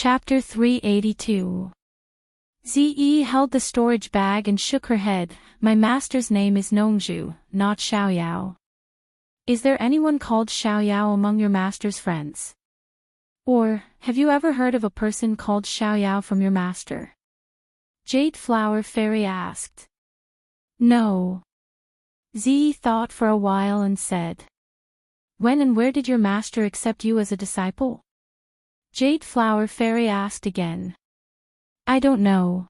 Chapter 382. Ze held the storage bag and shook her head. My master's name is Nongzhu, not Xiaoyao. Is there anyone called Xiaoyao among your master's friends? Or, have you ever heard of a person called Xiaoyao from your master? Jade Flower Fairy asked. No. Ze thought for a while and said. When and where did your master accept you as a disciple? Jade Flower Fairy asked again. I don't know.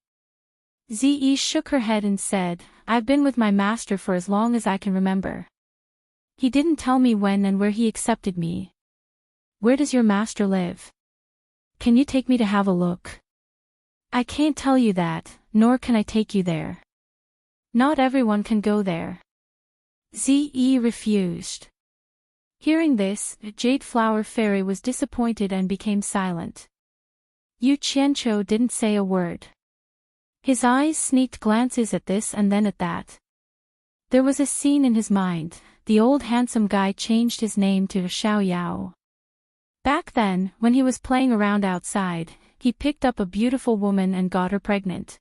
Ze shook her head and said, I've been with my master for as long as I can remember. He didn't tell me when and where he accepted me. Where does your master live? Can you take me to have a look? I can't tell you that, nor can I take you there. Not everyone can go there. Ze refused. Hearing this, Jade Flower Fairy was disappointed and became silent. Yu Qianqiu didn't say a word. His eyes sneaked glances at this and then at that. There was a scene in his mind. The old handsome guy changed his name to Xiaoyao. Back then, when he was playing around outside, he picked up a beautiful woman and got her pregnant.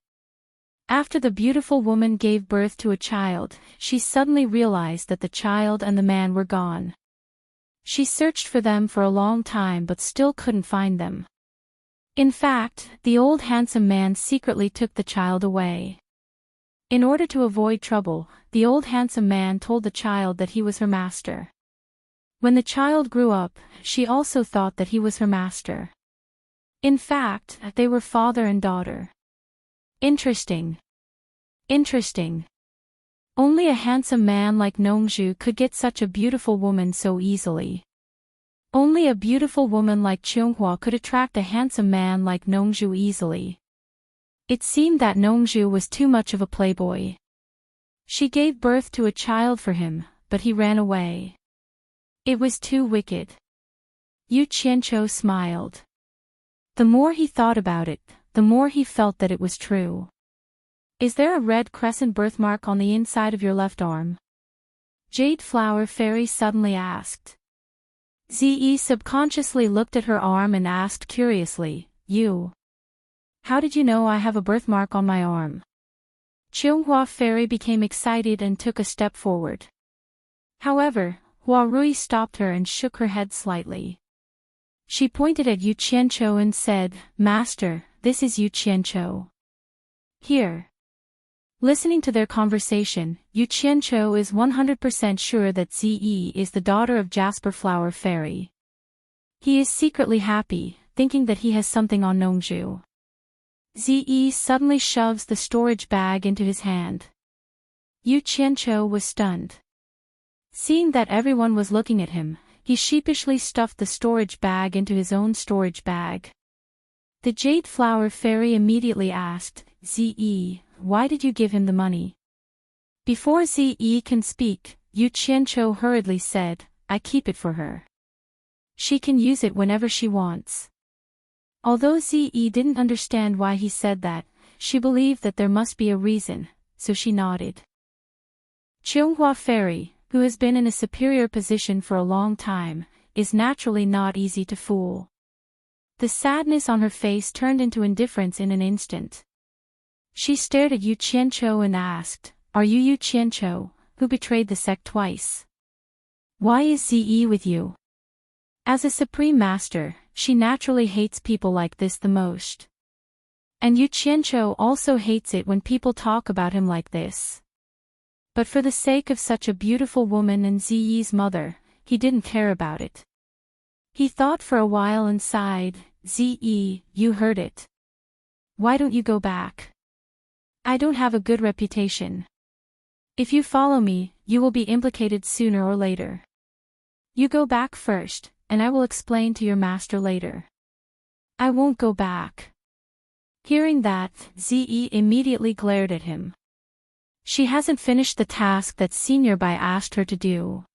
After the beautiful woman gave birth to a child, she suddenly realized that the child and the man were gone. She searched for them for a long time but still couldn't find them. In fact, the old handsome man secretly took the child away. In order to avoid trouble, the old handsome man told the child that he was her master. When the child grew up, she also thought that he was her master. In fact, they were father and daughter. Interesting. Interesting. Only a handsome man like Nongzhu could get such a beautiful woman so easily. Only a beautiful woman like Qionghua could attract a handsome man like Nongzhu easily. It seemed that Nongzhu was too much of a playboy. She gave birth to a child for him, but he ran away. It was too wicked. Yu Qianqiu smiled. The more he thought about it, the more he felt that it was true. Is there a red crescent birthmark on the inside of your left arm? Jade Flower Fairy suddenly asked. Ze subconsciously looked at her arm and asked curiously, You? How did you know I have a birthmark on my arm? Qionghua Fairy became excited and took a step forward. However, Hua Rui stopped her and shook her head slightly. She pointed at Yu Qianqiu and said, Master, this is Yu Qianqiu. Here. Listening to their conversation, Yu Qianqiu is 100% sure that Ze is the daughter of Jasper Flower Fairy. He is secretly happy, thinking that he has something on Nongzhu. Ze suddenly shoves the storage bag into his hand. Yu Qianqiu was stunned. Seeing that everyone was looking at him, he sheepishly stuffed the storage bag into his own storage bag. The Jade Flower Fairy immediately asked, Ze, why did you give him the money? Before Ze can speak, Yu Qianqiu hurriedly said, I keep it for her. She can use it whenever she wants. Although Ze didn't understand why he said that, she believed that there must be a reason, so she nodded. Qionghua Fairy, who has been in a superior position for a long time, is naturally not easy to fool. The sadness on her face turned into indifference in an instant. She stared at Yu Qianqiu and asked, Are you Yu Qianqiu, who betrayed the sect twice? Why is Ze with you? As a supreme master, she naturally hates people like this the most. And Yu Qianqiu also hates it when people talk about him like this. But for the sake of such a beautiful woman and Ze's mother, he didn't care about it. He thought for a while and sighed, Ze, you heard it. Why don't you go back? I don't have a good reputation. If you follow me, you will be implicated sooner or later. You go back first, and I will explain to your master later. I won't go back. Hearing that, Ze immediately glared at him. She hasn't finished the task that Senior Bai asked her to do.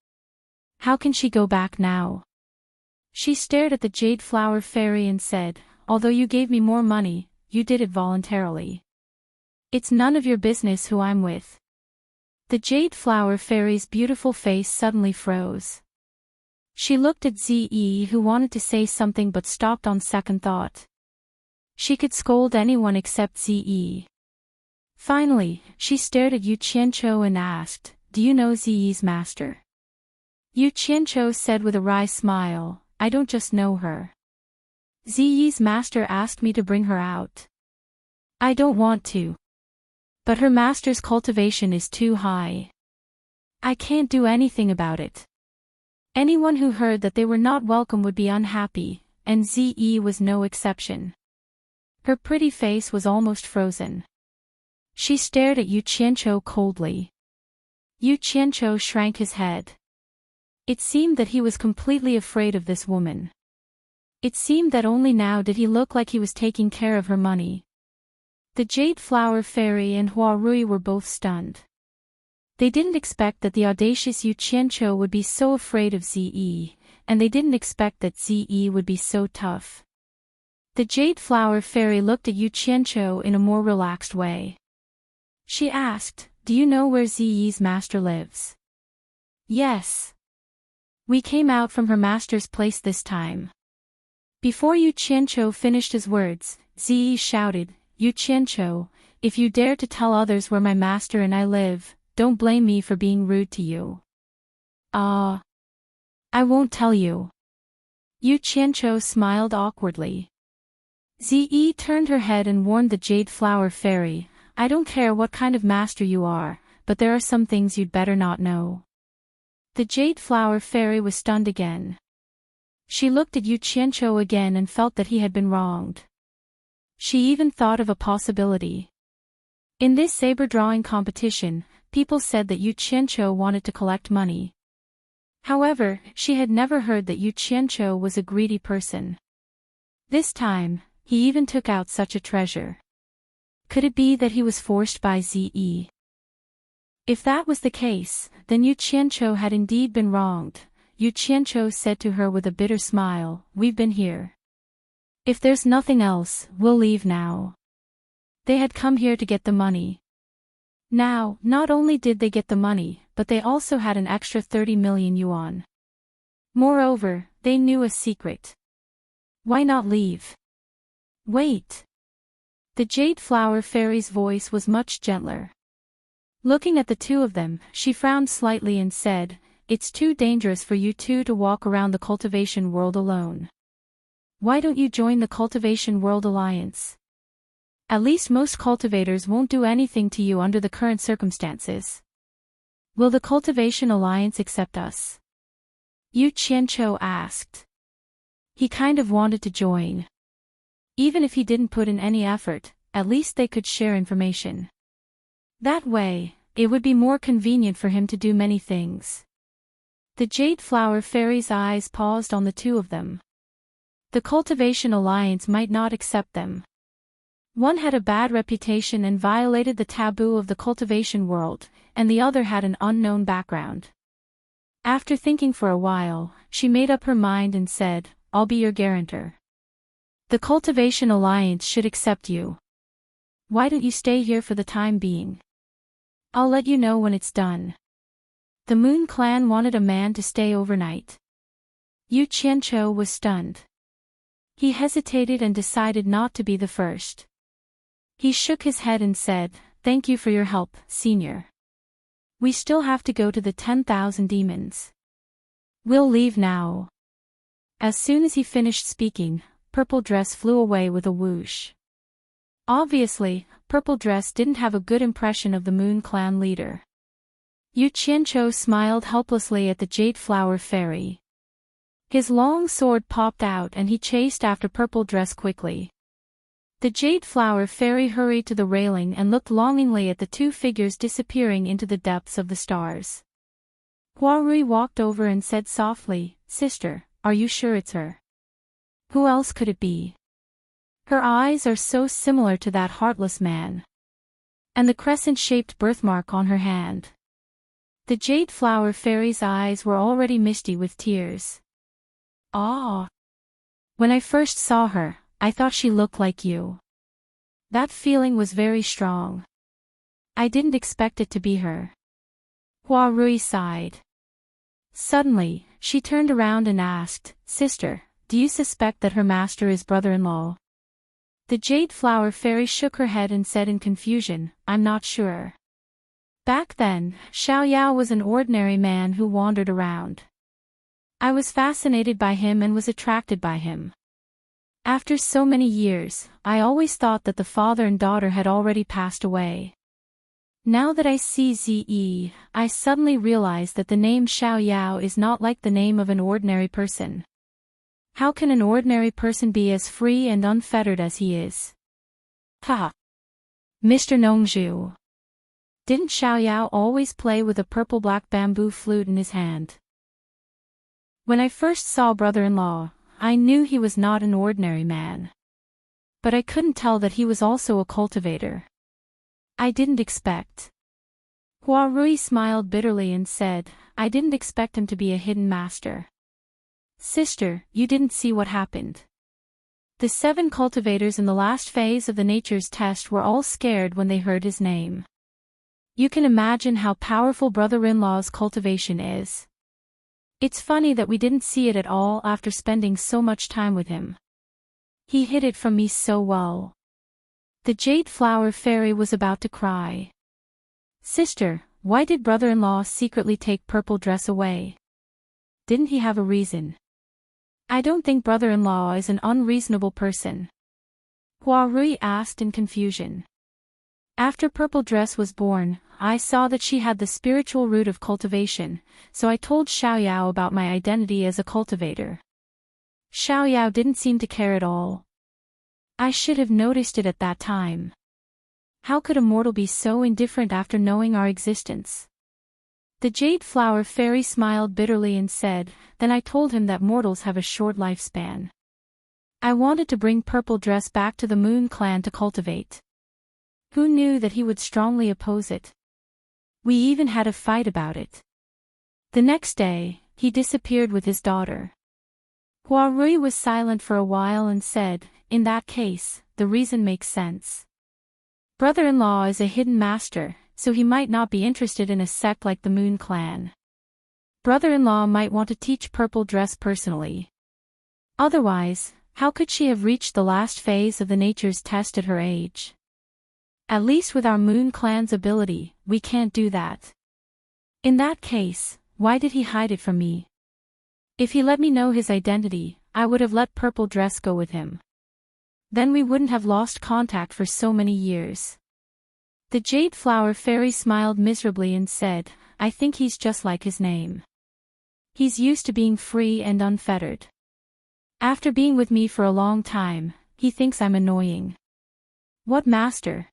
How can she go back now? She stared at the Jade Flower Fairy and said, Although you gave me more money, you did it voluntarily. It's none of your business who I'm with. The Jade Flower Fairy's beautiful face suddenly froze. She looked at Ze, who wanted to say something but stopped on second thought. She could scold anyone except Ze. Finally, she stared at Yu Qianqiu and asked, "Do you know Ze's master?" Yu Qianqiu said with a wry smile, "I don't just know her. Ze's master asked me to bring her out. I don't want to. But her master's cultivation is too high. I can't do anything about it." Anyone who heard that they were not welcome would be unhappy, and Ze was no exception. Her pretty face was almost frozen. She stared at Yu Qianqiu coldly. Yu Qianqiu shrank his head. It seemed that he was completely afraid of this woman. It seemed that only now did he look like he was taking care of her money. The Jade Flower Fairy and Hua Rui were both stunned. They didn't expect that the audacious Yu Qianqiu would be so afraid of Ze, and they didn't expect that Ze would be so tough. The Jade Flower Fairy looked at Yu Qianqiu in a more relaxed way. She asked, "Do you know where Ze's master lives?" "Yes. We came out from her master's place this time." Before Yu Qianqiu finished his words, Ze shouted, "Yu Qianqiu, if you dare to tell others where my master and I live, don't blame me for being rude to you." "Ah. I won't tell you." Yu Qianqiu smiled awkwardly. Ze turned her head and warned the Jade Flower Fairy, "I don't care what kind of master you are, but there are some things you'd better not know." The Jade Flower Fairy was stunned again. She looked at Yu Qianqiu again and felt that he had been wronged. She even thought of a possibility. In this saber drawing competition, people said that Yu Qianqiu wanted to collect money. However, she had never heard that Yu Qianqiu was a greedy person. This time, he even took out such a treasure. Could it be that he was forced by Ze? If that was the case, then Yu Qianqiu had indeed been wronged. Yu Qianqiu said to her with a bitter smile, "We've been here. If there's nothing else, we'll leave now." They had come here to get the money. Now, not only did they get the money, but they also had an extra 30 million yuan. Moreover, they knew a secret. Why not leave? Wait. The Jade Flower Fairy's voice was much gentler. Looking at the two of them, she frowned slightly and said, "It's too dangerous for you two to walk around the cultivation world alone. Why don't you join the Cultivation World Alliance? At least most cultivators won't do anything to you under the current circumstances. Will the Cultivation Alliance accept us?" Yu Qianqiu asked. He kind of wanted to join. Even if he didn't put in any effort, at least they could share information. That way, it would be more convenient for him to do many things. The Jade Flower Fairy's eyes paused on the two of them. The Cultivation Alliance might not accept them. One had a bad reputation and violated the taboo of the cultivation world, and the other had an unknown background. After thinking for a while, she made up her mind and said, "I'll be your guarantor. The Cultivation Alliance should accept you. Why don't you stay here for the time being? I'll let you know when it's done." The Moon Clan wanted a man to stay overnight. Yu Qianqiu was stunned. He hesitated and decided not to be the first. He shook his head and said, "Thank you for your help, Senior. We still have to go to the 10,000 demons. We'll leave now." As soon as he finished speaking, Purple Dress flew away with a whoosh. Obviously, Purple Dress didn't have a good impression of the Moon Clan leader. Yu Qianqiu smiled helplessly at the Jade Flower Fairy. His long sword popped out and he chased after Purple Dress quickly. The Jade Flower Fairy hurried to the railing and looked longingly at the two figures disappearing into the depths of the stars. Hua Rui walked over and said softly, "Sister, are you sure it's her? Who else could it be? Her eyes are so similar to that heartless man. And the crescent-shaped birthmark on her hand." The Jade Flower Fairy's eyes were already misty with tears. "Ah! When I first saw her, I thought she looked like you. That feeling was very strong. I didn't expect it to be her." Hua Rui sighed. Suddenly, she turned around and asked, "Sister, do you suspect that her master is brother-in-law?" The Jade Flower Fairy shook her head and said in confusion, I'm not sure. Back then, Xiaoyao was an ordinary man who wandered around. I was fascinated by him and was attracted by him. After so many years, I always thought that the father and daughter had already passed away. Now that I see Ze, I suddenly realize that the name Xiaoyao is not like the name of an ordinary person. How can an ordinary person be as free and unfettered as he is? Ha! Mr. Nongzhu. Didn't Xiaoyao always play with a purple-black bamboo flute in his hand? When I first saw brother-in-law, I knew he was not an ordinary man. But I couldn't tell that he was also a cultivator. I didn't expect. Hua Rui smiled bitterly and said, I didn't expect him to be a hidden master. Sister, you didn't see what happened. The 7 cultivators in the last phase of the nature's test were all scared when they heard his name. You can imagine how powerful brother-in-law's cultivation is. It's funny that we didn't see it at all after spending so much time with him. He hid it from me so well. The Jade Flower Fairy was about to cry. Sister, why did brother-in-law secretly take purple dress away? Didn't he have a reason? I don't think brother-in-law is an unreasonable person. Hua Rui asked in confusion. After Purple Dress was born, I saw that she had the spiritual root of cultivation, so I told Xiaoyao about my identity as a cultivator. Xiaoyao didn't seem to care at all. I should have noticed it at that time. How could a mortal be so indifferent after knowing our existence? The Jade Flower Fairy smiled bitterly and said, then I told him that mortals have a short lifespan. I wanted to bring Purple Dress back to the Moon Clan to cultivate. Who knew that he would strongly oppose it? We even had a fight about it. The next day, he disappeared with his daughter. Hua Rui was silent for a while and said, in that case, the reason makes sense. Brother-in-law is a hidden master, so he might not be interested in a sect like the Moon Clan. Brother-in-law might want to teach Purple Dress personally. Otherwise, how could she have reached the last phase of the nature's test at her age? At least with our Moon Clan's ability, we can't do that. In that case, why did he hide it from me? If he let me know his identity, I would have let Purple Dress go with him. Then we wouldn't have lost contact for so many years. The Jade Flower Fairy smiled miserably and said, I think he's just like his name. He's used to being free and unfettered. After being with me for a long time, he thinks I'm annoying. What master?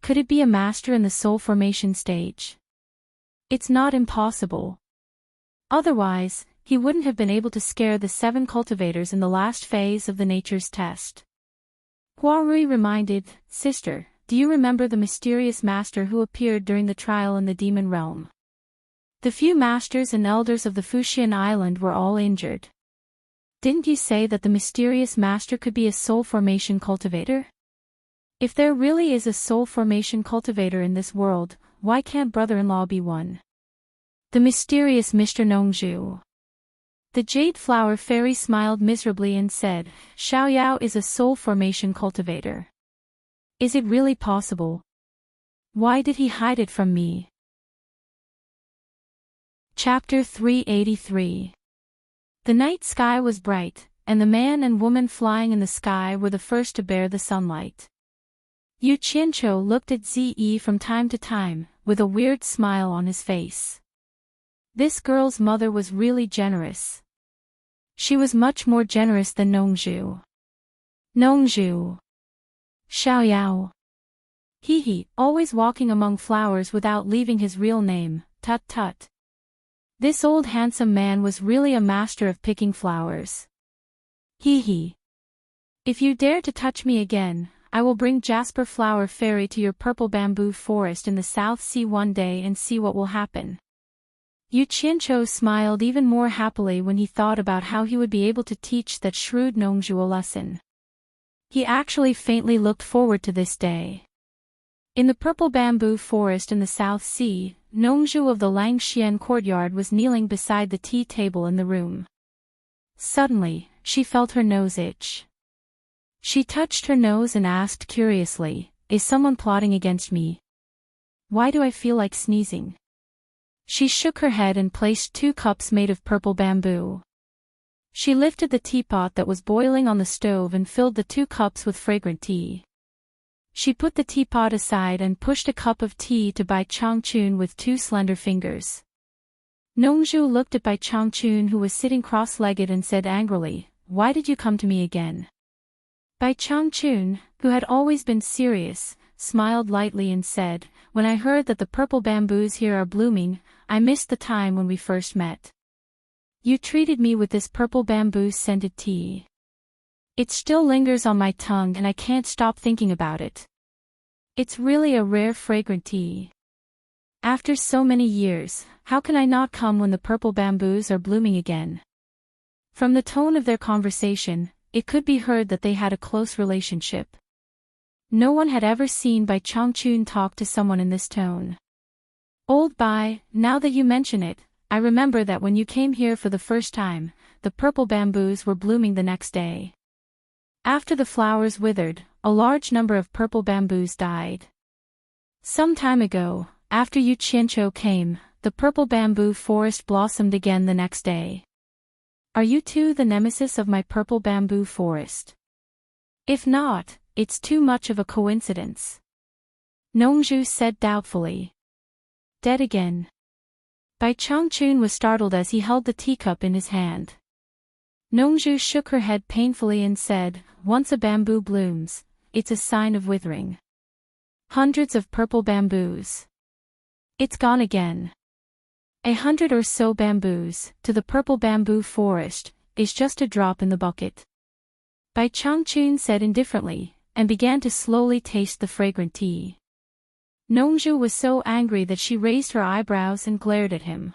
Could it be a master in the soul formation stage? It's not impossible. Otherwise, he wouldn't have been able to scare the 7 cultivators in the last phase of the nature's test. Hua Rui reminded, Sister, do you remember the mysterious master who appeared during the trial in the demon realm? The few masters and elders of the Fuxian Island were all injured. Didn't you say that the mysterious master could be a soul formation cultivator? If there really is a soul formation cultivator in this world, why can't brother-in-law be one? The mysterious Mr. Nongzhu. The Jade Flower Fairy smiled miserably and said, Xiaoyao is a soul formation cultivator. Is it really possible? Why did he hide it from me? Chapter 383. The night sky was bright, and the man and woman flying in the sky were the first to bear the sunlight. Yu Qianqiu looked at Ze from time to time, with a weird smile on his face. This girl's mother was really generous. She was much more generous than Nongzhu. Nongzhu. Xiaoyao. He, always walking among flowers without leaving his real name, tut tut. This old handsome man was really a master of picking flowers. He. If you dare to touch me again, I will bring Jasper Flower Fairy to your purple bamboo forest in the South Sea one day and see what will happen. Yu Qianqiu smiled even more happily when he thought about how he would be able to teach that shrewd Nongzhu a lesson. He actually faintly looked forward to this day. In the purple bamboo forest in the South Sea, Nongzhu of the Langxian courtyard was kneeling beside the tea table in the room. Suddenly, she felt her nose itch. She touched her nose and asked curiously, "Is someone plotting against me? Why do I feel like sneezing?" She shook her head and placed 2 cups made of purple bamboo. She lifted the teapot that was boiling on the stove and filled the 2 cups with fragrant tea. She put the teapot aside and pushed a cup of tea to Bai Changchun with 2 slender fingers. Nongzhu looked at Bai Changchun, who was sitting cross-legged, and said angrily, "Why did you come to me again?" Bai Changchun, who had always been serious, smiled lightly and said, "When I heard that the purple bamboos here are blooming, I missed the time when we first met. You treated me with this purple bamboo-scented tea. It still lingers on my tongue and I can't stop thinking about it. It's really a rare fragrant tea. After so many years, how can I not come when the purple bamboos are blooming again?" From the tone of their conversation, it could be heard that they had a close relationship. No one had ever seen Bai Changchun talk to someone in this tone. "Old Bai, now that you mention it, I remember that when you came here for the first time, the purple bamboos were blooming the next day. After the flowers withered, a large number of purple bamboos died. Some time ago, after Yu Qianqiu came, the purple bamboo forest blossomed again the next day. Are you too the nemesis of my purple bamboo forest? If not, it's too much of a coincidence." Nongzhu said doubtfully. "Dead again?" Bai Changchun was startled as he held the teacup in his hand. Nongzhu shook her head painfully and said, "Once a bamboo blooms, it's a sign of withering. Hundreds of purple bamboos. It's gone again. 100 or so bamboos, to the purple bamboo forest, is just a drop in the bucket." Bai Changchun said indifferently, and began to slowly taste the fragrant tea. Nongzhu was so angry that she raised her eyebrows and glared at him.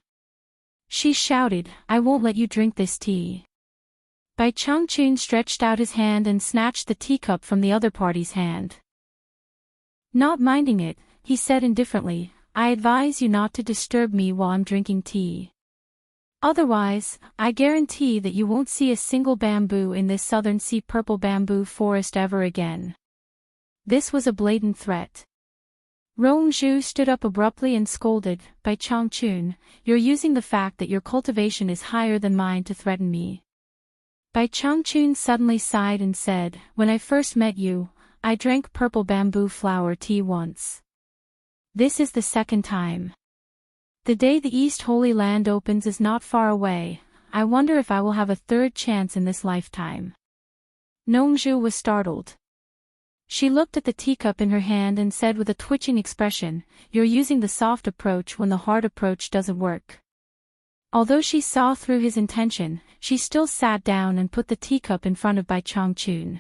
She shouted, "I won't let you drink this tea." Bai Changchun stretched out his hand and snatched the teacup from the other party's hand. Not minding it, he said indifferently, "I advise you not to disturb me while I'm drinking tea. Otherwise, I guarantee that you won't see a single bamboo in this southern sea purple bamboo forest ever again." This was a blatant threat. Rongzhu stood up abruptly and scolded, "Bai Changchun, you're using the fact that your cultivation is higher than mine to threaten me." Bai Changchun suddenly sighed and said, "When I first met you, I drank purple bamboo flower tea once. This is the second time. The day the East Holy Land opens is not far away. I wonder if I will have a third chance in this lifetime." Nongzhu was startled. She looked at the teacup in her hand and said with a twitching expression, "You're using the soft approach when the hard approach doesn't work." Although she saw through his intention, she still sat down and put the teacup in front of Bai Changchun.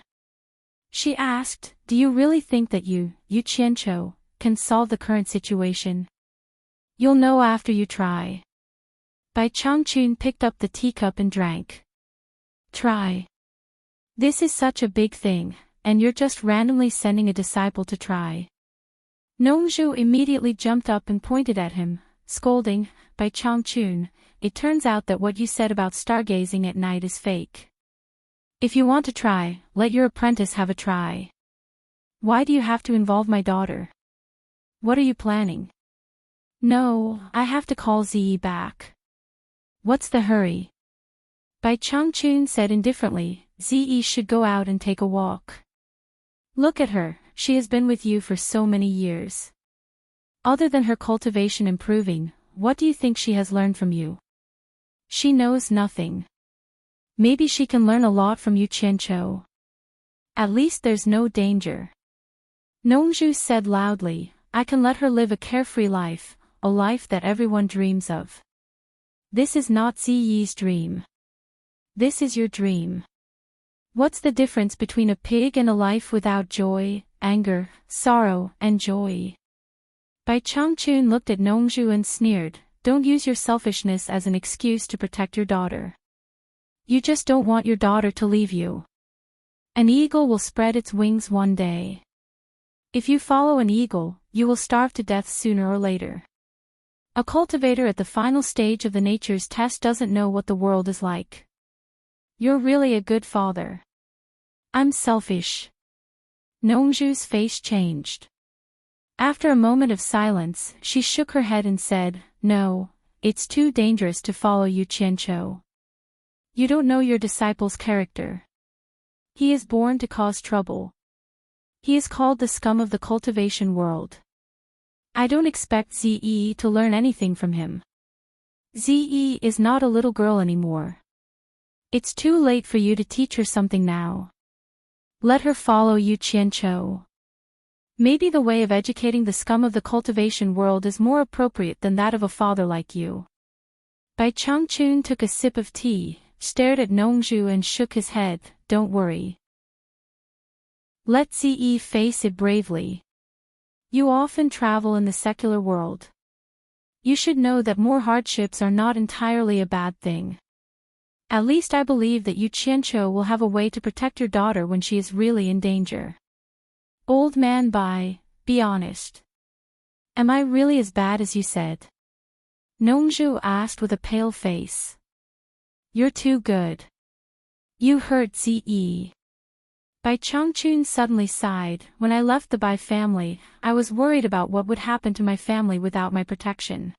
She asked, "Do you really think that Yu Qianqiu, can solve the current situation? You'll know after you try." Bai Changchun picked up the teacup and drank. "Try? This is such a big thing, and you're just randomly sending a disciple to try." Nongzhu immediately jumped up and pointed at him, scolding, "Bai Changchun, it turns out that what you said about stargazing at night is fake. If you want to try, let your apprentice have a try. Why do you have to involve my daughter? What are you planning?" "No, I have to call Ziyi back." "What's the hurry?" Bai Changchun said indifferently, "Ziyi should go out and take a walk. Look at her, she has been with you for so many years. Other than her cultivation improving, what do you think she has learned from you? She knows nothing. Maybe she can learn a lot from Yu Qianqiu. At least there's no danger." Nongzhu said loudly, "I can let her live a carefree life, a life that everyone dreams of. This is not Ziyi's dream. This is your dream. What's the difference between a pig and a life without joy, anger, sorrow, and joy?" Bai Changchun looked at Nongzhu and sneered, "Don't use your selfishness as an excuse to protect your daughter. You just don't want your daughter to leave you. An eagle will spread its wings one day. If you follow an eagle, you will starve to death sooner or later. A cultivator at the final stage of the nature's test doesn't know what the world is like. You're really a good father. I'm selfish. Nongju's face changed. After a moment of silence, she shook her head and said, "No, it's too dangerous to follow Yu Qianqiu. You don't know your disciple's character. He is born to cause trouble. He is called the scum of the cultivation world. I don't expect Ze to learn anything from him. Ze is not a little girl anymore. It's too late for you to teach her something now. Let her follow Yu Qianqiu. Maybe the way of educating the scum of the cultivation world is more appropriate than that of a father like you." Bai Changchun took a sip of tea, stared at Nongju and shook his head. "Don't worry. Let Ze face it bravely. You often travel in the secular world. You should know that more hardships are not entirely a bad thing. At least I believe that Yu Qianqiu will have a way to protect your daughter when she is really in danger." "Old man Bai, be honest. Am I really as bad as you said?" Nongju asked with a pale face. "You're too good. You hurt Ze." Bai Changchun suddenly sighed. "When I left the Bai family, I was worried about what would happen to my family without my protection.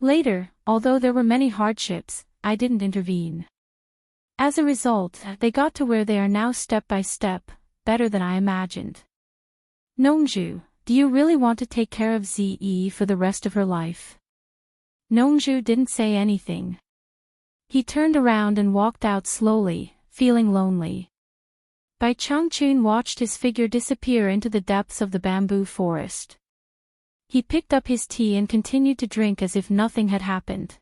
Later, although there were many hardships, I didn't intervene. As a result, they got to where they are now step by step, better than I imagined. Nongju, do you really want to take care of Ze for the rest of her life?" Nongju didn't say anything. He turned around and walked out slowly, feeling lonely. Bai Changchun watched his figure disappear into the depths of the bamboo forest. He picked up his tea and continued to drink as if nothing had happened.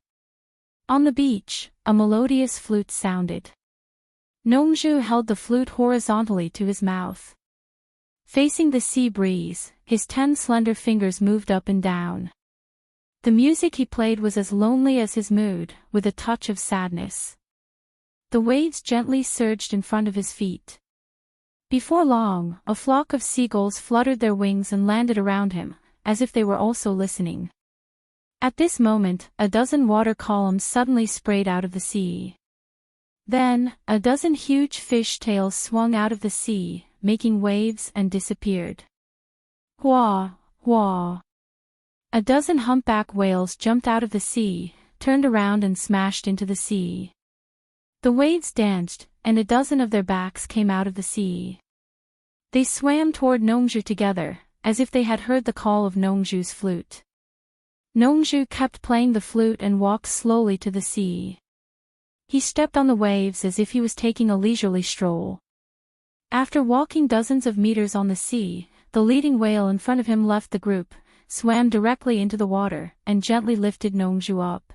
On the beach, a melodious flute sounded. Nongju held the flute horizontally to his mouth. Facing the sea breeze, his 10 slender fingers moved up and down. The music he played was as lonely as his mood, with a touch of sadness. The waves gently surged in front of his feet. Before long, a flock of seagulls fluttered their wings and landed around him, as if they were also listening. At this moment, a dozen water columns suddenly sprayed out of the sea. Then, a dozen huge fish tails swung out of the sea, making waves and disappeared. Hua, hua. A dozen humpback whales jumped out of the sea, turned around and smashed into the sea. The waves danced, and a dozen of their backs came out of the sea. They swam toward Nongju together, as if they had heard the call of Nongju's flute. Nongju kept playing the flute and walked slowly to the sea. He stepped on the waves as if he was taking a leisurely stroll. After walking dozens of meters on the sea, the leading whale in front of him left the group, swam directly into the water, and gently lifted Nongju up.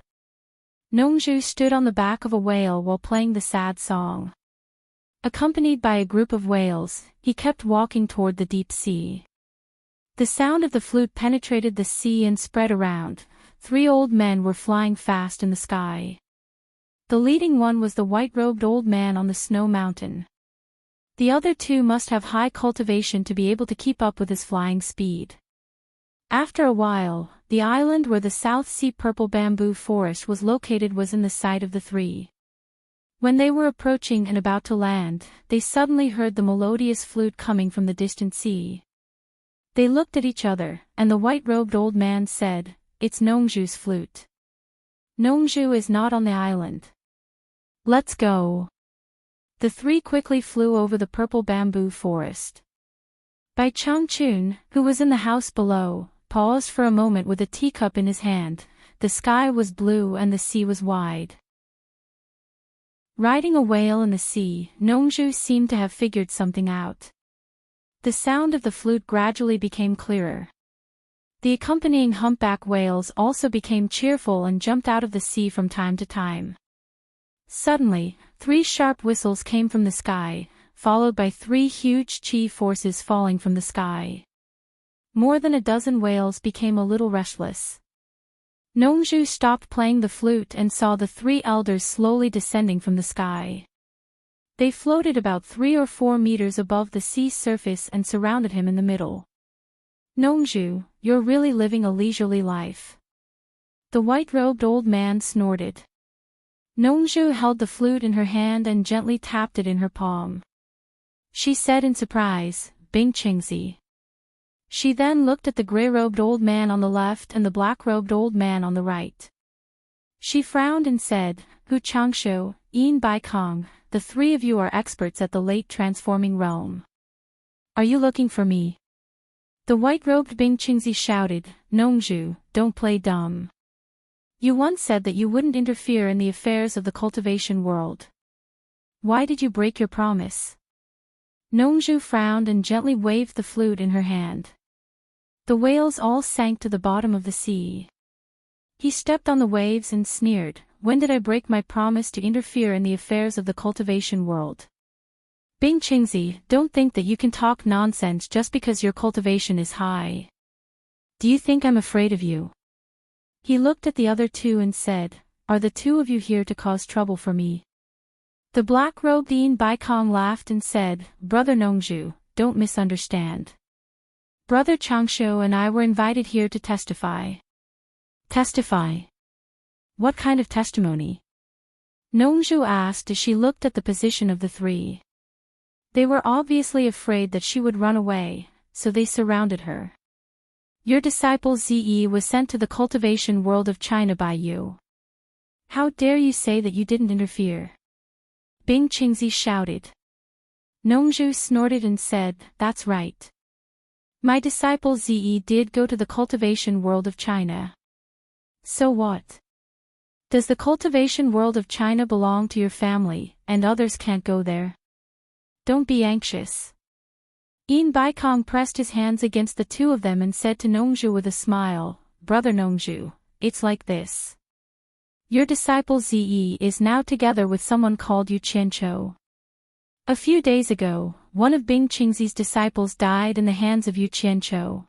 Nongju stood on the back of a whale while playing the sad song. Accompanied by a group of whales, he kept walking toward the deep sea. The sound of the flute penetrated the sea and spread around. 3 old men were flying fast in the sky. The leading one was the white-robed old man on the snow mountain. The other 2 must have high cultivation to be able to keep up with his flying speed. After a while, the island where the South Sea purple bamboo forest was located was in the sight of the 3. When they were approaching and about to land, they suddenly heard the melodious flute coming from the distant sea. They looked at each other, and the white-robed old man said, "It's Nongju's flute. Nongju is not on the island. Let's go." The 3 quickly flew over the purple bamboo forest. Bai Changchun, who was in the house below, paused for a moment with a teacup in his hand. The sky was blue and the sea was wide. Riding a whale in the sea, Nongju seemed to have figured something out. The sound of the flute gradually became clearer. The accompanying humpback whales also became cheerful and jumped out of the sea from time to time. Suddenly, 3 sharp whistles came from the sky, followed by 3 huge chi forces falling from the sky. More than a dozen whales became a little restless. Nongju stopped playing the flute and saw the 3 elders slowly descending from the sky. They floated about 3 or 4 meters above the sea surface and surrounded him in the middle. "Nongju, you're really living a leisurely life." The white-robed old man snorted. Nongju held the flute in her hand and gently tapped it in her palm. she said in surprise, Bing Qingzi. She then looked at the gray-robed old man on the left and the black-robed old man on the right. She frowned and said, Hu Changshu, Yin Bai Kong, the three of you are experts at the late transforming realm. Are you looking for me? The white-robed Bing Qingzi shouted, Nongzhu, don't play dumb. You once said that you wouldn't interfere in the affairs of the cultivation world. Why did you break your promise? Nongzhu frowned and gently waved the flute in her hand. The whales all sank to the bottom of the sea. He stepped on the waves and sneered, When did I break my promise to interfere in the affairs of the cultivation world? Bing Qingzi, don't think that you can talk nonsense just because your cultivation is high. Do you think I'm afraid of you? He looked at the other two and said, Are the two of you here to cause trouble for me? The black-robed Yin Bai Kong laughed and said, Brother Nongzhu, don't misunderstand. Brother Changshu and I were invited here to testify. Testify? What kind of testimony? Nongzhu asked as she looked at the position of the three. They were obviously afraid that she would run away, so they surrounded her. Your disciple Ze was sent to the cultivation world of China by you. How dare you say that you didn't interfere? Bing Qingzi shouted. Nongzhu snorted and said, That's right. My disciple Ze did go to the cultivation world of China. So what? Does the cultivation world of China belong to your family, and others can't go there? Don't be anxious. Yin Bai Kong pressed his hands against the two of them and said to Nongzhu with a smile, Brother Nongzhu, it's like this. Your disciple Ze is now together with someone called Yu Qianchou. A few days ago, one of Bing Qingzi's disciples died in the hands of Yu Qianchou.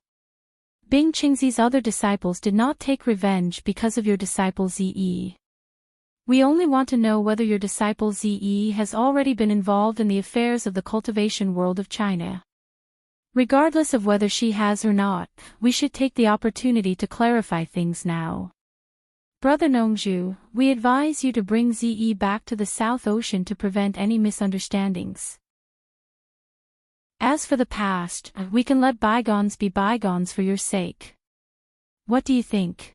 Bing Qingzi's other disciples did not take revenge because of your disciple Ze. We only want to know whether your disciple Ze has already been involved in the affairs of the cultivation world of China. Regardless of whether she has or not, we should take the opportunity to clarify things now. Brother Nongzhu, we advise you to bring Ze back to the South Ocean to prevent any misunderstandings. As for the past, we can let bygones be bygones for your sake. What do you think?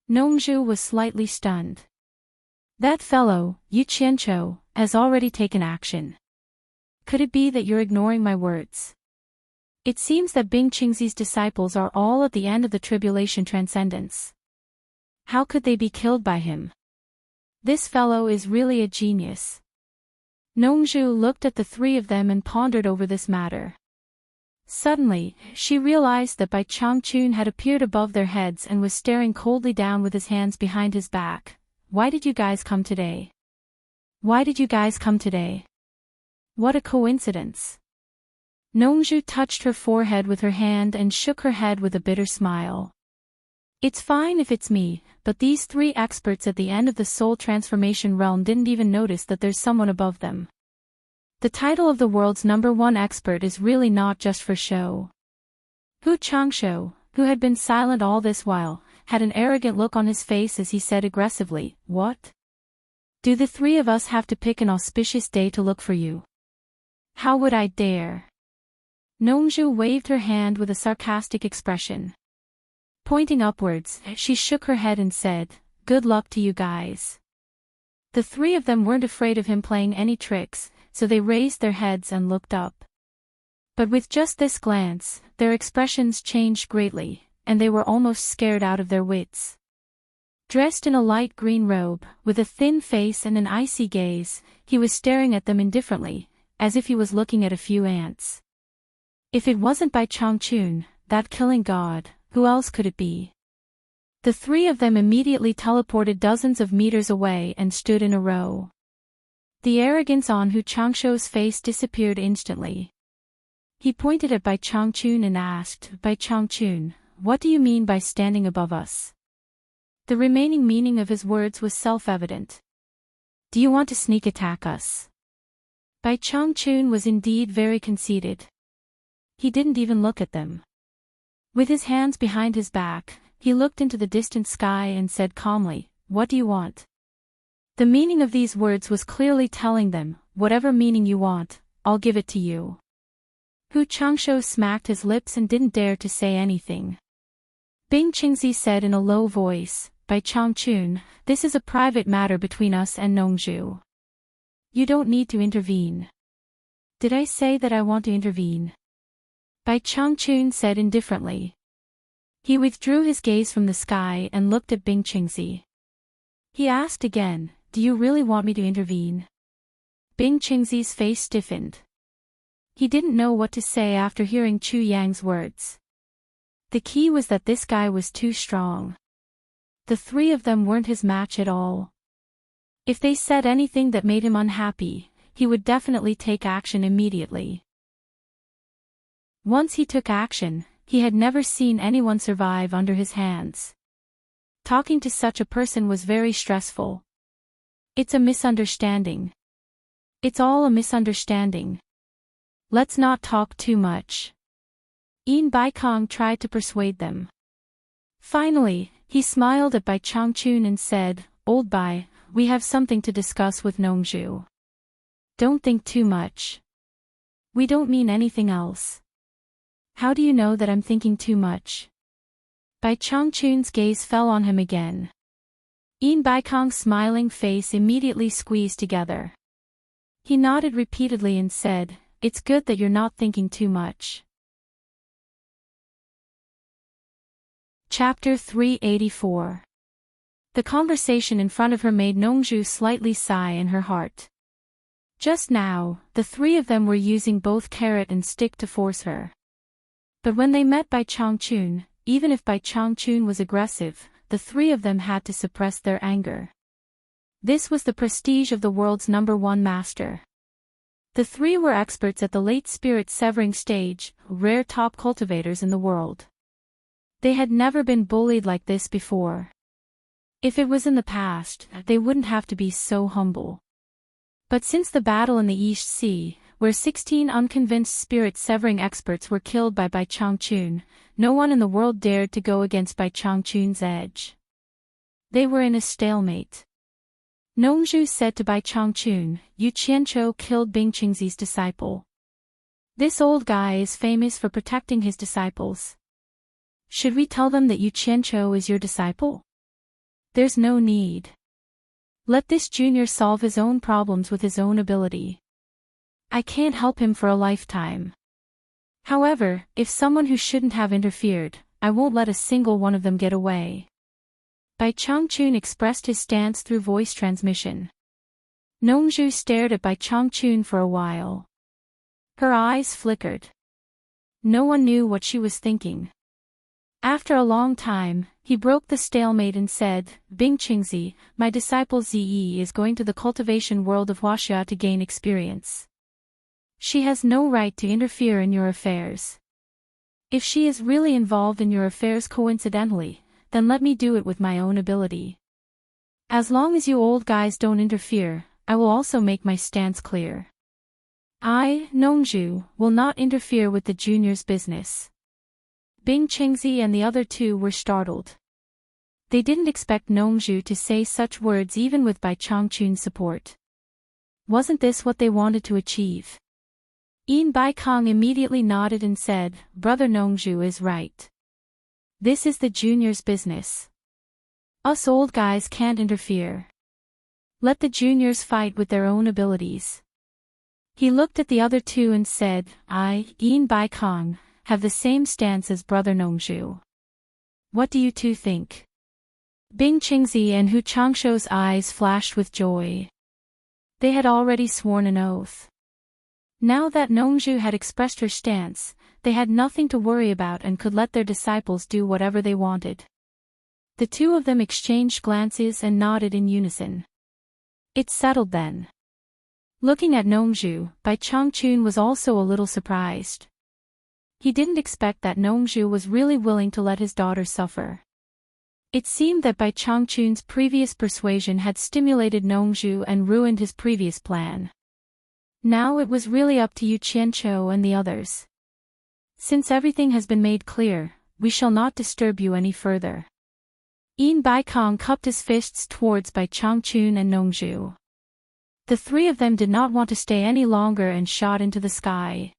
Nongzhu was slightly stunned. That fellow, Yu Qianchou, has already taken action. Could it be that you're ignoring my words? It seems that Bing Qingzi's disciples are all at the end of the tribulation transcendence. How could they be killed by him? This fellow is really a genius. Nongzhu looked at the three of them and pondered over this matter. Suddenly, she realized that Bai Changchun had appeared above their heads and was staring coldly down with his hands behind his back. Why did you guys come today? Why did you guys come today? What a coincidence. Nongzhu touched her forehead with her hand and shook her head with a bitter smile. It's fine if it's me, but these three experts at the end of the soul transformation realm didn't even notice that there's someone above them. The title of the world's #1 expert is really not just for show. Hu Changshu, who had been silent all this while, had an arrogant look on his face as he said aggressively, What? Do the three of us have to pick an auspicious day to look for you? How would I dare? Nongzhu waved her hand with a sarcastic expression. Pointing upwards, she shook her head and said, Good luck to you guys. The three of them weren't afraid of him playing any tricks, so they raised their heads and looked up. But with just this glance, their expressions changed greatly, and they were almost scared out of their wits. Dressed in a light green robe, with a thin face and an icy gaze, he was staring at them indifferently, as if he was looking at a few ants. If it wasn't Bai Changchun, that killing god, who else could it be? The three of them immediately teleported dozens of meters away and stood in a row. The arrogance on Hu Changshu's face disappeared instantly. He pointed at Bai Changchun and asked, Bai Changchun, what do you mean by standing above us? The remaining meaning of his words was self-evident. Do you want to sneak attack us? Bai Changchun was indeed very conceited. He didn't even look at them. With his hands behind his back, he looked into the distant sky and said calmly, What do you want? The meaning of these words was clearly telling them, whatever meaning you want, I'll give it to you. Hu Changshou smacked his lips and didn't dare to say anything. Bing Qingzi said in a low voice, "Bai Changchun, this is a private matter between us and Nongzhu. You don't need to intervene." "Did I say that I want to intervene?" Bai Changchun said indifferently. He withdrew his gaze from the sky and looked at Bing Qingzi. He asked again, "Do you really want me to intervene?" Bing Qingzi's face stiffened. He didn't know what to say after hearing Chu Yang's words. The key was that this guy was too strong. The three of them weren't his match at all. If they said anything that made him unhappy, he would definitely take action immediately. Once he took action, he had never seen anyone survive under his hands. Talking to such a person was very stressful. It's a misunderstanding. It's all a misunderstanding. Let's not talk too much. Yin Baikong tried to persuade them. Finally, he smiled at Bai Changchun and said, "Old Bai, we have something to discuss with Nongzhu. Don't think too much. We don't mean anything else." "How do you know that I'm thinking too much?" Bai Changchun's gaze fell on him again. Yin Baikong's smiling face immediately squeezed together. He nodded repeatedly and said, "It's good that you're not thinking too much." Chapter 384. The conversation in front of her made Nongzhu slightly sigh in her heart. Just now, the three of them were using both carrot and stick to force her. But when they met Bai Changchun, even if Bai Changchun was aggressive, the three of them had to suppress their anger. This was the prestige of the world's #1 master. The three were experts at the late spirit severing stage, rare top cultivators in the world. They had never been bullied like this before. If it was in the past, they wouldn't have to be so humble. But since the battle in the East Sea, where 16 unconvinced spirit-severing experts were killed by Bai Changchun, no one in the world dared to go against Bai Changchun's edge. They were in a stalemate. Nongzhu said to Bai Changchun, "Yu Qianzhou killed Bing Qingzi's disciple. This old guy is famous for protecting his disciples. Should we tell them that Yu Qianzhou is your disciple?" "There's no need. Let this junior solve his own problems with his own ability. I can't help him for a lifetime. However, if someone who shouldn't have interfered, I won't let a single one of them get away." Bai Changchun expressed his stance through voice transmission. Nongzhu stared at Bai Changchun for a while. Her eyes flickered. No one knew what she was thinking. After a long time, he broke the stalemate and said, "Bing Qingzi, my disciple Zi is going to the cultivation world of Huaxia to gain experience. She has no right to interfere in your affairs. If she is really involved in your affairs coincidentally, then let me do it with my own ability. As long as you old guys don't interfere, I will also make my stance clear. I, Nongzhu, will not interfere with the junior's business." Bing Qingzi and the other two were startled. They didn't expect Nongzhu to say such words even with Bai Changchun's support. Wasn't this what they wanted to achieve? Yin Baikong immediately nodded and said, "Brother Nongzhu is right. This is the junior's business. Us old guys can't interfere. Let the juniors fight with their own abilities." He looked at the other two and said, "I, Yin Baikong, have the same stance as Brother Nongzhu. What do you two think?" Bing Qingzi and Hu Changshou's eyes flashed with joy. They had already sworn an oath. Now that Nongzhu had expressed her stance, they had nothing to worry about and could let their disciples do whatever they wanted. The two of them exchanged glances and nodded in unison. It's settled then. Looking at Nongzhu, Bai Changchun was also a little surprised. He didn't expect that Nongzhu was really willing to let his daughter suffer. It seemed that Bai Changchun's previous persuasion had stimulated Nongzhu and ruined his previous plan. Now it was really up to Yu Qianzhou and the others. Since everything has been made clear, we shall not disturb you any further. Yin Baikong cupped his fists towards Bai Changchun and Nongzhu. The three of them did not want to stay any longer and shot into the sky.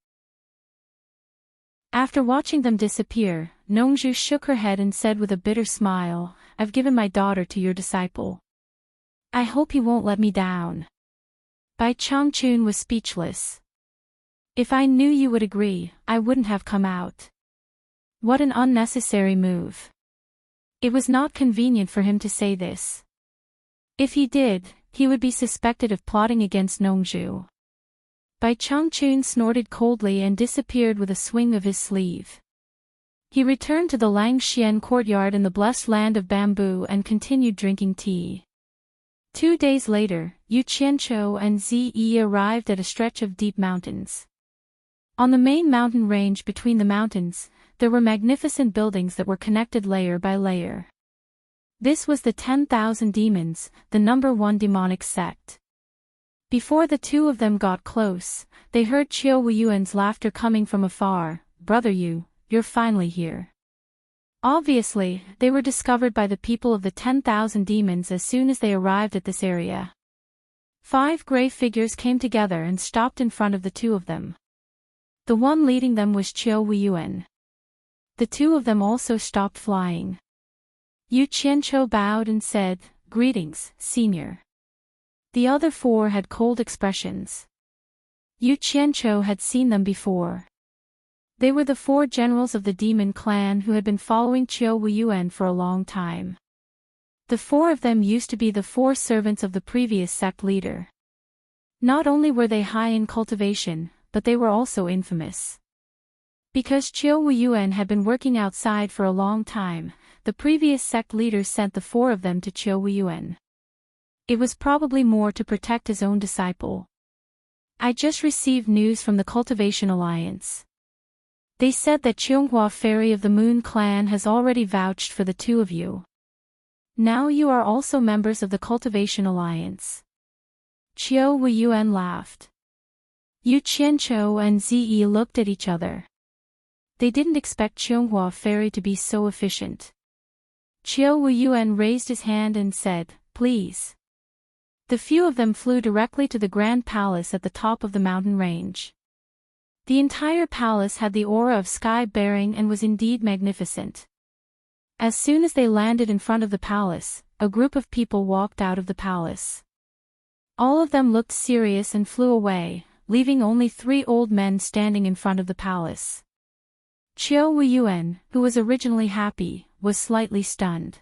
After watching them disappear, Nongju shook her head and said with a bitter smile, "I've given my daughter to your disciple. I hope he won't let me down." Bai Changchun was speechless. "If I knew you would agree, I wouldn't have come out." What an unnecessary move. It was not convenient for him to say this. If he did, he would be suspected of plotting against Nongju. Bai Changchun snorted coldly and disappeared with a swing of his sleeve. He returned to the Langxian courtyard in the blessed land of bamboo and continued drinking tea. 2 days later, Yu Qianqiu and Ziyi arrived at a stretch of deep mountains. On the main mountain range between the mountains, there were magnificent buildings that were connected layer by layer. This was the 10,000 demons, the number one demonic sect. Before the two of them got close, they heard Qiu Wuyuan's laughter coming from afar. "Brother Yu, you're finally here." Obviously, they were discovered by the people of the 10,000 demons as soon as they arrived at this area. 5 gray figures came together and stopped in front of the two of them. The one leading them was Qiu Wuyuan. The two of them also stopped flying. Yu Qianqiu bowed and said, "Greetings, senior." The other 4 had cold expressions. Yu Qianqiu had seen them before. They were the 4 generals of the demon clan who had been following Qiu Wuyuan for a long time. The 4 of them used to be the 4 servants of the previous sect leader. Not only were they high in cultivation, but they were also infamous. Because Qiu Wuyuan had been working outside for a long time, the previous sect leader sent the 4 of them to Qiu Wuyuan. It was probably more to protect his own disciple. "I just received news from the Cultivation Alliance. They said that Qianghua Fairy of the Moon Clan has already vouched for the two of you. Now you are also members of the Cultivation Alliance." Qiu Wuyuan laughed. Yu Qianqiu and Ziyi looked at each other. They didn't expect Qianghua Fairy to be so efficient. Qiu Wuyuan raised his hand and said, "Please." The few of them flew directly to the grand palace at the top of the mountain range. The entire palace had the aura of sky-bearing and was indeed magnificent. As soon as they landed in front of the palace, a group of people walked out of the palace. All of them looked serious and flew away, leaving only 3 old men standing in front of the palace. Qiu Wuyuan, who was originally happy, was slightly stunned.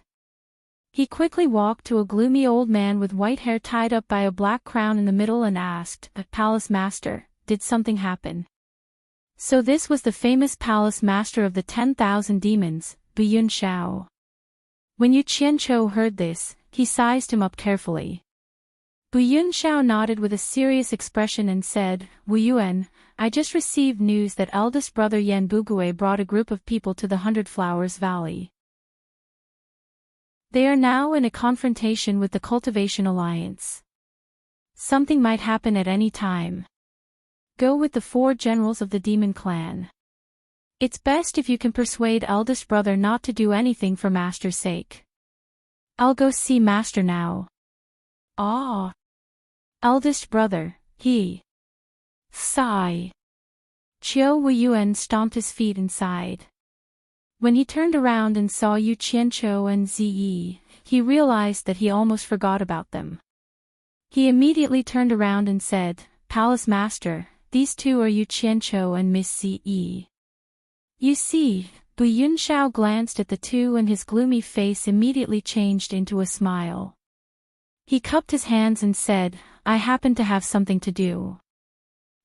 He quickly walked to a gloomy old man with white hair tied up by a black crown in the middle and asked, "Palace Master, did something happen?" So this was the famous Palace Master of the 10,000 demons, Buyun Shao. When Yu Qianqiu heard this, he sized him up carefully. Buyun Shao nodded with a serious expression and said, "Wuyuan, I just received news that eldest brother Yan Bugui brought a group of people to the 100 Flowers Valley. They are now in a confrontation with the Cultivation Alliance. Something might happen at any time. Go with the 4 generals of the demon clan. It's best if you can persuade eldest brother not to do anything for Master's sake." "I'll go see Master now." "Ah. Eldest brother, he." Sigh. Qiu Wuyuan stomped his feet and sighed. When he turned around and saw Yu Qianqiu and Ziyi, he realized that he almost forgot about them. He immediately turned around and said, "Palace Master, these 2 are Yu Qianqiu and Miss Ziyi." "You see," Buyun Shao glanced at the 2 and his gloomy face immediately changed into a smile. He cupped his hands and said, "I happen to have something to do.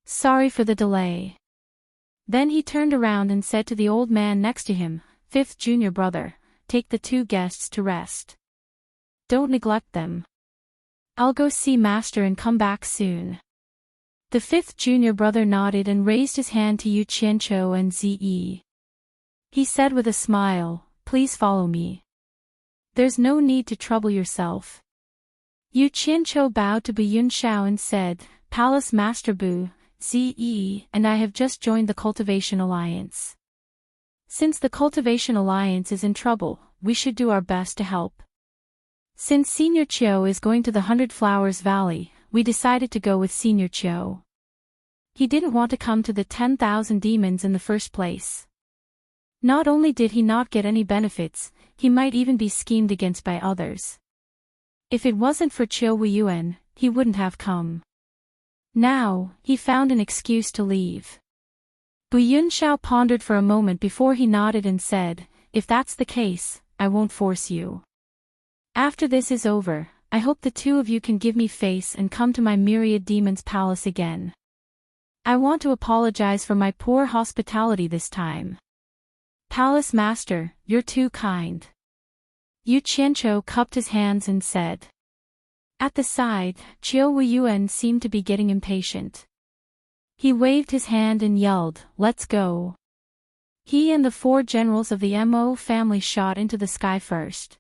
Sorry for the delay." Then he turned around and said to the old man next to him, "5th junior brother, take the 2 guests to rest. Don't neglect them. I'll go see Master and come back soon." The 5th junior brother nodded and raised his hand to Yu Qianqiu and Ziyi. He said with a smile, "Please follow me. There's no need to trouble yourself." Yu Qianqiu bowed to Buyun Shao and said, "Palace Master Bu, Ziyi and I have just joined the Cultivation Alliance. Since the Cultivation Alliance is in trouble, we should do our best to help. Since Senior Qiu is going to the 100 Flowers Valley, we decided to go with Senior Cho. He didn't want to come to the 10,000 demons in the first place. Not only did he not get any benefits, he might even be schemed against by others. If it wasn't for Chiu Wuyuan, he wouldn't have come. Now, he found an excuse to leave. Bu Yunxiao pondered for a moment before he nodded and said, "If that's the case, I won't force you. After this is over, I hope the two of you can give me face and come to my Myriad Demon's palace again. I want to apologize for my poor hospitality this time." "Palace Master, you're too kind." Yu Qianzhou cupped his hands and said. At the side, Chiu Wuyuan seemed to be getting impatient. He waved his hand and yelled, "Let's go." He and the 4 generals of the Mo family shot into the sky first.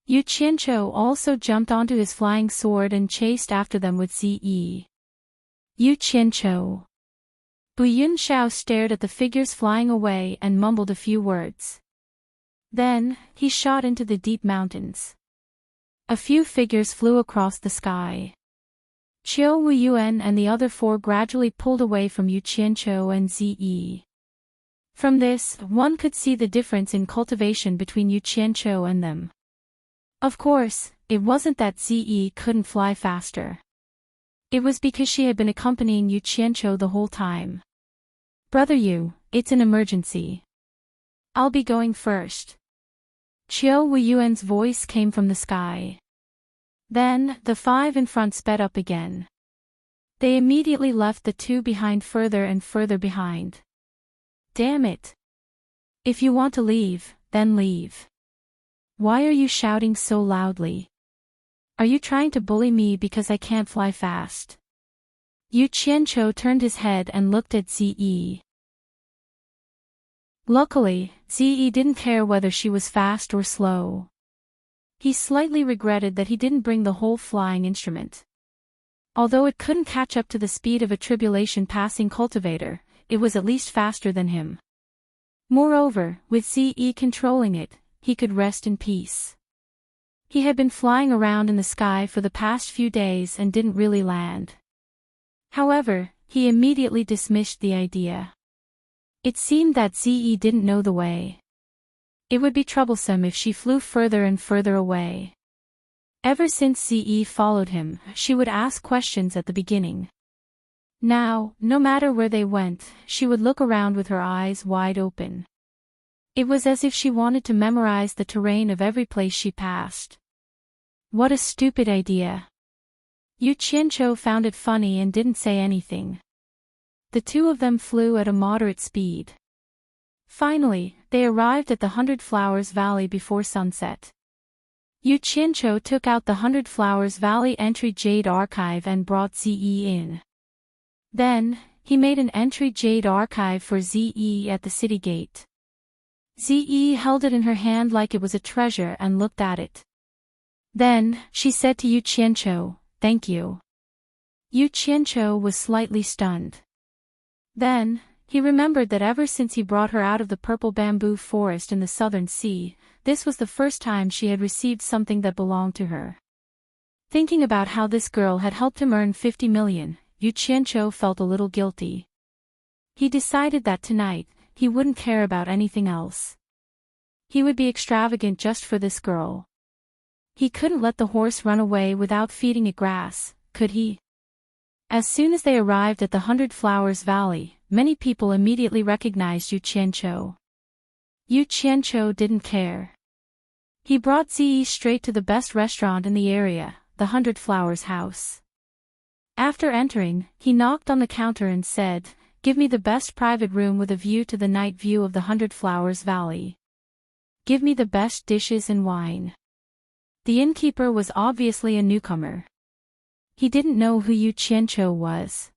Yu Qianzhou also jumped onto his flying sword and chased after them with Ze. Yu Qianzhou. Bu Yunxiao stared at the figures flying away and mumbled a few words. Then, he shot into the deep mountains. A few figures flew across the sky. Chiu Wuyuan and the other 4 gradually pulled away from Yu Qianzhou and Ze. From this, one could see the difference in cultivation between Yu Qianzhou and them. Of course, it wasn't that Ze couldn't fly faster. It was because she had been accompanying Yu Qianzhou the whole time. "Brother Yu, it's an emergency. I'll be going first." Chiu Wuyuan's voice came from the sky. Then, the 5 in front sped up again. They immediately left the 2 behind further and further behind. "Damn it. If you want to leave, then leave. Why are you shouting so loudly? Are you trying to bully me because I can't fly fast?" Yu Qianzhou turned his head and looked at Ze. Luckily, Ze didn't care whether she was fast or slow. He slightly regretted that he didn't bring the whole flying instrument. Although it couldn't catch up to the speed of a tribulation-passing cultivator, it was at least faster than him. Moreover, with Ze controlling it, he could rest in peace. He had been flying around in the sky for the past few days and didn't really land. However, he immediately dismissed the idea. It seemed that Ze didn't know the way. It would be troublesome if she flew further and further away. Ever since Ze followed him, she would ask questions at the beginning. Now, no matter where they went, she would look around with her eyes wide open. It was as if she wanted to memorize the terrain of every place she passed. What a stupid idea. Yu Qianzhou found it funny and didn't say anything. The 2 of them flew at a moderate speed. Finally, they arrived at the 100 Flowers Valley before sunset. Yu Qianzhou took out the 100 Flowers Valley entry jade archive and brought Ze in. Then, he made an entry jade archive for Ze at the city gate. Ze held it in her hand like it was a treasure and looked at it. Then, she said to Yu Qianzhou, "Thank you." Yu Qianzhou was slightly stunned. Then, he remembered that ever since he brought her out of the purple bamboo forest in the southern sea, this was the first time she had received something that belonged to her. Thinking about how this girl had helped him earn 50 million, Yu Qianzhou felt a little guilty. He decided that tonight, he wouldn't care about anything else. He would be extravagant just for this girl. He couldn't let the horse run away without feeding it grass, could he? As soon as they arrived at the 100 Flowers Valley, many people immediately recognized Yu Qianzhou. Yu Qianzhou didn't care. He brought Ze straight to the best restaurant in the area, the 100 Flowers House. After entering, he knocked on the counter and said, "Give me the best private room with a view to the night view of the 100 Flowers Valley. Give me the best dishes and wine." The innkeeper was obviously a newcomer. He didn't know who Yu Qianzhou was.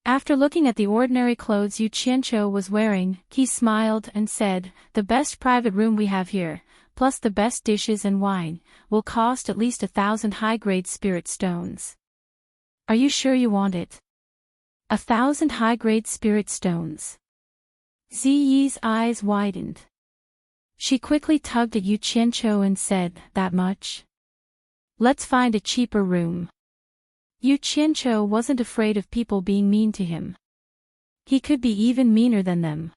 After looking at the ordinary clothes Yu Qianzhou was wearing, he smiled and said, "The best private room we have here, plus the best dishes and wine, will cost at least 1,000 high-grade spirit stones. Are you sure you want it?" 1,000 high-grade spirit stones. Ziyi's eyes widened. She quickly tugged at Yu Qianzhou and said, "That much? Let's find a cheaper room." Yu Qianqiu wasn't afraid of people being mean to him. He could be even meaner than them.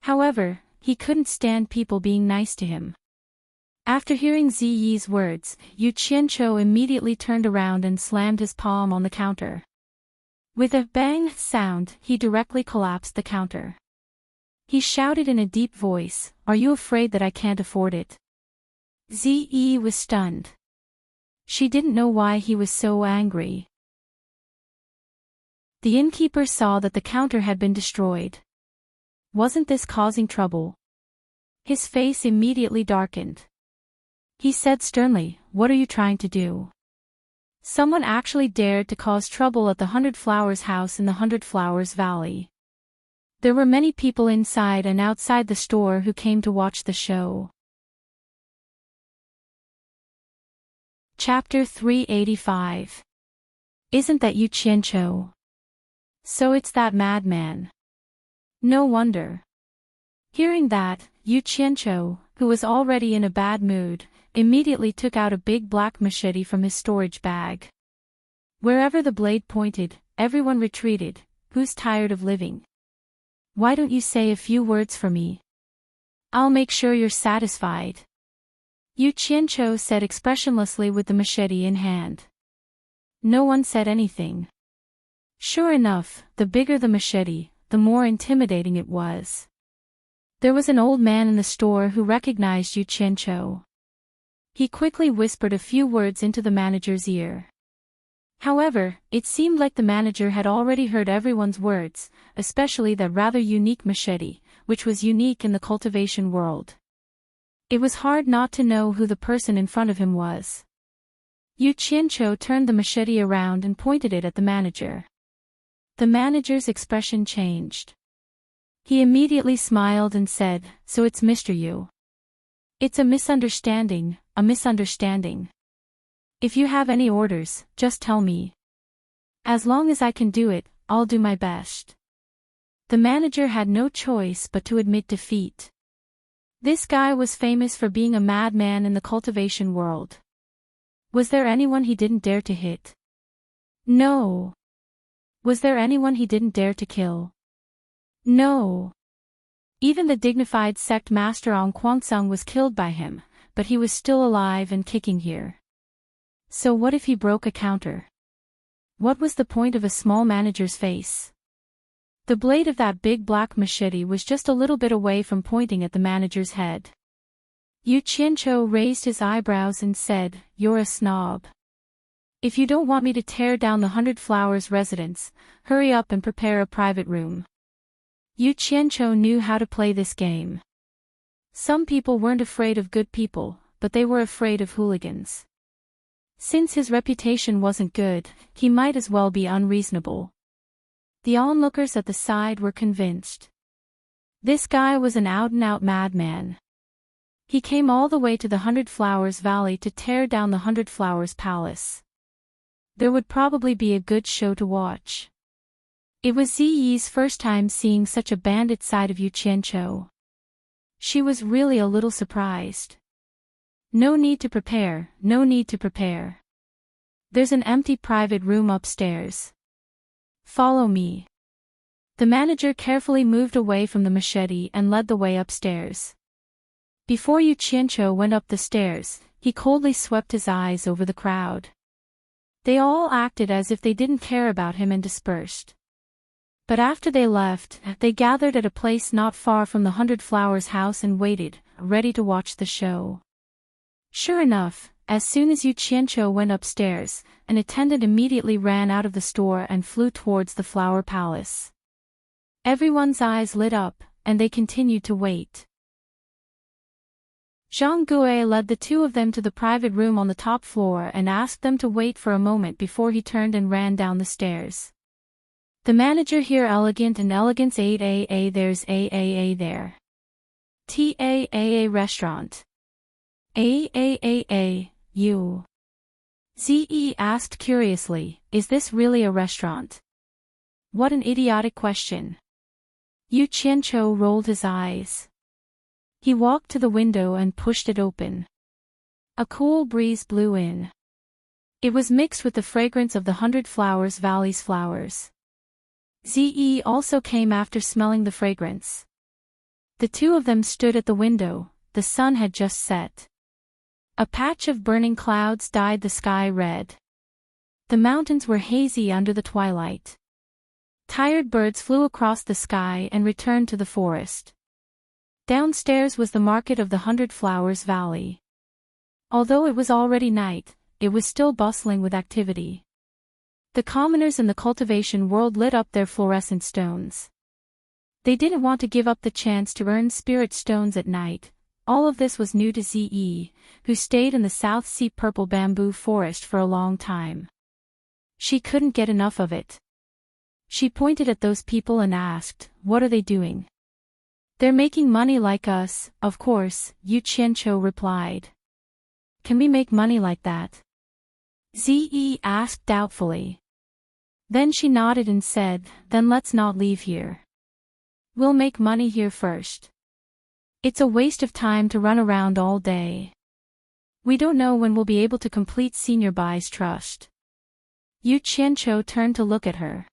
However, he couldn't stand people being nice to him. After hearing Ziyi's words, Yu Qianqiu immediately turned around and slammed his palm on the counter. With a bang sound, he directly collapsed the counter. He shouted in a deep voice, "Are you afraid that I can't afford it?" Ziyi was stunned. She didn't know why he was so angry. The innkeeper saw that the counter had been destroyed. Wasn't this causing trouble? His face immediately darkened. He said sternly, "What are you trying to do?" Someone actually dared to cause trouble at the 100 Flowers house in the 100 Flowers Valley. There were many people inside and outside the store who came to watch the show. Chapter 385. Isn't that Yu Qianqiu? So it's that madman. No wonder. Hearing that, Yu Qianqiu, who was already in a bad mood, immediately took out a big black machete from his storage bag. Wherever the blade pointed, everyone retreated. Who's tired of living? Why don't you say a few words for me? I'll make sure you're satisfied. Yu Qianqiu said expressionlessly with the machete in hand. No one said anything. Sure enough, the bigger the machete, the more intimidating it was. There was an old man in the store who recognized Yu Qianqiu. He quickly whispered a few words into the manager's ear. However, it seemed like the manager had already heard everyone's words, especially that rather unique machete, which was unique in the cultivation world. It was hard not to know who the person in front of him was. Yu Qianqiu turned the machete around and pointed it at the manager. The manager's expression changed. He immediately smiled and said, "So it's Mr. Yu. It's a misunderstanding, a misunderstanding. If you have any orders, just tell me. As long as I can do it, I'll do my best." The manager had no choice but to admit defeat. This guy was famous for being a madman in the cultivation world. Was there anyone he didn't dare to hit? No. Was there anyone he didn't dare to kill? No. Even the dignified sect master Ong Kwangsung was killed by him, but he was still alive and kicking here. So what if he broke a counter? What was the point of a small manager's face? The blade of that big black machete was just a little bit away from pointing at the manager's head. Yu Qianqiu raised his eyebrows and said, "You're a snob. If you don't want me to tear down the 100 Flowers residence, hurry up and prepare a private room." Yu Qianqiu knew how to play this game. Some people weren't afraid of good people, but they were afraid of hooligans. Since his reputation wasn't good, he might as well be unreasonable. The onlookers at the side were convinced. This guy was an out-and-out madman. He came all the way to the 100 Flowers Valley to tear down the 100 Flowers Palace. There would probably be a good show to watch. It was Ziyi's first time seeing such a bandit side of Yu Qianqiu. She was really a little surprised. No need to prepare, no need to prepare. There's an empty private room upstairs. Follow me. The manager carefully moved away from the machete and led the way upstairs. Before Yu Qianqiu went up the stairs, he coldly swept his eyes over the crowd. They all acted as if they didn't care about him and dispersed. But after they left, they gathered at a place not far from the 100 Flowers house and waited, ready to watch the show. Sure enough, as soon as Yu Qianqiu went upstairs, an attendant immediately ran out of the store and flew towards the Flower Palace. Everyone's eyes lit up, and they continued to wait. Zhang Gui led the two of them to the private room on the top floor and asked them to wait for a moment before he turned and ran down the stairs. The manager here elegant and elegance 8AA there's AAA there. TAAA restaurant. AAAA, you. ZE asked curiously, is this really a restaurant? What an idiotic question. Yu Qianqiu rolled his eyes. He walked to the window and pushed it open. A cool breeze blew in. It was mixed with the fragrance of the 100 Flowers Valley's flowers. Ze also came after smelling the fragrance. The two of them stood at the window. The sun had just set. A patch of burning clouds dyed the sky red. The mountains were hazy under the twilight. Tired birds flew across the sky and returned to the forest. Downstairs was the market of the 100 Flowers Valley. Although it was already night, it was still bustling with activity. The commoners in the cultivation world lit up their fluorescent stones. They didn't want to give up the chance to earn spirit stones at night. All of this was new to Ze, who stayed in the South Sea purple bamboo forest for a long time. She couldn't get enough of it. She pointed at those people and asked, "What are they doing?" "They're making money like us, of course," Yu Qianqiu replied. "Can we make money like that?" Ze asked doubtfully. Then she nodded and said, "Then let's not leave here. We'll make money here first. It's a waste of time to run around all day. We don't know when we'll be able to complete Senior Bai's trust." Yu Qianqiu turned to look at her.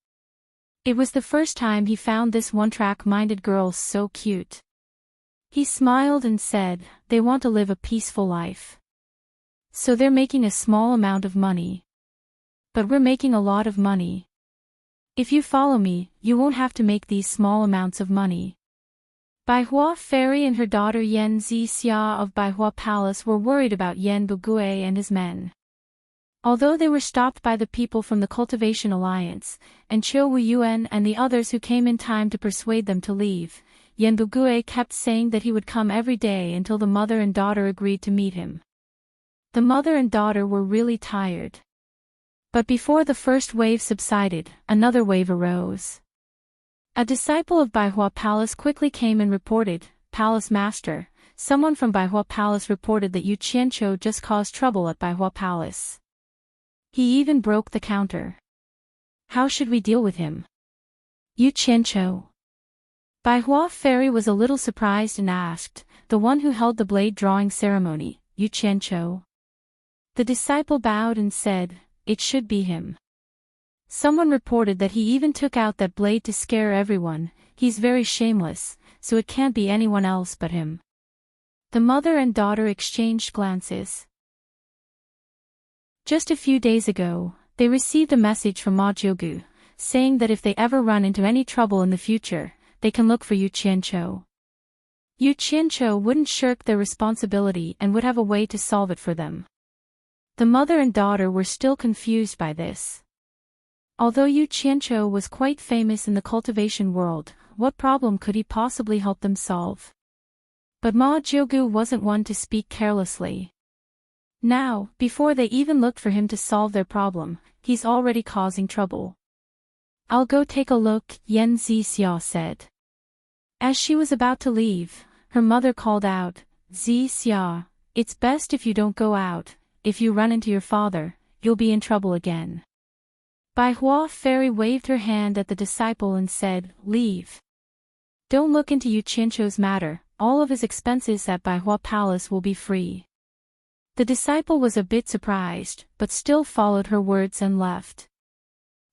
It was the first time he found this one-track-minded girl so cute. He smiled and said, "They want to live a peaceful life. So they're making a small amount of money. But we're making a lot of money. If you follow me, you won't have to make these small amounts of money." Baihua Fairy and her daughter Yan Zixia of Baihua Palace were worried about Yan Bugui and his men. Although they were stopped by the people from the Cultivation Alliance, and Qiu Wuyuan and the others who came in time to persuade them to leave, Yan Bugui kept saying that he would come every day until the mother and daughter agreed to meet him. The mother and daughter were really tired. But before the first wave subsided, another wave arose. A disciple of Baihua Palace quickly came and reported, "Palace Master, someone from Baihua Palace reported that Yu Qianqiu just caused trouble at Baihua Palace. He even broke the counter. How should we deal with him?" Yu Qianqiu. Baihua Fairy was a little surprised and asked, "The one who held the blade drawing ceremony, Yu Qianqiu?" The disciple bowed and said, "It should be him. Someone reported that he even took out that blade to scare everyone. He's very shameless, so it can't be anyone else but him." The mother and daughter exchanged glances. Just a few days ago, they received a message from Ma Jiugu, saying that if they ever run into any trouble in the future, they can look for Yu Qianqiu. Yu Qianqiu wouldn't shirk their responsibility and would have a way to solve it for them. The mother and daughter were still confused by this. Although Yu Qianqiu was quite famous in the cultivation world, what problem could he possibly help them solve? But Ma Jiugu wasn't one to speak carelessly. Now, before they even looked for him to solve their problem, he's already causing trouble. "I'll go take a look," Yan Zixia said. As she was about to leave, her mother called out, "Zixia, it's best if you don't go out. If you run into your father, you'll be in trouble again." Baihua Fairy waved her hand at the disciple and said, "Leave. Don't look into Yu Qianqiu's matter, all of his expenses at Baihua Palace will be free." The disciple was a bit surprised, but still followed her words and left.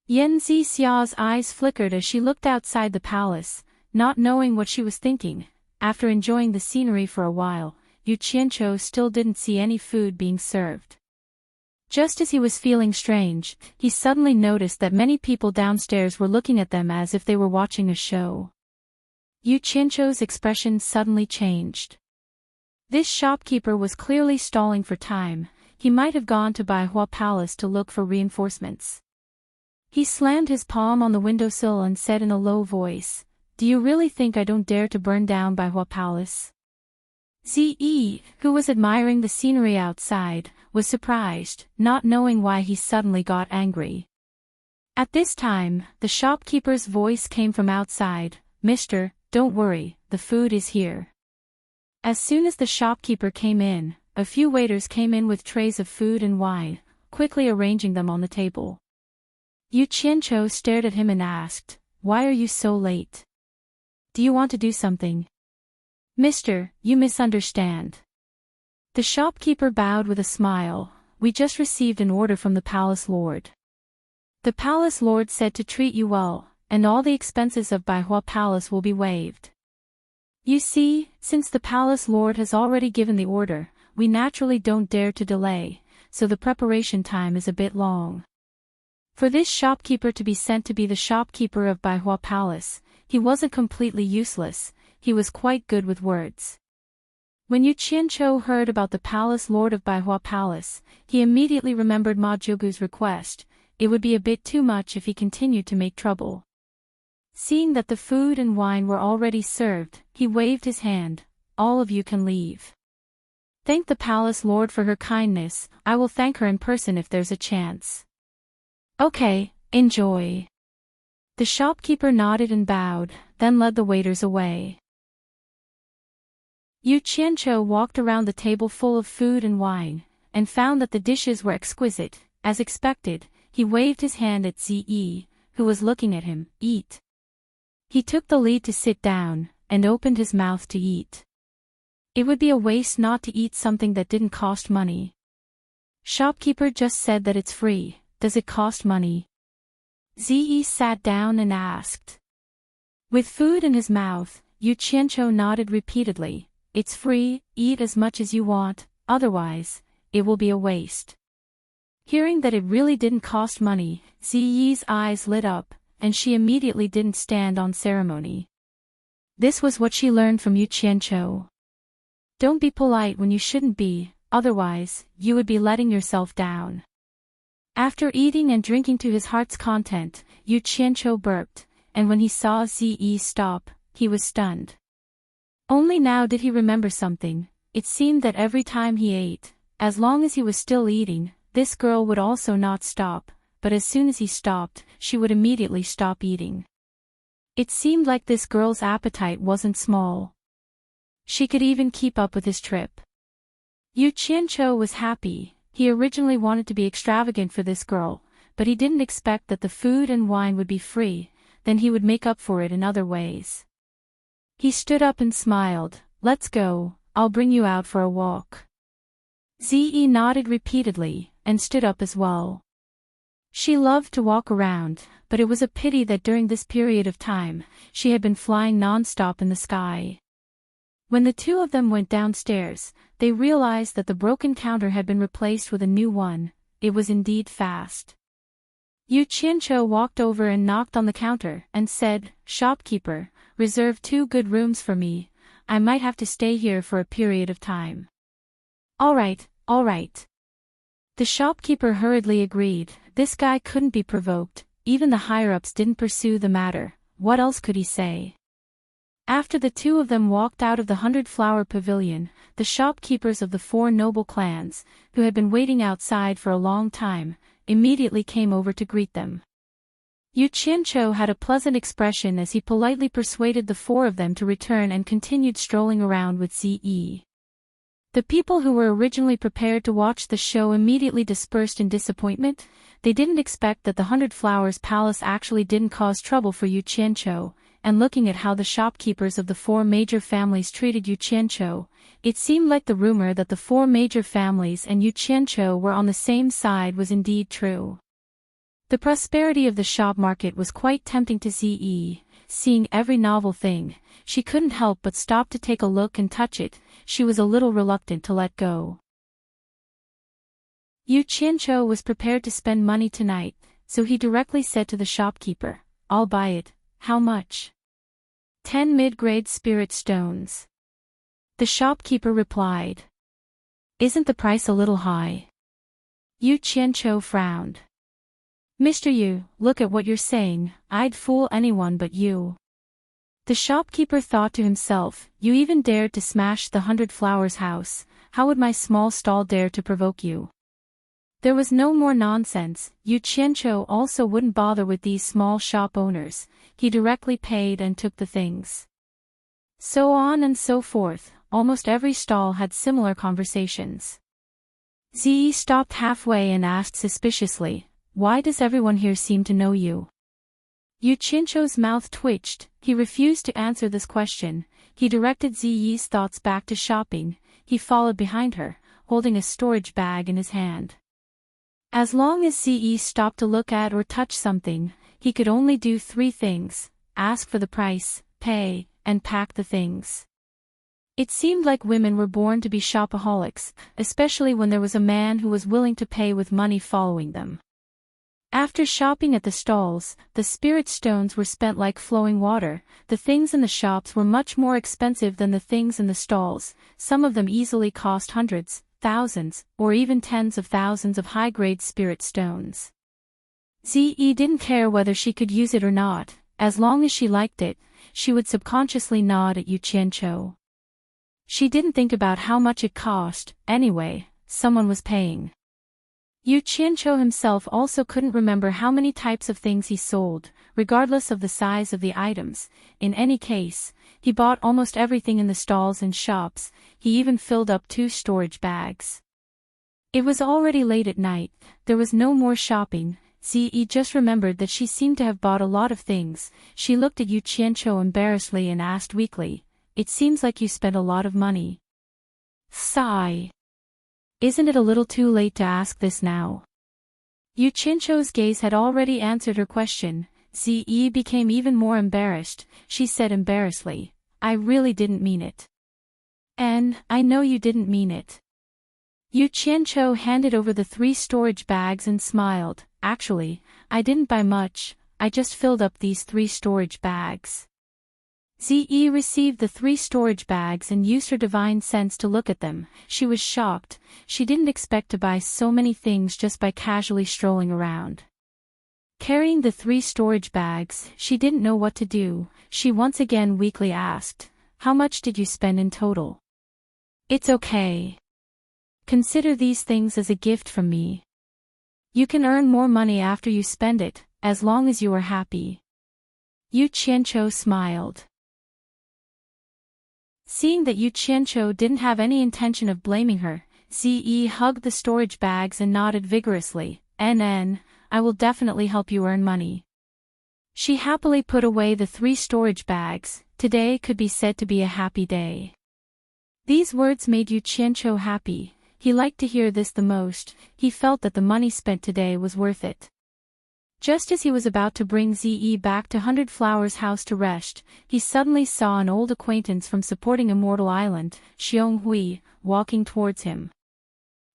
Yan Zixia's eyes flickered as she looked outside the palace, not knowing what she was thinking. After enjoying the scenery for a while, Yu Qianqiu still didn't see any food being served. Just as he was feeling strange, he suddenly noticed that many people downstairs were looking at them as if they were watching a show. Yu Qianqiu's expression suddenly changed. This shopkeeper was clearly stalling for time. He might have gone to Baihua Palace to look for reinforcements. He slammed his palm on the windowsill and said in a low voice, "Do you really think I don't dare to burn down Baihua Palace?" Ze, who was admiring the scenery outside, was surprised, not knowing why he suddenly got angry. At this time, the shopkeeper's voice came from outside, "Mister, don't worry, the food is here." As soon as the shopkeeper came in, a few waiters came in with trays of food and wine, quickly arranging them on the table. Yu Qianqiu stared at him and asked, "Why are you so late? Do you want to do something?" "Mister, you misunderstand." The shopkeeper bowed with a smile, we just received an order from the palace lord. The palace lord said to treat you well, and all the expenses of Baihua Palace will be waived. You see, since the palace lord has already given the order, we naturally don't dare to delay, so the preparation time is a bit long. For this shopkeeper to be sent to be the shopkeeper of Baihua Palace, he wasn't completely useless, he was quite good with words. When Yu Qianqiu heard about the palace lord of Baihua Palace, he immediately remembered Ma Zhigu's request. It would be a bit too much if he continued to make trouble. Seeing that the food and wine were already served, he waved his hand. All of you can leave. Thank the palace lord for her kindness, I will thank her in person if there's a chance. Okay, enjoy. The shopkeeper nodded and bowed, then led the waiters away. Yu Qianqiu walked around the table full of food and wine, and found that the dishes were exquisite. As expected, he waved his hand at Ziyi, who was looking at him. Eat. He took the lead to sit down, and opened his mouth to eat. It would be a waste not to eat something that didn't cost money. Shopkeeper just said that it's free, does it cost money? Ziyi sat down and asked. With food in his mouth, Yu Qianqiu nodded repeatedly. It's free, eat as much as you want, otherwise, it will be a waste. Hearing that it really didn't cost money, Ziyi's eyes lit up, and she immediately didn't stand on ceremony. This was what she learned from Yu Qianqiu. Don't be polite when you shouldn't be, otherwise, you would be letting yourself down. After eating and drinking to his heart's content, Yu Qianqiu burped, and when he saw Ziyi stop, he was stunned. Only now did he remember something. It seemed that every time he ate, as long as he was still eating, this girl would also not stop, but as soon as he stopped, she would immediately stop eating. It seemed like this girl's appetite wasn't small. She could even keep up with his trip. Yu Qianqiu was happy. He originally wanted to be extravagant for this girl, but he didn't expect that the food and wine would be free, then he would make up for it in other ways. He stood up and smiled. Let's go, I'll bring you out for a walk. Ziyi nodded repeatedly, and stood up as well. She loved to walk around, but it was a pity that during this period of time, she had been flying non-stop in the sky. When the two of them went downstairs, they realized that the broken counter had been replaced with a new one. It was indeed fast. Yu Qianqiu walked over and knocked on the counter, and said, Shopkeeper, reserve 2 good rooms for me, I might have to stay here for a period of time. All right. The shopkeeper hurriedly agreed. This guy couldn't be provoked, even the higher-ups didn't pursue the matter, what else could he say? After the two of them walked out of the 100-flower pavilion, the shopkeepers of the 4 noble clans, who had been waiting outside for a long time, immediately came over to greet them. Yu Qianqiu had a pleasant expression as he politely persuaded the 4 of them to return and continued strolling around with Ziyi. The people who were originally prepared to watch the show immediately dispersed in disappointment. They didn't expect that the 100 Flowers Palace actually didn't cause trouble for Yu Qianqiu, and looking at how the shopkeepers of the 4 major families treated Yu Qianqiu, it seemed like the rumor that the 4 major families and Yu Qianqiu were on the same side was indeed true. The prosperity of the shop market was quite tempting to Ziyi. Seeing every novel thing, she couldn't help but stop to take a look and touch it. She was a little reluctant to let go. Yu Qianqiu was prepared to spend money tonight, so he directly said to the shopkeeper, I'll buy it. How much? 10 mid-grade spirit stones. The shopkeeper replied. Isn't the price a little high? Yu Qianqiu frowned. Mr. Yu, look at what you're saying, I'd fool anyone but you. The shopkeeper thought to himself, you even dared to smash the 100 Flowers house, how would my small stall dare to provoke you? There was no more nonsense. Yu Qianqiu also wouldn't bother with these small shop owners, he directly paid and took the things. So on and so forth, almost every stall had similar conversations. Ziyi stopped halfway and asked suspiciously, why does everyone here seem to know you? Yu Qianqiu's mouth twitched. He refused to answer this question. He directed Ziyi's thoughts back to shopping. He followed behind her, holding a storage bag in his hand. As long as CE stopped to look at or touch something, he could only do three things: ask for the price, pay, and pack the things. It seemed like women were born to be shopaholics, especially when there was a man who was willing to pay with money following them. After shopping at the stalls, the spirit stones were spent like flowing water. The things in the shops were much more expensive than the things in the stalls. Some of them easily cost hundreds, thousands, or even tens of thousands of high-grade spirit stones. Ze didn't care whether she could use it or not. As long as she liked it, she would subconsciously nod at Yu Qianqiu. She didn't think about how much it cost. Anyway, someone was paying. Yu Qianqiu himself also couldn't remember how many types of things he sold, regardless of the size of the items. In any case, he bought almost everything in the stalls and shops. He even filled up 2 storage bags. It was already late at night. There was no more shopping. Ze just remembered that she seemed to have bought a lot of things. She looked at Yu Qianqiu embarrassedly and asked weakly, "It seems like you spent a lot of money." Sigh. Isn't it a little too late to ask this now? Yu Qianqiu's gaze had already answered her question. Ze became even more embarrassed. She said embarrassedly, "I really didn't mean it." "And, I know you didn't mean it." Yu Qianqiu handed over the 3 storage bags and smiled. "Actually, I didn't buy much, I just filled up these 3 storage bags." Ze received the 3 storage bags and used her divine sense to look at them. She was shocked. She didn't expect to buy so many things just by casually strolling around. Carrying the 3 storage bags, she didn't know what to do. She once again weakly asked, "How much did you spend in total?" "It's okay. Consider these things as a gift from me. You can earn more money after you spend it, as long as you are happy." Yu Qianqiu smiled. Seeing that Yu Qianqiu didn't have any intention of blaming her, Ze hugged the storage bags and nodded vigorously. I will definitely help you earn money." She happily put away the 3 storage bags. Today could be said to be a happy day. These words made Yu Qianqiu happy. He liked to hear this the most. He felt that the money spent today was worth it. Just as he was about to bring Ze back to 100 Flowers House to rest, he suddenly saw an old acquaintance from supporting Immortal Island, Xionghui, walking towards him.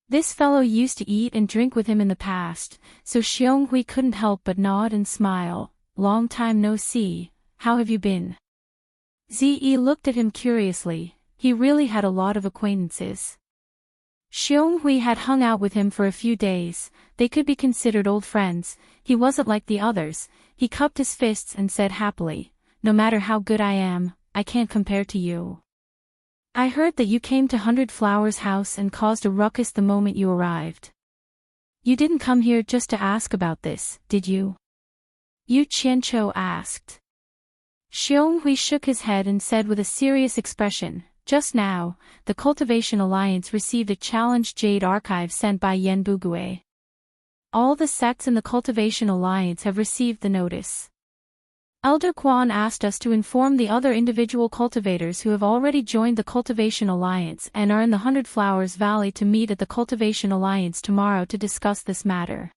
This fellow used to eat and drink with him in the past, so Xionghui couldn't help but nod and smile. "Long time no see, how have you been?" Ze looked at him curiously. He really had a lot of acquaintances. Xionghui had hung out with him for a few days. They could be considered old friends. He wasn't like the others. He cupped his fists and said happily, "No matter how good I am, I can't compare to you. I heard that you came to 100 Flowers House and caused a ruckus the moment you arrived. You didn't come here just to ask about this, did you?" Yu Qianqiu asked. Xionghui shook his head and said with a serious expression, "Just now, the Cultivation Alliance received a challenge Jade Archive sent by Yan Bugue. All the sects in the Cultivation Alliance have received the notice. Elder Quan asked us to inform the other individual cultivators who have already joined the Cultivation Alliance and are in the 100 Flowers Valley to meet at the Cultivation Alliance tomorrow to discuss this matter.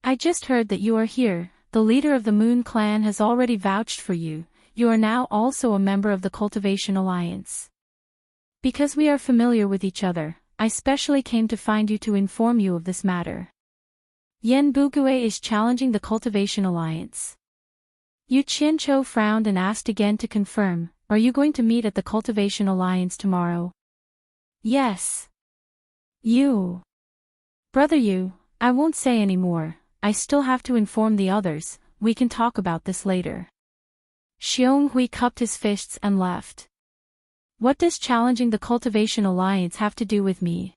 I just heard that you are here. The leader of the Moon Clan has already vouched for you. You are now also a member of the Cultivation Alliance. Because we are familiar with each other, I specially came to find you to inform you of this matter. Yan Bugue is challenging the Cultivation Alliance." Yu Qianqiu frowned and asked again to confirm, "Are you going to meet at the Cultivation Alliance tomorrow?" "Yes." "You." "Brother Yu, I won't say any more. I still have to inform the others. We can talk about this later." Xionghui cupped his fists and left. "What does challenging the Cultivation Alliance have to do with me?"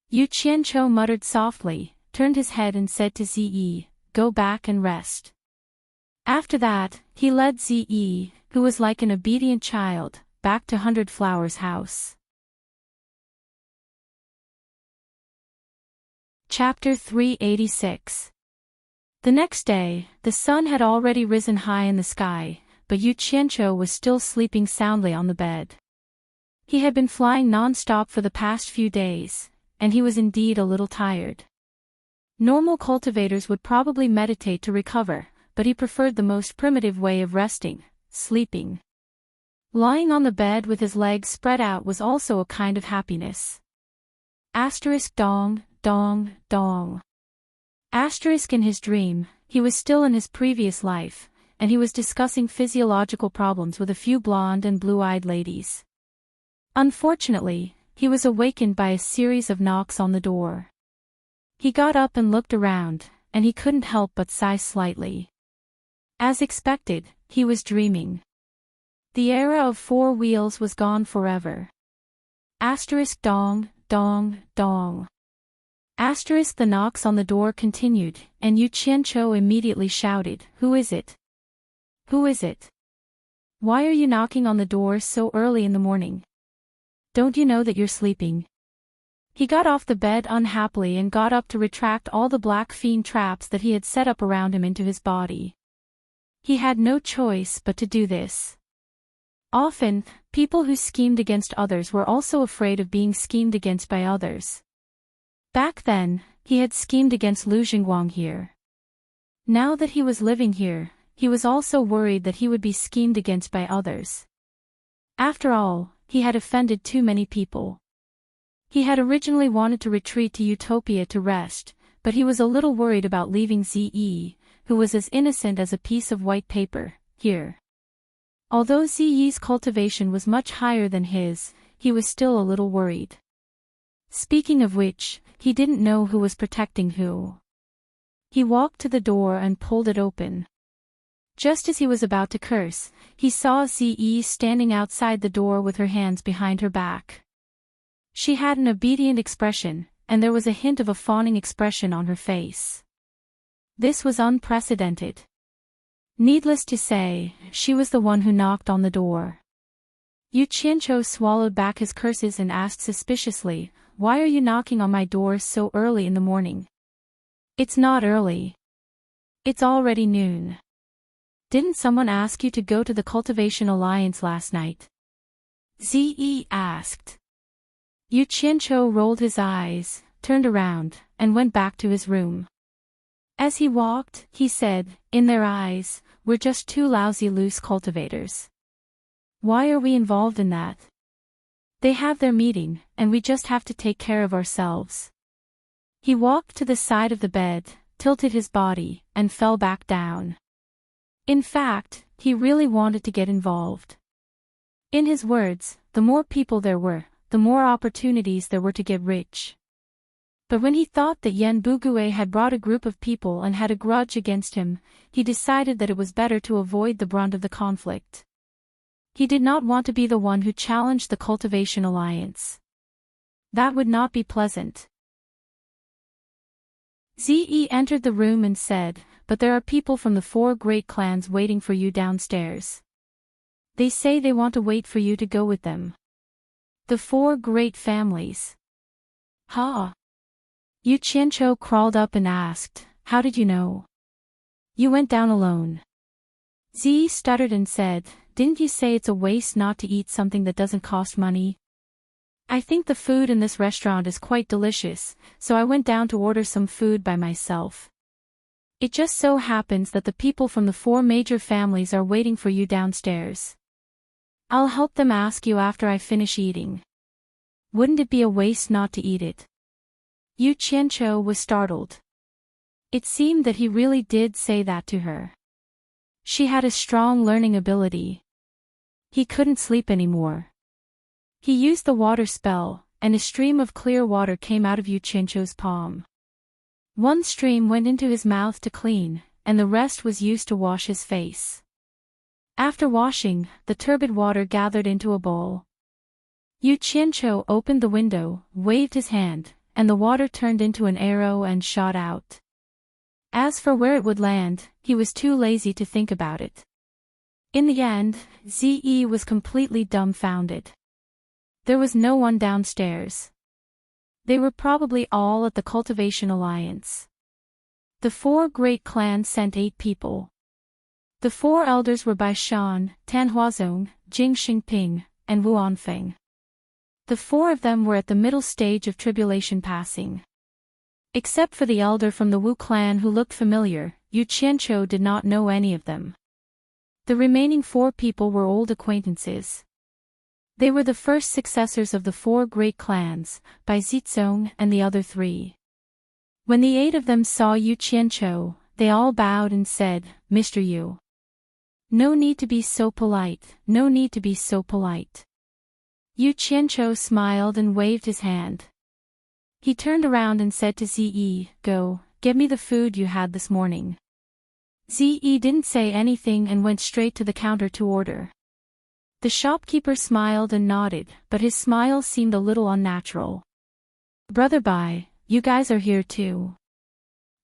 Yu Qianqiu muttered softly, turned his head and said to Ze, "Go back and rest." After that, he led Ze, who was like an obedient child, back to 100 Flowers House. Chapter 386. The next day, the sun had already risen high in the sky, but Yu Qianqiu was still sleeping soundly on the bed. He had been flying non-stop for the past few days, and he was indeed a little tired. Normal cultivators would probably meditate to recover, but he preferred the most primitive way of resting, sleeping. Lying on the bed with his legs spread out was also a kind of happiness. Asterisk dong, dong, dong. Asterisk in his dream, he was still in his previous life, and he was discussing physiological problems with a few blonde and blue-eyed ladies. Unfortunately, he was awakened by a series of knocks on the door. He got up and looked around, and he couldn't help but sigh slightly. As expected, he was dreaming. The era of 4 wheels was gone forever. Asterisk dong, dong, dong. Asterisk the knocks on the door continued, and Yu Qianqiu immediately shouted, "Who is it? Who is it? Why are you knocking on the door so early in the morning? Don't you know that you're sleeping?" He got off the bed unhappily and got up to retract all the black fiend traps that he had set up around him into his body. He had no choice but to do this. Often, people who schemed against others were also afraid of being schemed against by others. Back then, he had schemed against Lu Jingguang here. Now that he was living here, he was also worried that he would be schemed against by others. After all, he had offended too many people. He had originally wanted to retreat to Utopia to rest, but he was a little worried about leaving Ze, who was as innocent as a piece of white paper, here. Although Ze's cultivation was much higher than his, he was still a little worried. Speaking of which, he didn't know who was protecting who. He walked to the door and pulled it open. Just as he was about to curse, he saw Ze standing outside the door with her hands behind her back. She had an obedient expression, and there was a hint of a fawning expression on her face. This was unprecedented. Needless to say, she was the one who knocked on the door. Yu Qianqiu swallowed back his curses and asked suspiciously, "Why are you knocking on my door so early in the morning?" "It's not early. It's already noon. Didn't someone ask you to go to the Cultivation Alliance last night?" Ze asked. Yu Qianqiu rolled his eyes, turned around, and went back to his room. As he walked, he said, "In their eyes, we're just 2 lousy loose cultivators. Why are we involved in that? They have their meeting, and we just have to take care of ourselves." He walked to the side of the bed, tilted his body, and fell back down. In fact, he really wanted to get involved. In his words, the more people there were, the more opportunities there were to get rich. But when he thought that Yan Bugue had brought a group of people and had a grudge against him, he decided that it was better to avoid the brunt of the conflict. He did not want to be the one who challenged the Cultivation Alliance. That would not be pleasant. Ze entered the room and said, "But there are people from the 4 great clans waiting for you downstairs. They say they want to wait for you to go with them." The 4 great families. "Huh?" Yu Qianqiu crawled up and asked, "How did you know? You went down alone." Ze stuttered and said, "Didn't you say it's a waste not to eat something that doesn't cost money? I think the food in this restaurant is quite delicious, so I went down to order some food by myself. It just so happens that the people from the 4 major families are waiting for you downstairs. I'll help them ask you after I finish eating. Wouldn't it be a waste not to eat it?" Yu Qianqiu was startled. It seemed that he really did say that to her. She had a strong learning ability. He couldn't sleep anymore. He used the water spell, and a stream of clear water came out of Yu Qianqiu's palm. One stream went into his mouth to clean, and the rest was used to wash his face. After washing, the turbid water gathered into a bowl. Yu Qianqiu opened the window, waved his hand, and the water turned into an arrow and shot out. As for where it would land, he was too lazy to think about it. In the end, Ze was completely dumbfounded. There was no one downstairs. They were probably all at the Cultivation Alliance. The 4 great clans sent 8 people. The 4 elders were Bai Shan, Tan Huazong, Jing Xingping, and Wu Anfeng. The 4 of them were at the middle stage of tribulation passing. Except for the elder from the Wu clan who looked familiar, Yu Qianqiu did not know any of them. The remaining 4 people were old acquaintances. They were the first successors of the 4 great clans, Bai Zizong and the other 3. When the 8 of them saw Yu Qianqiu, they all bowed and said, "Mr. Yu. No need to be so polite, no need to be so polite." Yu Qianqiu smiled and waved his hand. He turned around and said to Zi, "Go, get me the food you had this morning." Zi didn't say anything and went straight to the counter to order. The shopkeeper smiled and nodded, but his smile seemed a little unnatural. "Brother Bai, you guys are here too."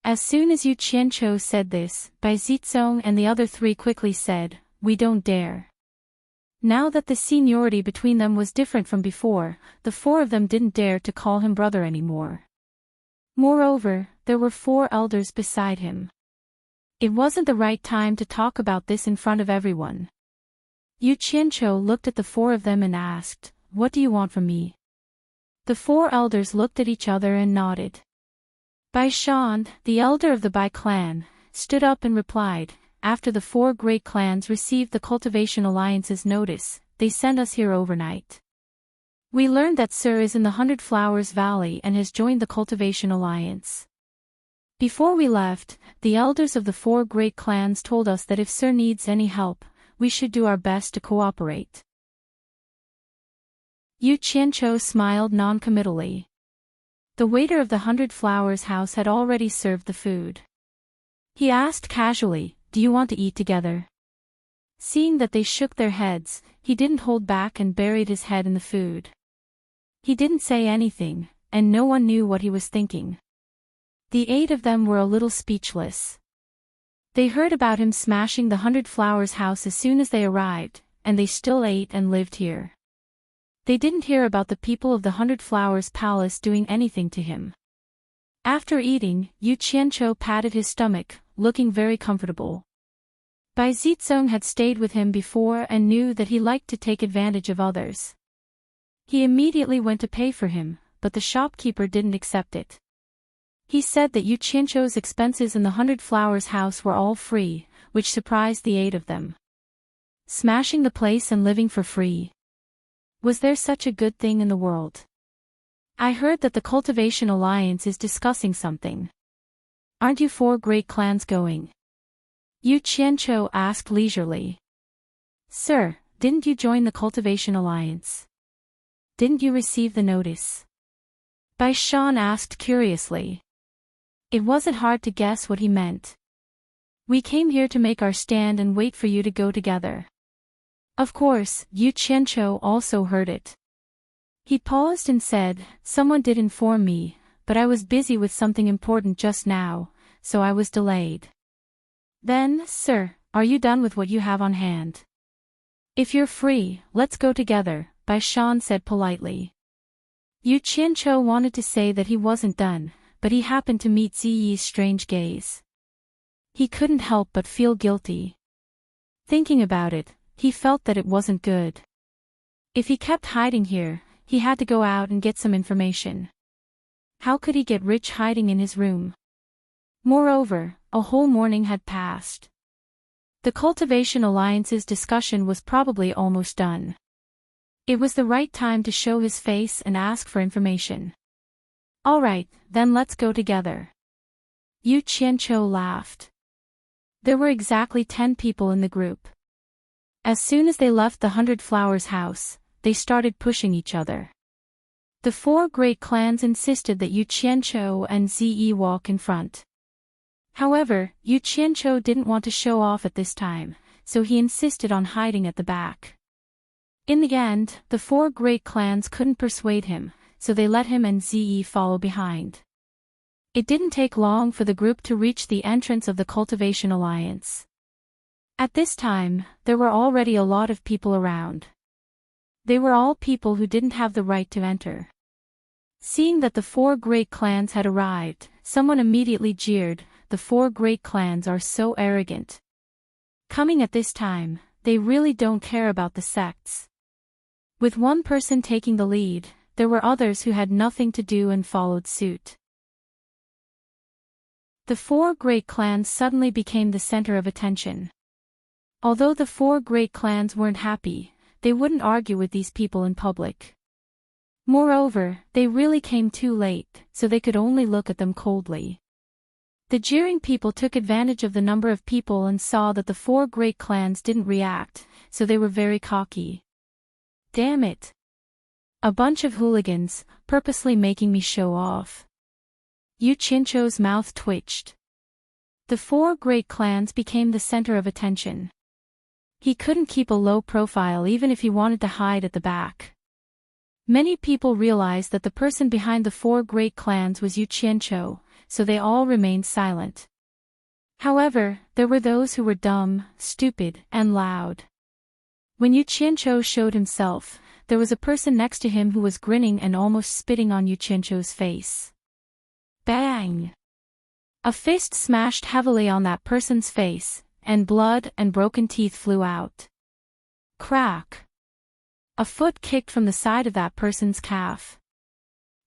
As soon as Yu Qianqiu said this, Bai Zizong and the other 3 quickly said, "We don't dare." Now that the seniority between them was different from before, the 4 of them didn't dare to call him brother anymore. Moreover, there were 4 elders beside him. It wasn't the right time to talk about this in front of everyone. Yu Qianqiu looked at the 4 of them and asked, "What do you want from me?" The 4 elders looked at each other and nodded. Bai Shan, the elder of the Bai clan, stood up and replied, "After the 4 great clans received the Cultivation Alliance's notice, they sent us here overnight. We learned that Sir is in the 100 Flowers Valley and has joined the Cultivation Alliance. Before we left, the elders of the 4 great clans told us that if Sir needs any help, we should do our best to cooperate." Yu Qianqiu smiled non-committally. The waiter of the 100 Flowers house had already served the food. He asked casually, "Do you want to eat together?" Seeing that they shook their heads, he didn't hold back and buried his head in the food. He didn't say anything, and no one knew what he was thinking. The 8 of them were a little speechless. They heard about him smashing the 100 Flowers house as soon as they arrived, and they still ate and lived here. They didn't hear about the people of the 100 Flowers palace doing anything to him. After eating, Yu Qianqiu patted his stomach, looking very comfortable. Bai Zizong had stayed with him before and knew that he liked to take advantage of others. He immediately went to pay for him, but the shopkeeper didn't accept it. He said that Yu Qianqiu's expenses in the 100 Flowers house were all free, which surprised the 8 of them. Smashing the place and living for free. Was there such a good thing in the world? I heard that the Cultivation Alliance is discussing something. Aren't you 4 great clans going? Yu Qianqiu asked leisurely. "Sir, didn't you join the Cultivation Alliance? Didn't you receive the notice?" Bai Shan asked curiously. It wasn't hard to guess what he meant. "We came here to make our stand and wait for you to go together." Of course, Yu Qianqiu also heard it. He paused and said, "Someone did inform me, but I was busy with something important just now, so I was delayed." "Then, sir, are you done with what you have on hand?" "If you're free, let's go together," Bai Shan said politely. Yu Qianqiu wanted to say that he wasn't done, but he happened to meet Ziyi's strange gaze. He couldn't help but feel guilty. Thinking about it, he felt that it wasn't good. If he kept hiding here, he had to go out and get some information. How could he get rich hiding in his room? Moreover, a whole morning had passed. The Cultivation Alliance's discussion was probably almost done. It was the right time to show his face and ask for information. "All right, then let's go together." Yu Qianqiu laughed. There were exactly 10 people in the group. As soon as they left the 100 Flowers house, they started pushing each other. The 4 great clans insisted that Yu Qianqiu and Ziyi walk in front. However, Yu Qianqiu didn't want to show off at this time, so he insisted on hiding at the back. In the end, the 4 great clans couldn't persuade him, so they let him and Ziyi follow behind. It didn't take long for the group to reach the entrance of the Cultivation Alliance. At this time, there were already a lot of people around. They were all people who didn't have the right to enter. Seeing that the 4 great clans had arrived, someone immediately jeered, "The 4 great clans are so arrogant. Coming at this time, they really don't care about the sects." With one person taking the lead, there were others who had nothing to do and followed suit. The four great clans suddenly became the center of attention. Although the four great clans weren't happy, they wouldn't argue with these people in public. Moreover, they really came too late, so they could only look at them coldly. The jeering people took advantage of the number of people and saw that the four great clans didn't react, so they were very cocky. Damn it! A bunch of hooligans, purposely making me show off. Yu Qianqiu's mouth twitched. The four great clans became the center of attention. He couldn't keep a low profile even if he wanted to hide at the back. Many people realized that the person behind the four great clans was Yu Qianqiu, so they all remained silent. However, there were those who were dumb, stupid, and loud. When Yu Qianqiu showed himself, there was a person next to him who was grinning and almost spitting on Yu Qianqiu's face. Bang! A fist smashed heavily on that person's face, and blood and broken teeth flew out. Crack! A foot kicked from the side of that person's calf.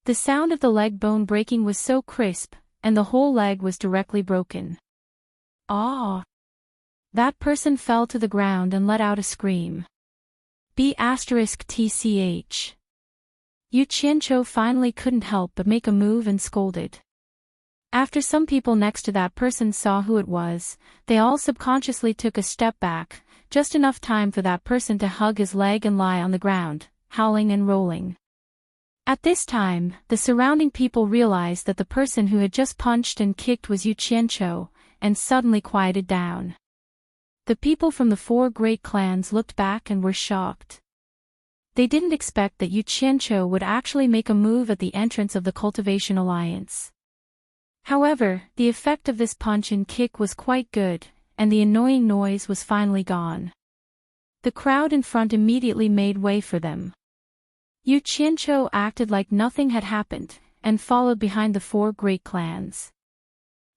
The sound of the leg bone breaking was so crisp, and the whole leg was directly broken. Ah! That person fell to the ground and let out a scream. B*TCH. Yu Qianqiu finally couldn't help but make a move and scolded. After some people next to that person saw who it was, they all subconsciously took a step back, just enough time for that person to hug his leg and lie on the ground, howling and rolling. At this time, the surrounding people realized that the person who had just punched and kicked was Yu Qianqiu, and suddenly quieted down. The people from the four great clans looked back and were shocked. They didn't expect that Yu Qianqiu would actually make a move at the entrance of the Cultivation Alliance. However, the effect of this punch and kick was quite good, and the annoying noise was finally gone. The crowd in front immediately made way for them. Yu Qianqiu acted like nothing had happened, and followed behind the four great clans.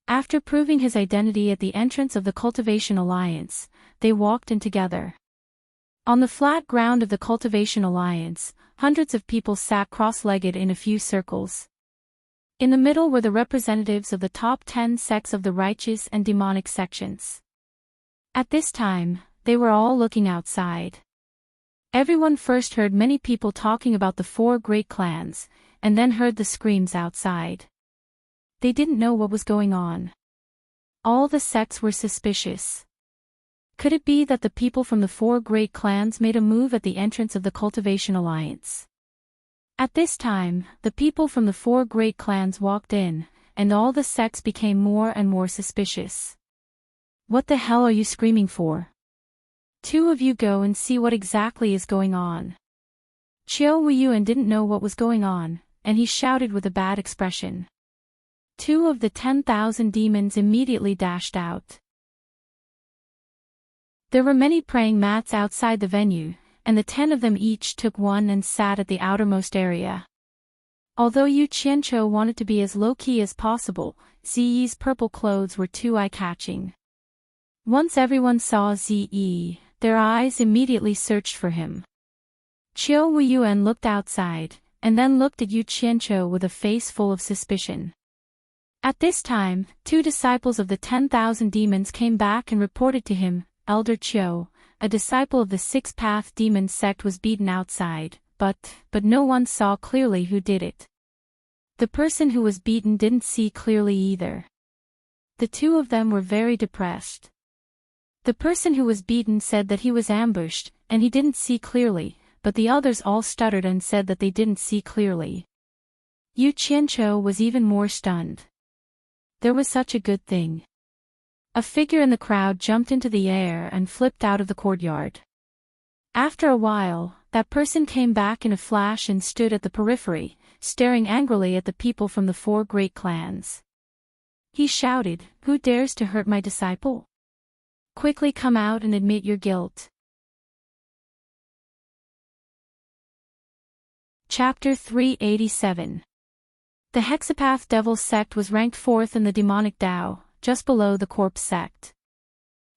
After proving his identity at the entrance of the Cultivation Alliance, they walked in together. On the flat ground of the Cultivation Alliance, hundreds of people sat cross-legged in a few circles. In the middle were the representatives of the top 10 sects of the righteous and demonic sections. At this time, they were all looking outside. Everyone first heard many people talking about the four great clans, and then heard the screams outside. They didn't know what was going on. All the sects were suspicious. Could it be that the people from the four great clans made a move at the entrance of the Cultivation Alliance? At this time, the people from the four great clans walked in, and all the sects became more and more suspicious. What the hell are you screaming for? Two of you go and see what exactly is going on. Qiu Weiyuan didn't know what was going on, and he shouted with a bad expression. Two of the 10,000 demons immediately dashed out. There were many praying mats outside the venue, and the 10 of them each took one and sat at the outermost area. Although Yu Qianqiu wanted to be as low-key as possible, Ziyi's purple clothes were too eye-catching. Once everyone saw Ziyi, their eyes immediately searched for him. Qiu Weiyuan looked outside, and then looked at Yu Qianqiu with a face full of suspicion. At this time, 2 disciples of the 10,000 demons came back and reported to him, Elder Qiu, a disciple of the Six-Path Demon sect was beaten outside, but no one saw clearly who did it. The person who was beaten didn't see clearly either. The two of them were very depressed. The person who was beaten said that he was ambushed, and he didn't see clearly, but the others all stuttered and said that they didn't see clearly. Yu Qianqiu was even more stunned. There was such a good thing. A figure in the crowd jumped into the air and flipped out of the courtyard. After a while, that person came back in a flash and stood at the periphery, staring angrily at the people from the 4 great clans. He shouted, "Who dares to hurt my disciple? Quickly come out and admit your guilt." Chapter 387. The Hexapath Devil sect was ranked 4th in the demonic Dao, just below the Corpse sect.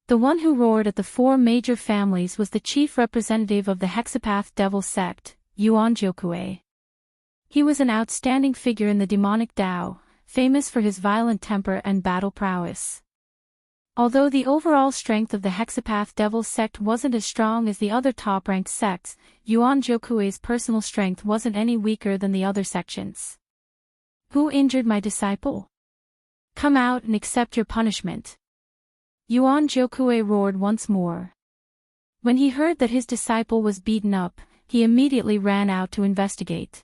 The one who roared at the 4 major families was the chief representative of the Hexapath Devil sect, Yuan Jiokue. He was an outstanding figure in the demonic Dao, famous for his violent temper and battle prowess. Although the overall strength of the Hexapath Devil sect wasn't as strong as the other top-ranked sects, Yuan Jokuei's personal strength wasn't any weaker than the other sections. Who injured my disciple? Come out and accept your punishment. Yuan Jokuei roared once more. When he heard that his disciple was beaten up, he immediately ran out to investigate.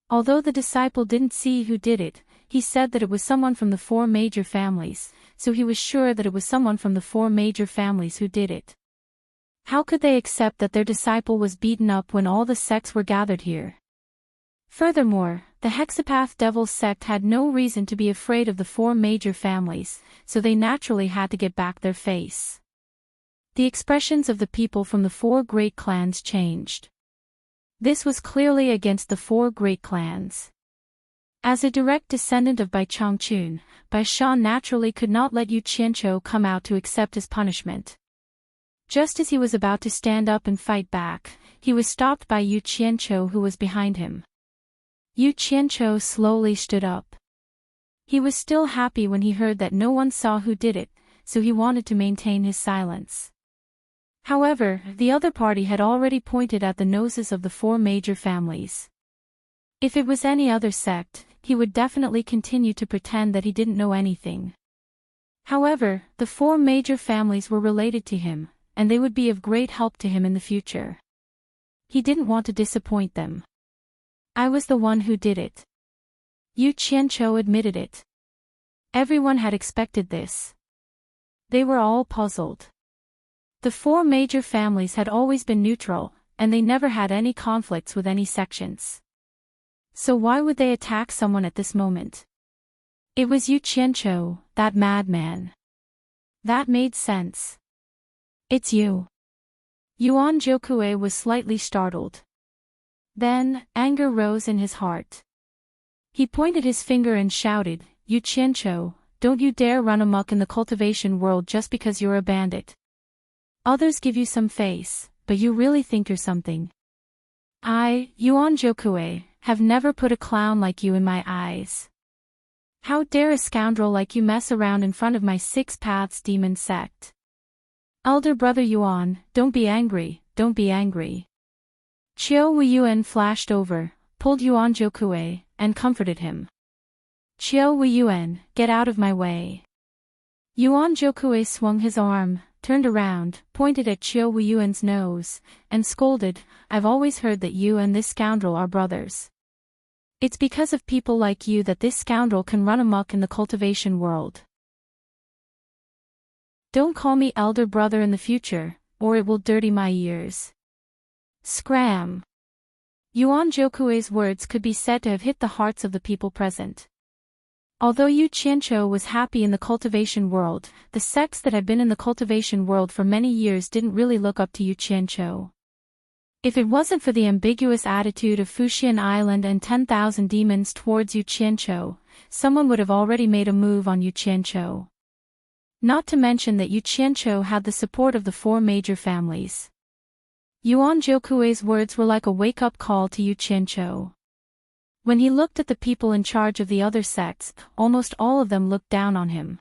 Although the disciple didn't see who did it, he said that it was someone from the 4 major families, so he was sure that it was someone from the 4 major families who did it. How could they accept that their disciple was beaten up when all the sects were gathered here? Furthermore, the Hexapath Devil sect had no reason to be afraid of the 4 major families, so they naturally had to get back their face. The expressions of the people from the 4 great clans changed. This was clearly against the 4 great clans. As a direct descendant of Bai Chongqun, Bai Shan naturally could not let Yu Qianqiu come out to accept his punishment. Just as he was about to stand up and fight back, he was stopped by Yu Qianqiu, who was behind him. Yu Qianqiu slowly stood up. He was still happy when he heard that no one saw who did it, so he wanted to maintain his silence. However, the other party had already pointed at the noses of the 4 major families. If it was any other sect, he would definitely continue to pretend that he didn't know anything. However, the 4 major families were related to him, and they would be of great help to him in the future. He didn't want to disappoint them. I was the one who did it. Yu Qianqiu admitted it. Everyone had expected this. They were all puzzled. The 4 major families had always been neutral, and they never had any conflicts with any sections. So why would they attack someone at this moment? It was Yu Qianqiu, that madman. That made sense. It's you. Yuan Jokuei was slightly startled. Then, anger rose in his heart. He pointed his finger and shouted, Yu Qianqiu, don't you dare run amok in the cultivation world just because you're a bandit. Others give you some face, but you really think you're something. I, Yuan Jokuei, have never put a clown like you in my eyes. How dare a scoundrel like you mess around in front of my 6 Paths demon sect? Elder brother Yuan, don't be angry, don't be angry. Qiu Weiyuan flashed over, pulled Yuan Jokuei, and comforted him. Qiu Weiyuan, get out of my way. Yuan Jokuei swung his arm, turned around, pointed at Qiu Weiyuan's nose, and scolded, I've always heard that you and this scoundrel are brothers. It's because of people like you that this scoundrel can run amok in the cultivation world. Don't call me elder brother in the future, or it will dirty my ears. Scram. Yuan Jokuei's words could be said to have hit the hearts of the people present. Although Yu Qianqiu was happy in the cultivation world, the sects that had been in the cultivation world for many years didn't really look up to Yu Qianqiu. If it wasn't for the ambiguous attitude of Fuxian Island and 10,000 demons towards Yu Qianqiu, someone would have already made a move on Yu Qianqiu. Not to mention that Yu Qianqiu had the support of the 4 major families. Yuan Jokuei's words were like a wake-up call to Yu Qianqiu. When he looked at the people in charge of the other sects, almost all of them looked down on him.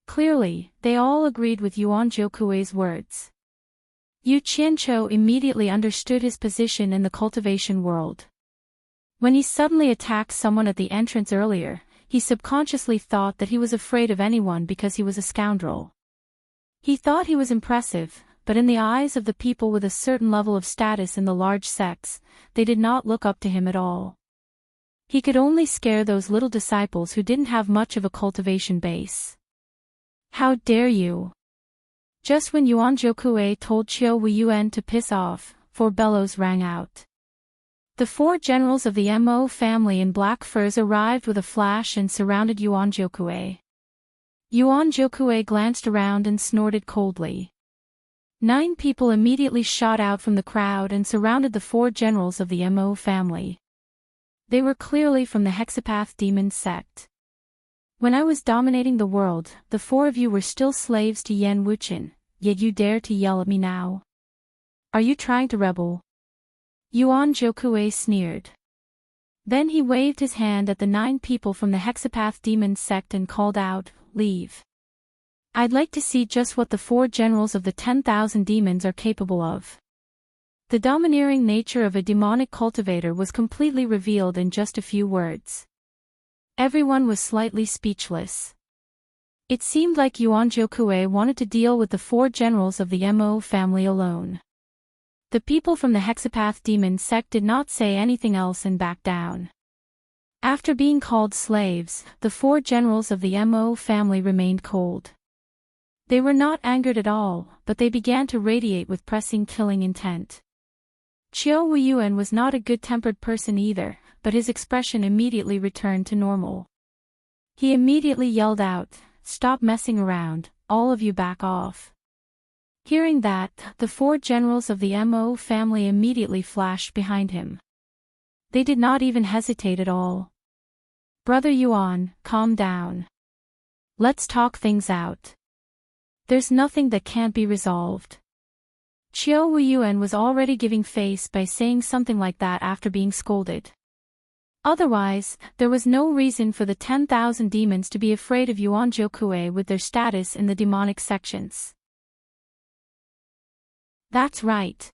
Clearly, they all agreed with Yuan Jokuei's words. Yu Qianqiu immediately understood his position in the cultivation world. When he suddenly attacked someone at the entrance earlier, he subconsciously thought that he was afraid of anyone because he was a scoundrel. He thought he was impressive, but in the eyes of the people with a certain level of status in the large sects, they did not look up to him at all. He could only scare those little disciples who didn't have much of a cultivation base. How dare you! Just when Yuan Jokuei told Qiu Weiyuan to piss off, 4 bellows rang out. The 4 generals of the Mo family in black furs arrived with a flash and surrounded Yuan Jokuei. Yuan Jokuei glanced around and snorted coldly. 9 people immediately shot out from the crowd and surrounded the 4 generals of the Mo family. They were clearly from the Hexapath demon sect. When I was dominating the world, the 4 of you were still slaves to Yan Wuchen, yet you dare to yell at me now. Are you trying to rebel? Yuan Jokuei sneered. Then he waved his hand at the 9 people from the Hexapath demon sect and called out, "Leave. I'd like to see just what the 4 generals of the 10,000 demons are capable of." The domineering nature of a demonic cultivator was completely revealed in just a few words. Everyone was slightly speechless. It seemed like Yuan Jiukui wanted to deal with the 4 generals of the Mo family alone. The people from the Hexapath demon sect did not say anything else and backed down. After being called slaves, the 4 generals of the Mo family remained cold. They were not angered at all, but they began to radiate with pressing killing intent. Qiu Weiyuan was not a good-tempered person either, but his expression immediately returned to normal. He immediately yelled out, "Stop messing around, all of you back off." Hearing that, the 4 generals of the Mo family immediately flashed behind him. They did not even hesitate at all. "Brother Yuan, calm down. Let's talk things out. There's nothing that can't be resolved." Qiu Weiyuan was already giving face by saying something like that after being scolded. Otherwise, there was no reason for the 10,000 demons to be afraid of Yuan Jiukui with their status in the demonic sections. That's right.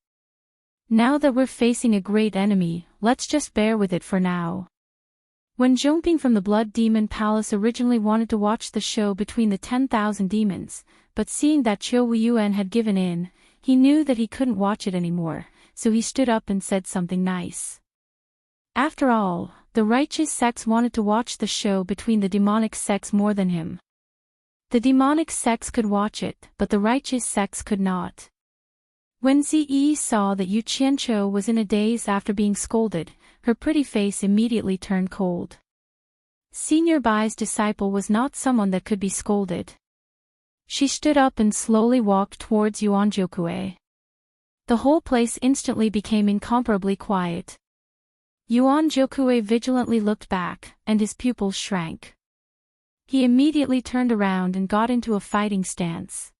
Now that we're facing a great enemy, let's just bear with it for now. When Zhongping from the Blood Demon Palace originally wanted to watch the show between the 10,000 demons, but seeing that Qiu Weiyuan had given in, he knew that he couldn't watch it anymore, so he stood up and said something nice. After all, the righteous sects wanted to watch the show between the demonic sects more than him. The demonic sects could watch it, but the righteous sects could not. When Ziyi saw that Yu Qianqiu was in a daze after being scolded, her pretty face immediately turned cold. Senior Bai's disciple was not someone that could be scolded. She stood up and slowly walked towards Yuan Jiukui. The whole place instantly became incomparably quiet. Yuan Jiukui vigilantly looked back, and his pupils shrank. He immediately turned around and got into a fighting stance.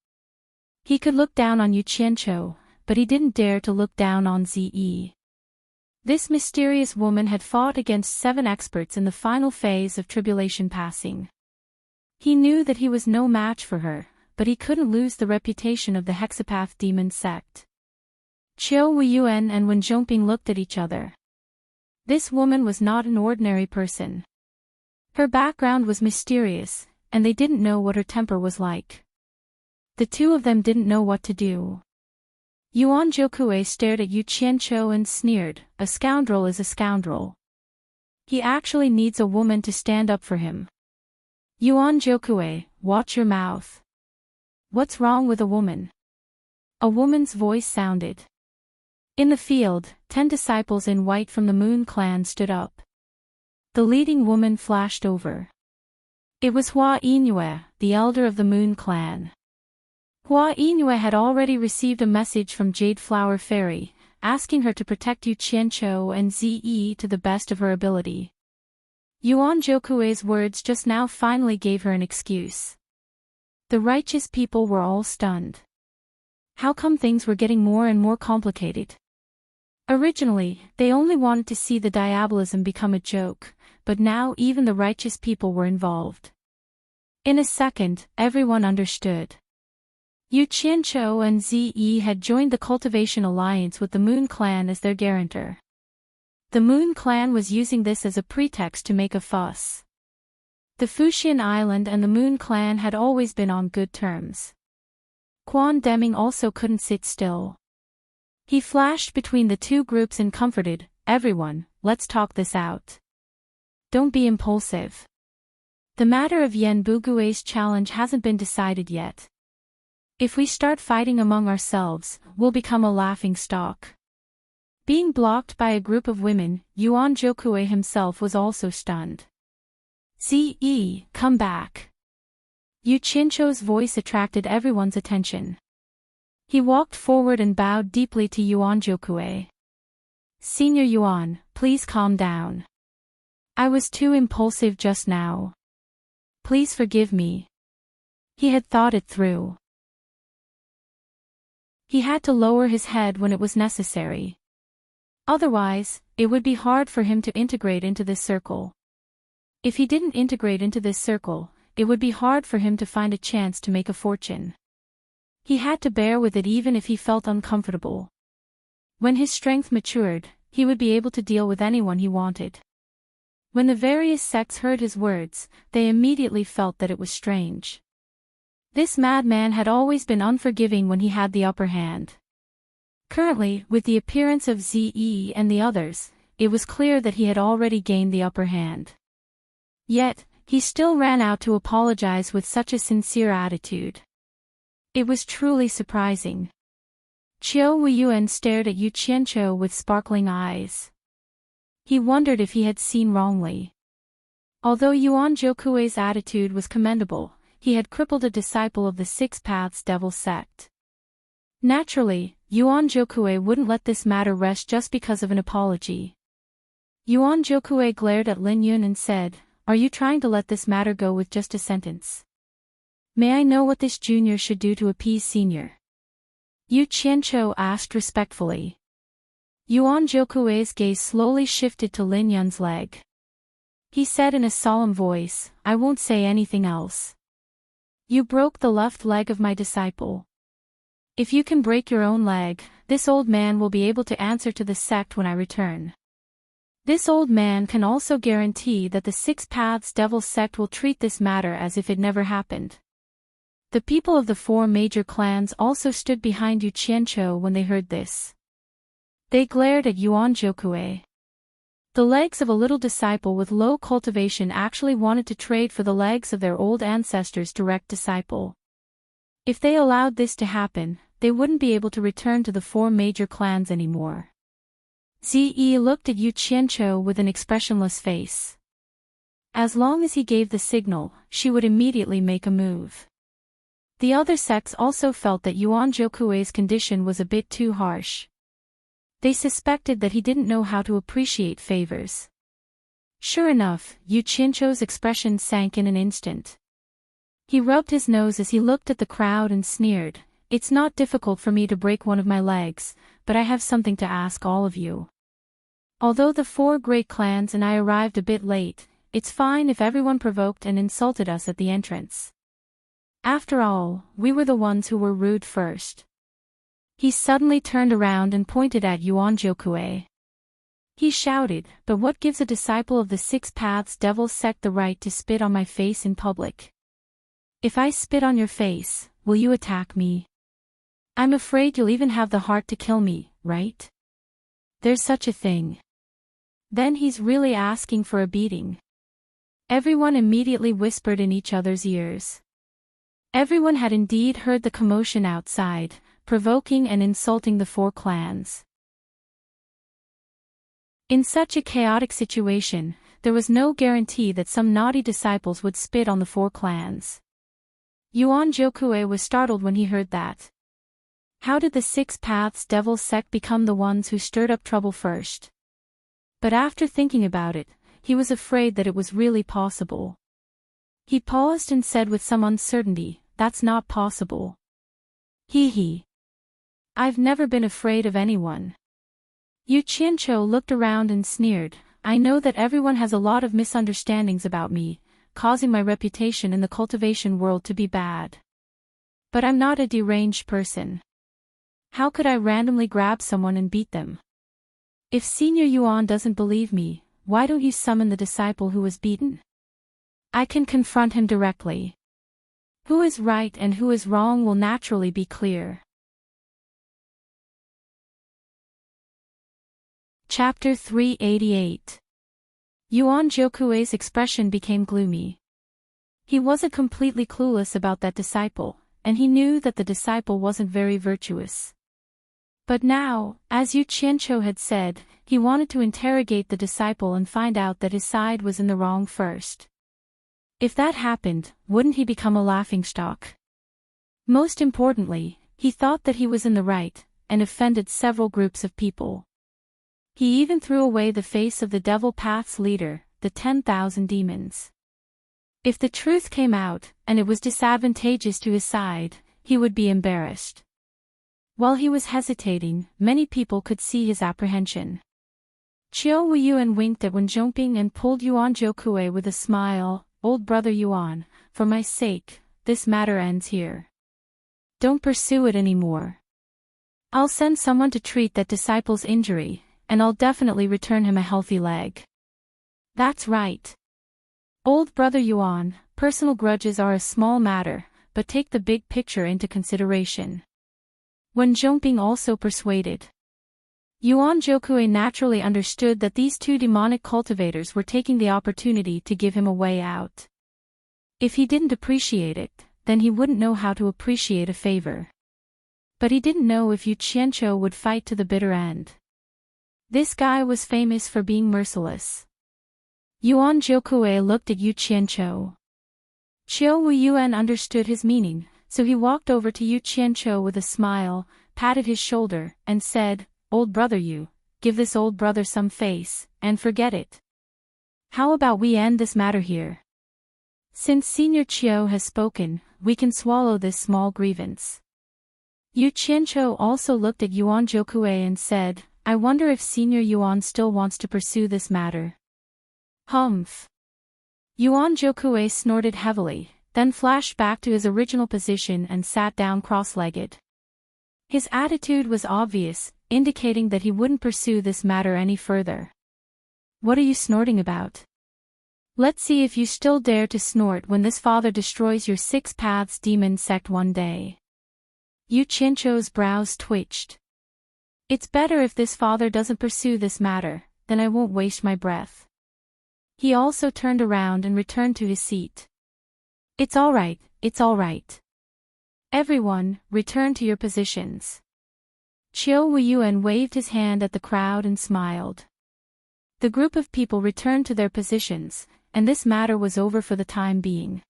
He could look down on Yu Qianqiu, but he didn't dare to look down on Ziyi. This mysterious woman had fought against 7 experts in the final phase of tribulation passing. He knew that he was no match for her, but he couldn't lose the reputation of the Hexapath demon sect. Qiu Weiyuan and Wen Zhongping looked at each other. This woman was not an ordinary person. Her background was mysterious, and they didn't know what her temper was like. The 2 of them didn't know what to do. Yuan Jiukui stared at Yu Qianqiu and sneered, "A scoundrel is a scoundrel. He actually needs a woman to stand up for him. Yuan Jiukui, watch your mouth. What's wrong with a woman?" A woman's voice sounded. In the field, 10 disciples in white from the Moon Clan stood up. The leading woman flashed over. It was Hua Yingyue, the elder of the Moon Clan. Hua Yingyue had already received a message from Jade Flower Fairy, asking her to protect Yu Qianqiu and Ziyi to the best of her ability. Yuan Jiukui's words just now finally gave her an excuse. The righteous people were all stunned. How come things were getting more and more complicated? Originally, they only wanted to see the diabolism become a joke, but now even the righteous people were involved. In a second, everyone understood. Yu Qianqiu and Ziyi had joined the Cultivation Alliance with the Moon Clan as their guarantor. The Moon Clan was using this as a pretext to make a fuss. The Fuxian Island and the Moon Clan had always been on good terms. Quan Deming also couldn't sit still. He flashed between the 2 groups and comforted, "Everyone, let's talk this out. Don't be impulsive. The matter of Yan Bugui's challenge hasn't been decided yet. If we start fighting among ourselves, we'll become a laughing stock." Being blocked by a group of women, Yuan Jiukui himself was also stunned. "Ziyi, come back." Yu Qianqiu's voice attracted everyone's attention. He walked forward and bowed deeply to Yuan Jiukui. "Senior Yuan, please calm down. I was too impulsive just now. Please forgive me." He had thought it through. He had to lower his head when it was necessary. Otherwise, it would be hard for him to integrate into this circle. If he didn't integrate into this circle, it would be hard for him to find a chance to make a fortune. He had to bear with it even if he felt uncomfortable. When his strength matured, he would be able to deal with anyone he wanted. When the various sects heard his words, they immediately felt that it was strange. This madman had always been unforgiving when he had the upper hand. Currently, with the appearance of ZE and the others, it was clear that he had already gained the upper hand. Yet, he still ran out to apologize with such a sincere attitude. It was truly surprising. Qiu Weiyuan stared at Yu Qianqiu with sparkling eyes. He wondered if he had seen wrongly. Although Yuan Zhoukui's attitude was commendable, he had crippled a disciple of the Six Paths Devil sect. Naturally, Yuan Zhoukui wouldn't let this matter rest just because of an apology. Yuan Zhoukui glared at Lin Yun and said, "Are you trying to let this matter go with just a sentence? May I know what this junior should do to appease senior?" Yu Qianqiu asked respectfully. Yuan Zhoukui's gaze slowly shifted to Lin Yun's leg. He said in a solemn voice, "I won't say anything else. You broke the left leg of my disciple. If you can break your own leg, this old man will be able to answer to the sect when I return. This old man can also guarantee that the Six Paths Devil sect will treat this matter as if it never happened." The people of the four major clans also stood behind Yu Qianqiu when they heard this. They glared at Yuan Zhoukui. The legs of a little disciple with low cultivation actually wanted to trade for the legs of their old ancestors' direct disciple. If they allowed this to happen, they wouldn't be able to return to the four major clans anymore. Ziyi looked at Yu Qianqiu with an expressionless face. As long as he gave the signal, she would immediately make a move. The other sects also felt that Yuan Zhoukui's condition was a bit too harsh. They suspected that he didn't know how to appreciate favors. Sure enough, Yu Qianqiu's expression sank in an instant. He rubbed his nose as he looked at the crowd and sneered, "It's not difficult for me to break one of my legs, but I have something to ask all of you. Although the four great clans and I arrived a bit late, it's fine if everyone provoked and insulted us at the entrance. After all, we were the ones who were rude first." He suddenly turned around and pointed at Yuan Zhoukui. He shouted, "But what gives a disciple of the Six Paths Devil sect the right to spit on my face in public? If I spit on your face, will you attack me? I'm afraid you'll even have the heart to kill me, right? There's such a thing. Then he's really asking for a beating." Everyone immediately whispered in each other's ears. Everyone had indeed heard the commotion outside, provoking and insulting the four clans. In such a chaotic situation, there was no guarantee that some naughty disciples would spit on the four clans. Yuan Zhoukui was startled when he heard that. How did the Six Paths Devil sect become the ones who stirred up trouble first? But after thinking about it, he was afraid that it was really possible. He paused and said with some uncertainty, "That's not possible. Hee. I've never been afraid of anyone." Yu Qianqiu looked around and sneered, "I know that everyone has a lot of misunderstandings about me, causing my reputation in the cultivation world to be bad. But I'm not a deranged person. How could I randomly grab someone and beat them? If Senior Yuan doesn't believe me, why don't you summon the disciple who was beaten? I can confront him directly. Who is right and who is wrong will naturally be clear." Chapter 388. Yuan Zhoukui's expression became gloomy. He wasn't completely clueless about that disciple, and he knew that the disciple wasn't very virtuous. But now, as Yu Qianqiu had said, he wanted to interrogate the disciple and find out that his side was in the wrong first. If that happened, wouldn't he become a laughingstock? Most importantly, he thought that he was in the right, and offended several groups of people. He even threw away the face of the Devil Path's leader, the 10,000 demons. If the truth came out, and it was disadvantageous to his side, he would be embarrassed. While he was hesitating, many people could see his apprehension. Chiao Yuan winked at Wen Zhongping and pulled Yuan Jiukui with a smile. Old brother Yuan, for my sake, this matter ends here. Don't pursue it anymore. I'll send someone to treat that disciple's injury, and I'll definitely return him a healthy leg. That's right. Old brother Yuan, personal grudges are a small matter, but take the big picture into consideration. Wen Zhongping also persuaded. Yuan Jiukui naturally understood that these two demonic cultivators were taking the opportunity to give him a way out. If he didn't appreciate it, then he wouldn't know how to appreciate a favor. But he didn't know if Yu Qianqiu would fight to the bitter end. This guy was famous for being merciless. Yuan Jiukui looked at Yu Qianqiu. Chiao Yuan understood his meaning, so he walked over to Yu Qianqiu with a smile, patted his shoulder, and said, Old brother Yu, give this old brother some face, and forget it. How about we end this matter here? Since Senior Chiao has spoken, we can swallow this small grievance. Yu Qianqiu also looked at Yuan Jiukui and said, I wonder if Senior Yuan still wants to pursue this matter. Humph. Yuan Jiukui snorted heavily, then flashed back to his original position and sat down cross-legged. His attitude was obvious, indicating that he wouldn't pursue this matter any further. What are you snorting about? Let's see if you still dare to snort when this father destroys your Six Paths demon sect one day. Yu Qianqiu's brows twitched. It's better if this father doesn't pursue this matter, then I won't waste my breath. He also turned around and returned to his seat. It's all right, it's all right. Everyone, return to your positions. Chiao Yuan waved his hand at the crowd and smiled. The group of people returned to their positions, and this matter was over for the time being.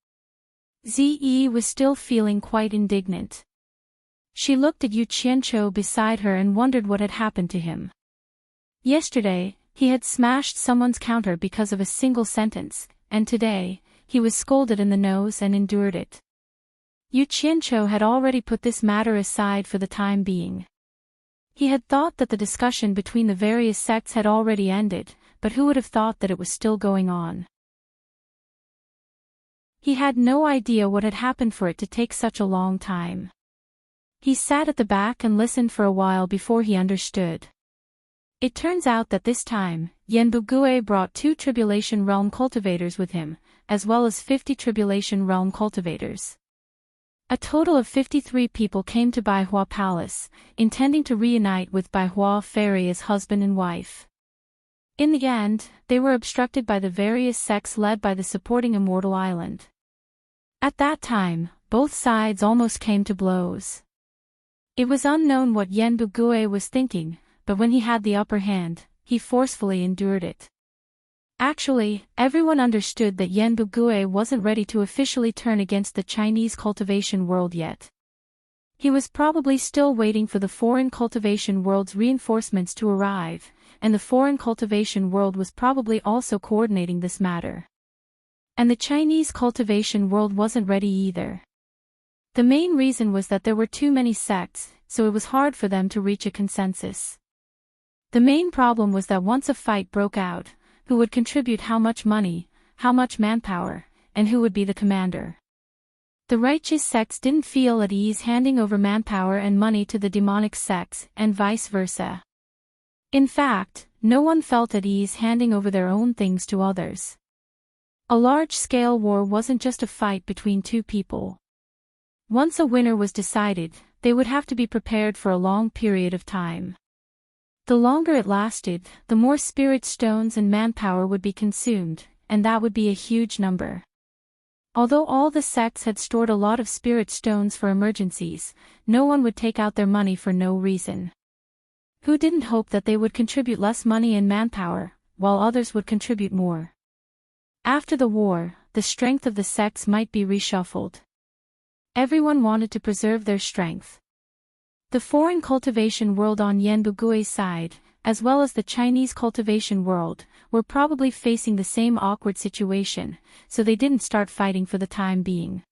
Ziyi was still feeling quite indignant. She looked at Yu Qianqiu beside her and wondered what had happened to him. Yesterday, he had smashed someone's counter because of a single sentence, and today, he was scolded in the nose and endured it. Yu Qianqiu had already put this matter aside for the time being. He had thought that the discussion between the various sects had already ended, but who would have thought that it was still going on? He had no idea what had happened for it to take such a long time. He sat at the back and listened for a while before he understood. It turns out that this time, Yanbu brought 2 Tribulation Realm cultivators with him, as well as 50 Tribulation Realm cultivators. A total of 53 people came to Baihua Palace, intending to reunite with Baihua Fairy as husband and wife. In the end, they were obstructed by the various sects led by the supporting Immortal Island. At that time, both sides almost came to blows. It was unknown what Yanbu was thinking, but when he had the upper hand, he forcefully endured it. Actually, everyone understood that Yanbu wasn't ready to officially turn against the Chinese cultivation world yet. He was probably still waiting for the foreign cultivation world's reinforcements to arrive, and the foreign cultivation world was probably also coordinating this matter. And the Chinese cultivation world wasn't ready either. The main reason was that there were too many sects, so it was hard for them to reach a consensus. The main problem was that once a fight broke out, who would contribute how much money, how much manpower, and who would be the commander? The righteous sects didn't feel at ease handing over manpower and money to the demonic sects, and vice versa. In fact, no one felt at ease handing over their own things to others. A large-scale war wasn't just a fight between two people. Once a winner was decided, they would have to be prepared for a long period of time. The longer it lasted, the more spirit stones and manpower would be consumed, and that would be a huge number. Although all the sects had stored a lot of spirit stones for emergencies, no one would take out their money for no reason. Who didn't hope that they would contribute less money and manpower, while others would contribute more? After the war, the strength of the sects might be reshuffled. Everyone wanted to preserve their strength. The foreign cultivation world on Yanbugui's side, as well as the Chinese cultivation world, were probably facing the same awkward situation, so they didn't start fighting for the time being.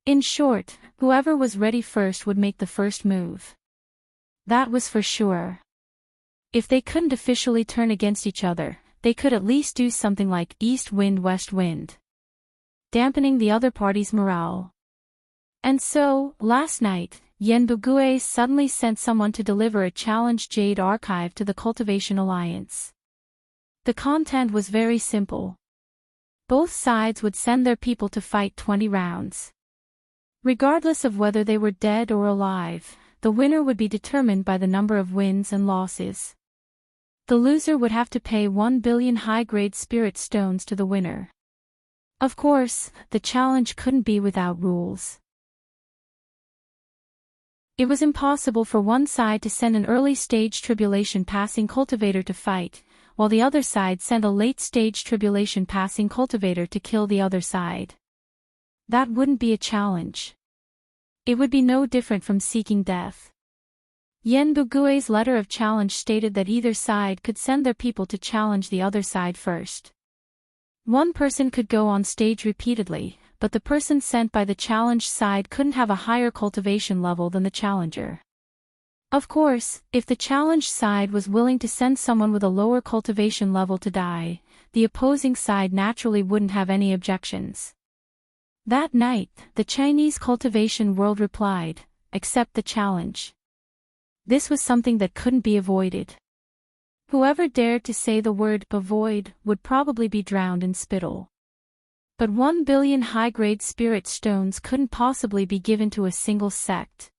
In short, whoever was ready first would make the first move. That was for sure. If they couldn't officially turn against each other, they could at least do something like east wind west wind, dampening the other party's morale. And so, last night, Yenbugue suddenly sent someone to deliver a challenge Jade archive to the Cultivation Alliance. The content was very simple. Both sides would send their people to fight 20 rounds. Regardless of whether they were dead or alive, the winner would be determined by the number of wins and losses. The loser would have to pay 1 billion high-grade spirit stones to the winner. Of course, the challenge couldn't be without rules. It was impossible for one side to send an early-stage tribulation-passing cultivator to fight, while the other side sent a late-stage tribulation-passing cultivator to kill the other side. That wouldn't be a challenge. It would be no different from seeking death. Yenbugue's letter of challenge stated that either side could send their people to challenge the other side first. One person could go on stage repeatedly, but the person sent by the challenge side couldn't have a higher cultivation level than the challenger. Of course, if the challenge side was willing to send someone with a lower cultivation level to die, the opposing side naturally wouldn't have any objections. That night, the Chinese cultivation world replied, "Accept the challenge." This was something that couldn't be avoided. Whoever dared to say the word "avoid" would probably be drowned in spittle. But 1 billion high-grade spirit stones couldn't possibly be given to a single sect.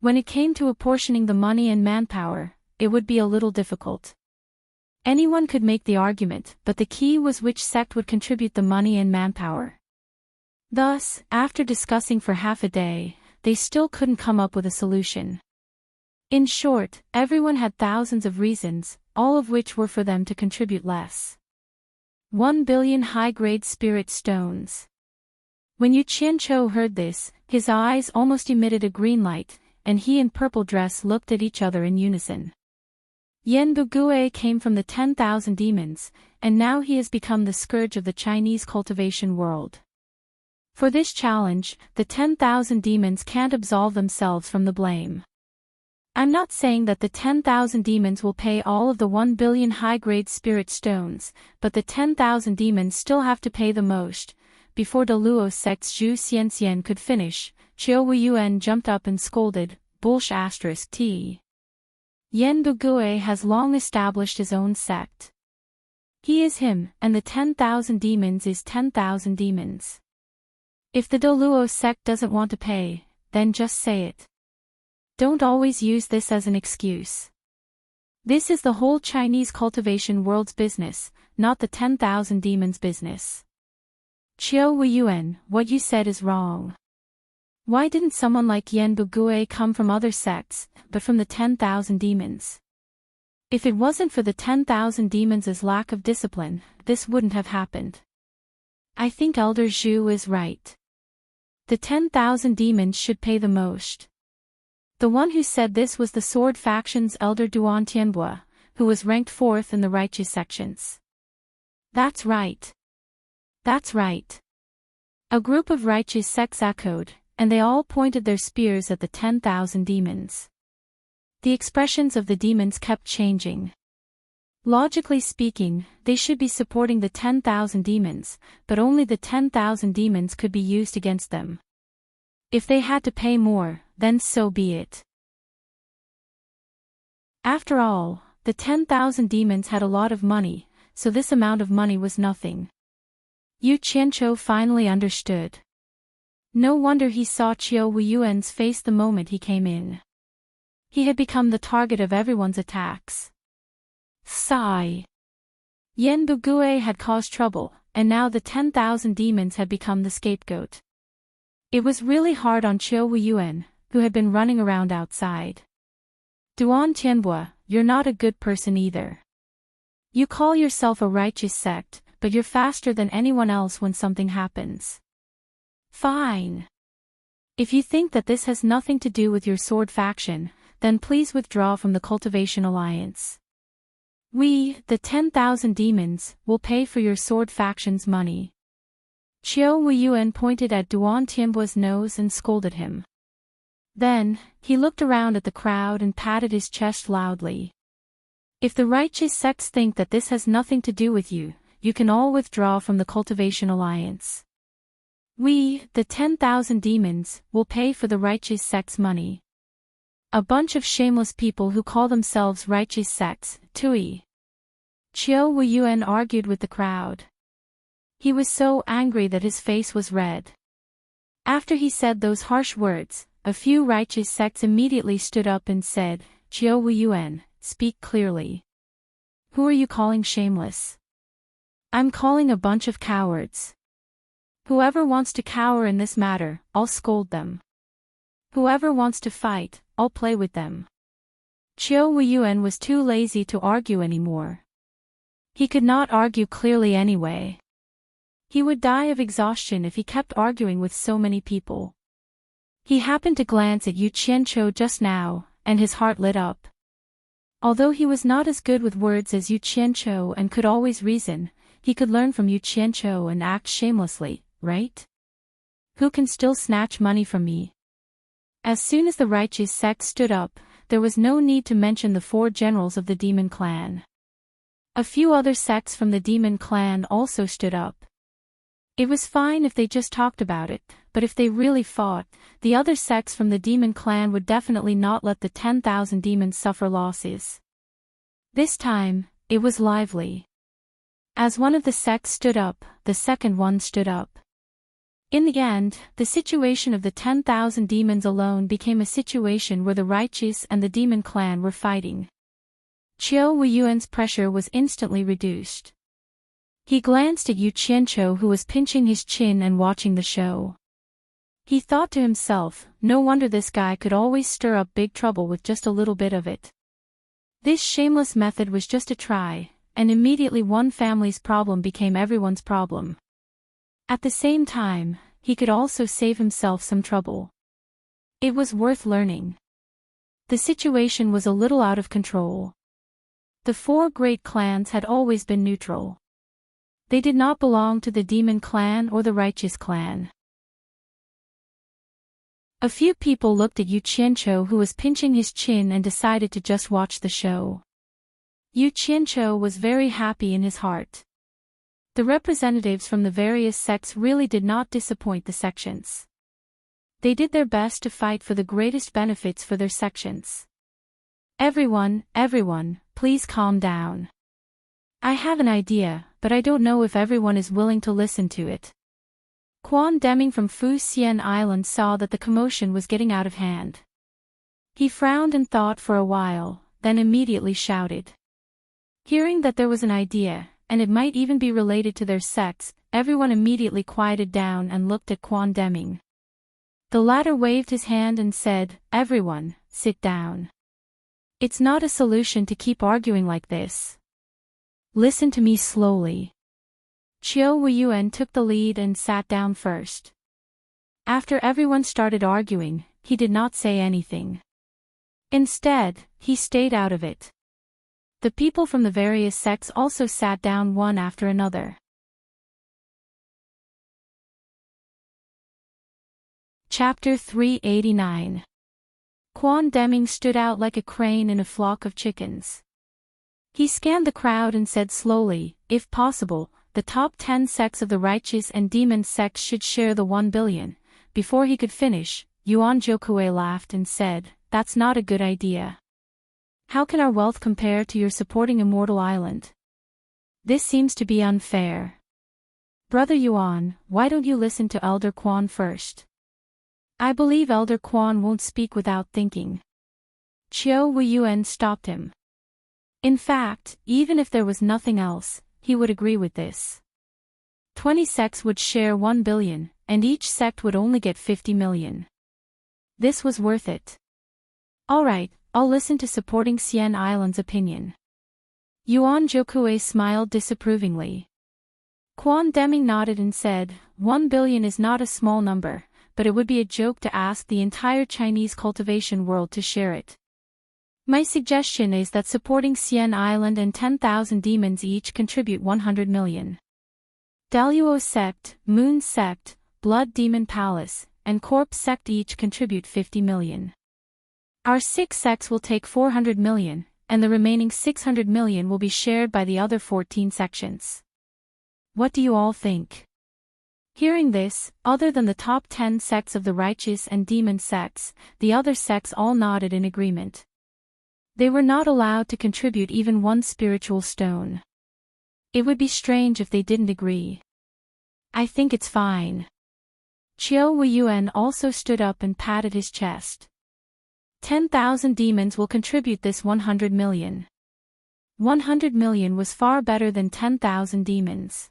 When it came to apportioning the money and manpower, it would be a little difficult. Anyone could make the argument, but the key was which sect would contribute the money and manpower. Thus, after discussing for half a day, they still couldn't come up with a solution. In short, everyone had thousands of reasons, all of which were for them to contribute less. 1 billion high-grade spirit stones. When Yu Qianqiu heard this, his eyes almost emitted a green light, and he and Purple Dress looked at each other in unison. Yenbugue came from the 10,000 demons, and now he has become the scourge of the Chinese cultivation world. For this challenge, the 10,000 demons can't absolve themselves from the blame. I'm not saying that the 10,000 demons will pay all of the 1 billion high-grade spirit stones, but the 10,000 demons still have to pay the most. Before the Luo sect's Zhu Xianxian could finish, Qiu Weiyuan jumped up and scolded, "T. Yenbugue has long established his own sect. He is him, and the 10,000 demons is 10,000 demons. If the Luo sect doesn't want to pay, then just say it. Don't always use this as an excuse. This is the whole Chinese cultivation world's business, not the 10,000 demons' business." Qiu Weiyuan, what you said is wrong. Why didn't someone like Yenbugue come from other sects, but from the 10,000 demons? If it wasn't for the 10,000 demons' lack of discipline, this wouldn't have happened. I think Elder Zhu is right. The 10,000 demons should pay the most. The one who said this was the Sword Faction's Elder Duan Tianbua, who was ranked 4th in the righteous sections. That's right. That's right. A group of righteous sects echoed, and they all pointed their spears at the 10,000 demons. The expressions of the demons kept changing. Logically speaking, they should be supporting the 10,000 demons, but only the 10,000 demons could be used against them. If they had to pay more, then so be it. After all, the 10,000 demons had a lot of money, so this amount of money was nothing. Yu Qianqiu finally understood. No wonder he saw Qiu Weiyuan's face the moment he came in. He had become the target of everyone's attacks. Sigh. Yenbugue had caused trouble, and now the 10,000 demons had become the scapegoat. It was really hard on Qiu Weiyuan, who had been running around outside. Duan Tianbua, you're not a good person either. You call yourself a righteous sect, but you're faster than anyone else when something happens. Fine. If you think that this has nothing to do with your sword faction, then please withdraw from the Cultivation Alliance. We, the 10,000 demons, will pay for your sword faction's money. Qiu Weiyuan pointed at Duan Tianbua's nose and scolded him. Then, he looked around at the crowd and patted his chest loudly. If the righteous sects think that this has nothing to do with you, you can all withdraw from the Cultivation Alliance. We, the 10,000 demons, will pay for the righteous sects' money. A bunch of shameless people who call themselves righteous sects, tui. Chiao Wuyuan argued with the crowd. He was so angry that his face was red. After he said those harsh words, a few righteous sects immediately stood up and said, Chiao Wuyuan, speak clearly. Who are you calling shameless? I'm calling a bunch of cowards. Whoever wants to cower in this matter, I'll scold them. Whoever wants to fight, I'll play with them. Chiao Wuyuan was too lazy to argue anymore. He could not argue clearly anyway. He would die of exhaustion if he kept arguing with so many people. He happened to glance at Yu Qianqiu just now, and his heart lit up. Although he was not as good with words as Yu Qianqiu and could always reason, he could learn from Yu Qianqiu and act shamelessly, right? Who can still snatch money from me? As soon as the righteous sect stood up, there was no need to mention the 4 generals of the demon clan. A few other sects from the demon clan also stood up. It was fine if they just talked about it, but if they really fought, the other sects from the demon clan would definitely not let the 10,000 demons suffer losses. This time, it was lively. As one of the sects stood up, the second one stood up. In the end, the situation of the 10,000 demons alone became a situation where the righteous and the demon clan were fighting. Chiao Wuyuan's pressure was instantly reduced. He glanced at Yu Qianqiu, who was pinching his chin and watching the show. He thought to himself, no wonder this guy could always stir up big trouble with just a little bit of it. This shameless method was just a try, and immediately one family's problem became everyone's problem. At the same time, he could also save himself some trouble. It was worth learning. The situation was a little out of control. The 4 great clans had always been neutral. They did not belong to the demon clan or the righteous clan. A few people looked at Yu Qianqiu, who was pinching his chin, and decided to just watch the show. Yu Qianqiu was very happy in his heart. The representatives from the various sects really did not disappoint the sections. They did their best to fight for the greatest benefits for their sections. Everyone, please calm down. I have an idea, but I don't know if everyone is willing to listen to it. Quan Deming from Fu Xian Island saw that the commotion was getting out of hand. He frowned and thought for a while, then immediately shouted. Hearing that there was an idea, and it might even be related to their sects, everyone immediately quieted down and looked at Quan Deming. The latter waved his hand and said, "Everyone, sit down. It's not a solution to keep arguing like this. Listen to me slowly." Chiao Wuyuan took the lead and sat down first. After everyone started arguing, he did not say anything. Instead, he stayed out of it. The people from the various sects also sat down one after another. Chapter 389. Quan Deming stood out like a crane in a flock of chickens. He scanned the crowd and said slowly, "If possible, the top 10 sects of the righteous and demon sects should share the 1 billion. Before he could finish, Yuan Zhokue laughed and said, "That's not a good idea. How can our wealth compare to your supporting Immortal Island? This seems to be unfair. Brother Yuan, why don't you listen to Elder Quan first? I believe Elder Quan won't speak without thinking." Chiao Wuyuan stopped him. In fact, even if there was nothing else, he would agree with this. 20 sects would share 1 billion, and each sect would only get 50 million. This was worth it. Alright, I'll listen to supporting Xian Island's opinion. Yuan Zhokue smiled disapprovingly. Quan Deming nodded and said, 1 billion is not a small number, but it would be a joke to ask the entire Chinese cultivation world to share it. My suggestion is that supporting Xian Island and 10,000 demons each contribute 100 million. Daluo Sect, Moon Sect, Blood Demon Palace, and Corpse Sect each contribute 50 million. Our 6 sects will take 400 million, and the remaining 600 million will be shared by the other 14 sections. What do you all think? Hearing this, other than the top 10 sects of the righteous and demon sects, the other sects all nodded in agreement. They were not allowed to contribute even one spiritual stone. It would be strange if they didn't agree. I think it's fine. Qiu Weiyuan also stood up and patted his chest. 10,000 demons will contribute this 100 million. 100 million was far better than 10,000 demons.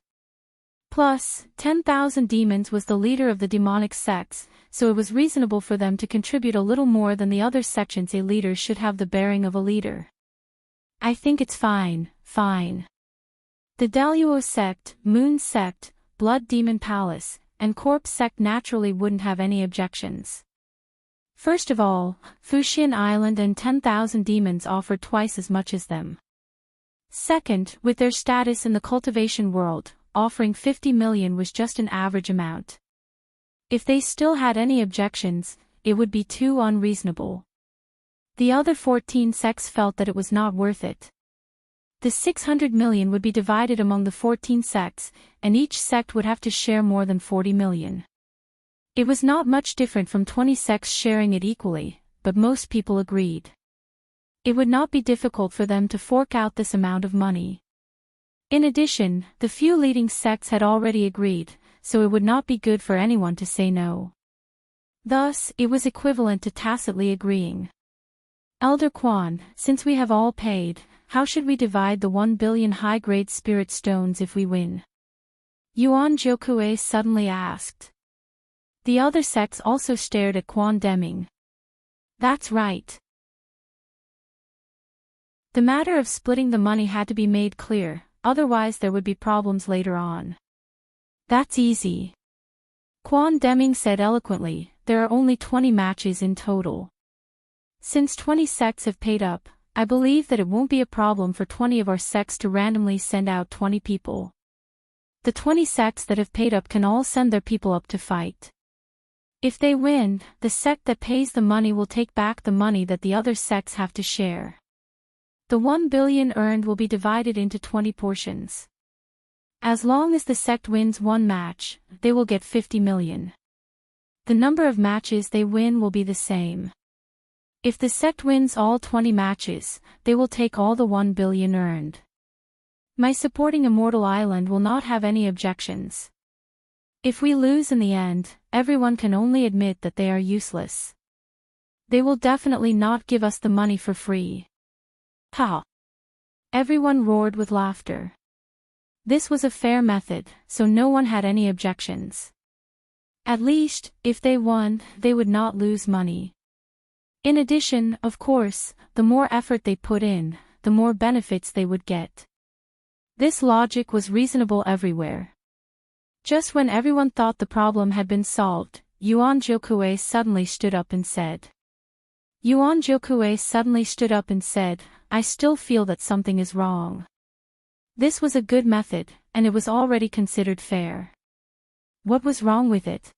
Plus, 10,000 demons was the leader of the demonic sects, so it was reasonable for them to contribute a little more than the other sections. A leader should have the bearing of a leader. I think it's fine, fine. The Deluo sect, Moon sect, Blood Demon Palace, and Corpse sect naturally wouldn't have any objections. First of all, Fuxian Island and 10,000 demons offered twice as much as them. Second, with their status in the cultivation world, offering 50 million was just an average amount. If they still had any objections, it would be too unreasonable. The other 14 sects felt that it was not worth it. The 600 million would be divided among the 14 sects, and each sect would have to share more than 40 million. It was not much different from 20 sects sharing it equally, but most people agreed. It would not be difficult for them to fork out this amount of money. In addition, the few leading sects had already agreed, so it would not be good for anyone to say no. Thus, it was equivalent to tacitly agreeing. Elder Quan, since we have all paid, how should we divide the 1 billion high-grade spirit stones if we win? Yuan Jiukue suddenly asked. The other sects also stared at Quan Deming. That's right. The matter of splitting the money had to be made clear, otherwise there would be problems later on. That's easy. Quan Deming said eloquently, there are only 20 matches in total. Since 20 sects have paid up, I believe that it won't be a problem for 20 of our sects to randomly send out 20 people. The 20 sects that have paid up can all send their people up to fight. If they win, the sect that pays the money will take back the money that the other sects have to share. The 1 billion earned will be divided into 20 portions. As long as the sect wins one match, they will get 50 million. The number of matches they win will be the same. If the sect wins all 20 matches, they will take all the 1 billion earned. My supporting Immortal Island will not have any objections. If we lose in the end, everyone can only admit that they are useless. They will definitely not give us the money for free. Ha! Everyone roared with laughter. This was a fair method, so no one had any objections. At least, if they won, they would not lose money. In addition, of course, the more effort they put in, the more benefits they would get. This logic was reasonable everywhere. Just when everyone thought the problem had been solved, Yuan Jiukue suddenly stood up and said. I still feel that something is wrong. This was a good method, and it was already considered fair. What was wrong with it?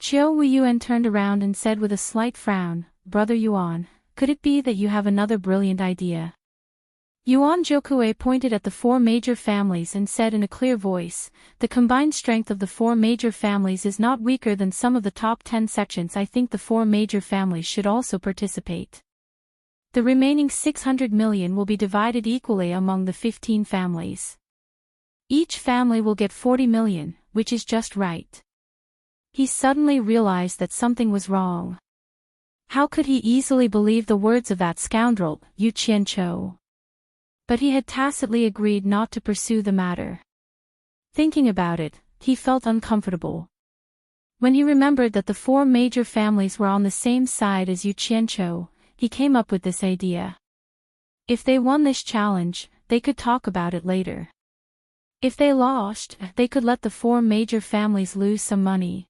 Qiu Weiyuan turned around and said with a slight frown, Brother Yuan, could it be that you have another brilliant idea? Yuan Jiukue pointed at the 4 major families and said in a clear voice, the combined strength of the 4 major families is not weaker than some of the top 10 sections. I think the 4 major families should also participate. The remaining 600 million will be divided equally among the 15 families. Each family will get 40 million, which is just right. He suddenly realized that something was wrong. How could he easily believe the words of that scoundrel, Yu Qianqiu? But he had tacitly agreed not to pursue the matter. Thinking about it, he felt uncomfortable. When he remembered that the 4 major families were on the same side as Yu Qianqiu, he came up with this idea. If they won this challenge, they could talk about it later. If they lost, they could let the 4 major families lose some money.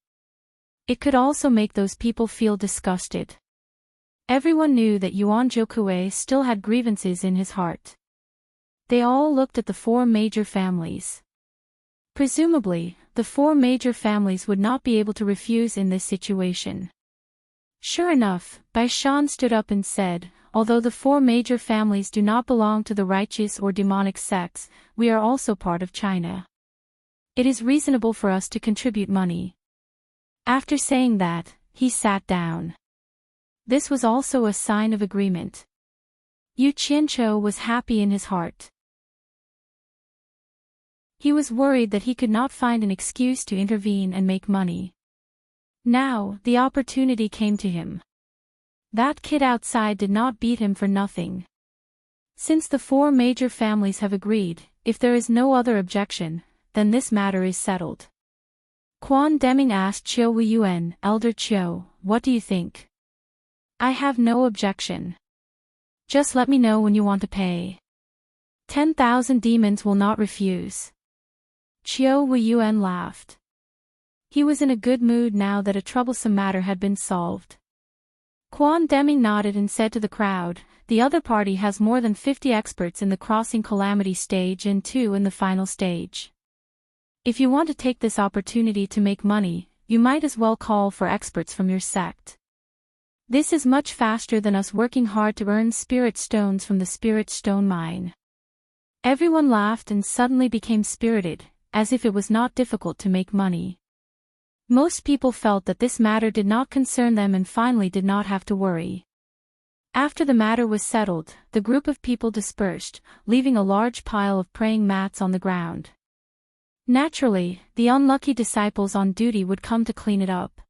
It could also make those people feel disgusted. Everyone knew that Yuan Jiukue still had grievances in his heart. They all looked at the 4 major families. Presumably, the 4 major families would not be able to refuse in this situation. Sure enough, Bai Shan stood up and said, although the four major families do not belong to the righteous or demonic sects, we are also part of China. It is reasonable for us to contribute money. After saying that, he sat down. This was also a sign of agreement. Yu Qianqiu was happy in his heart. He was worried that he could not find an excuse to intervene and make money. Now, the opportunity came to him. That kid outside did not beat him for nothing. Since the four major families have agreed, if there is no other objection, then this matter is settled. Quan Deming asked Chiu Yuan, Elder Chiu, what do you think? I have no objection. Just let me know when you want to pay. 10,000 demons will not refuse. Chiu Yuan laughed. He was in a good mood now that a troublesome matter had been solved. Quan Deming nodded and said to the crowd, the other party has more than 50 experts in the crossing calamity stage and 2 in the final stage. If you want to take this opportunity to make money, you might as well call for experts from your sect. This is much faster than us working hard to earn spirit stones from the spirit stone mine. Everyone laughed and suddenly became spirited, as if it was not difficult to make money. Most people felt that this matter did not concern them and finally did not have to worry. After the matter was settled, the group of people dispersed, leaving a large pile of praying mats on the ground. Naturally, the unlucky disciples on duty would come to clean it up.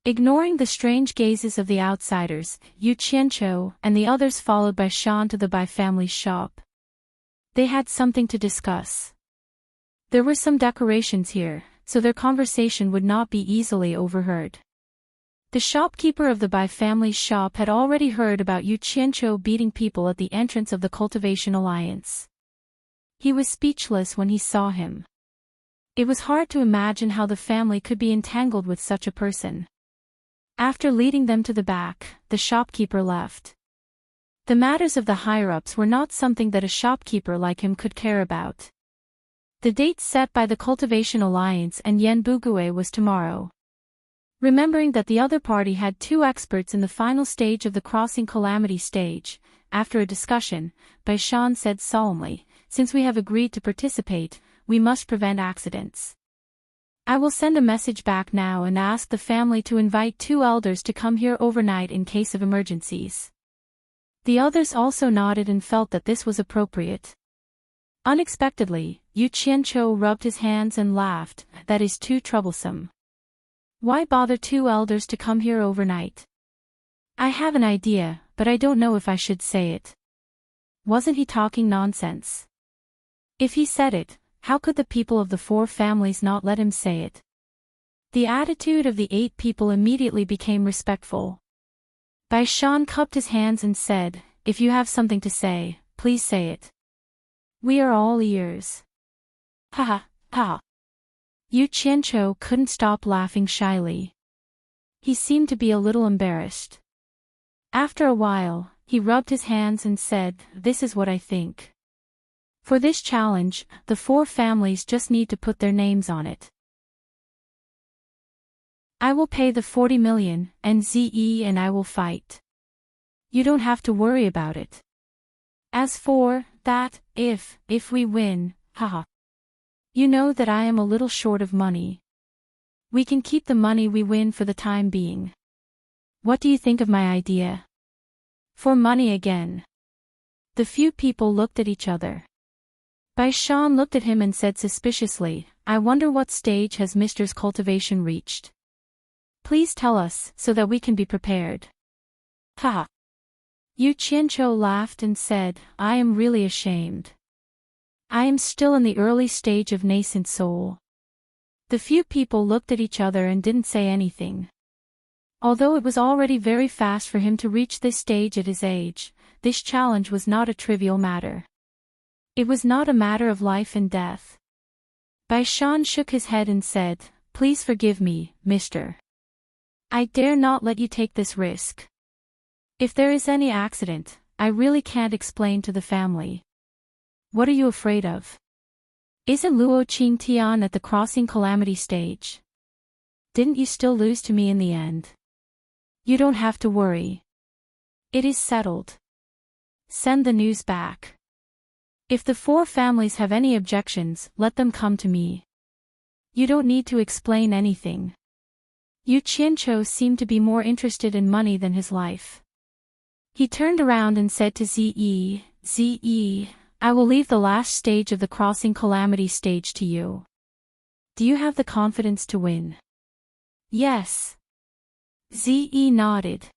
Ignoring the strange gazes of the outsiders, Yu Qianqiu and the others followed by Shan to the Bai family's shop. They had something to discuss. There were some decorations here, so their conversation would not be easily overheard. The shopkeeper of the Bai family's shop had already heard about Yu Qianqiu beating people at the entrance of the Cultivation Alliance. He was speechless when he saw him. It was hard to imagine how the family could be entangled with such a person. After leading them to the back, the shopkeeper left. The matters of the higher-ups were not something that a shopkeeper like him could care about. The date set by the Cultivation Alliance and Yan Bugue was tomorrow. Remembering that the other party had 2 experts in the final stage of the Crossing Calamity stage, after a discussion, Bai Shan said solemnly, since we have agreed to participate, we must prevent accidents. I will send a message back now and ask the family to invite 2 elders to come here overnight in case of emergencies. The others also nodded and felt that this was appropriate. Unexpectedly, Yu Qianqiu rubbed his hands and laughed, that is too troublesome. Why bother 2 elders to come here overnight? I have an idea, but I don't know if I should say it. Wasn't he talking nonsense? If he said it, how could the people of the 4 families not let him say it? The attitude of the 8 people immediately became respectful. Bai Shan cupped his hands and said, if you have something to say, please say it. We are all ears. Ha ha, ha. Yu Qianqiu couldn't stop laughing shyly. He seemed to be a little embarrassed. After a while, he rubbed his hands and said, this is what I think. For this challenge, the 4 families just need to put their names on it. I will pay the 40 million, NZE, and I will fight. You don't have to worry about it. As for that, if we win, haha. You know that I am a little short of money. We can keep the money we win for the time being. What do you think of my idea? For money again. The few people looked at each other. Bai Shan looked at him and said suspiciously, I wonder what stage has Mr.'s cultivation reached. Please tell us, so that we can be prepared. Ha! Yu Qianqiu laughed and said, I am really ashamed. I am still in the early stage of nascent soul. The few people looked at each other and didn't say anything. Although it was already very fast for him to reach this stage at his age, this challenge was not a trivial matter. It was not a matter of life and death. Bai Shan shook his head and said, please forgive me, mister. I dare not let you take this risk. If there is any accident, I really can't explain to the family. What are you afraid of? Isn't Luo Qingtian at the crossing calamity stage? Didn't you still lose to me in the end? You don't have to worry. It is settled. Send the news back. If the 4 families have any objections, let them come to me. You don't need to explain anything. Yu Qianqiu seemed to be more interested in money than his life. He turned around and said to Ze, Ze, I will leave the last stage of the crossing calamity stage to you. Do you have the confidence to win? Yes. Ze nodded.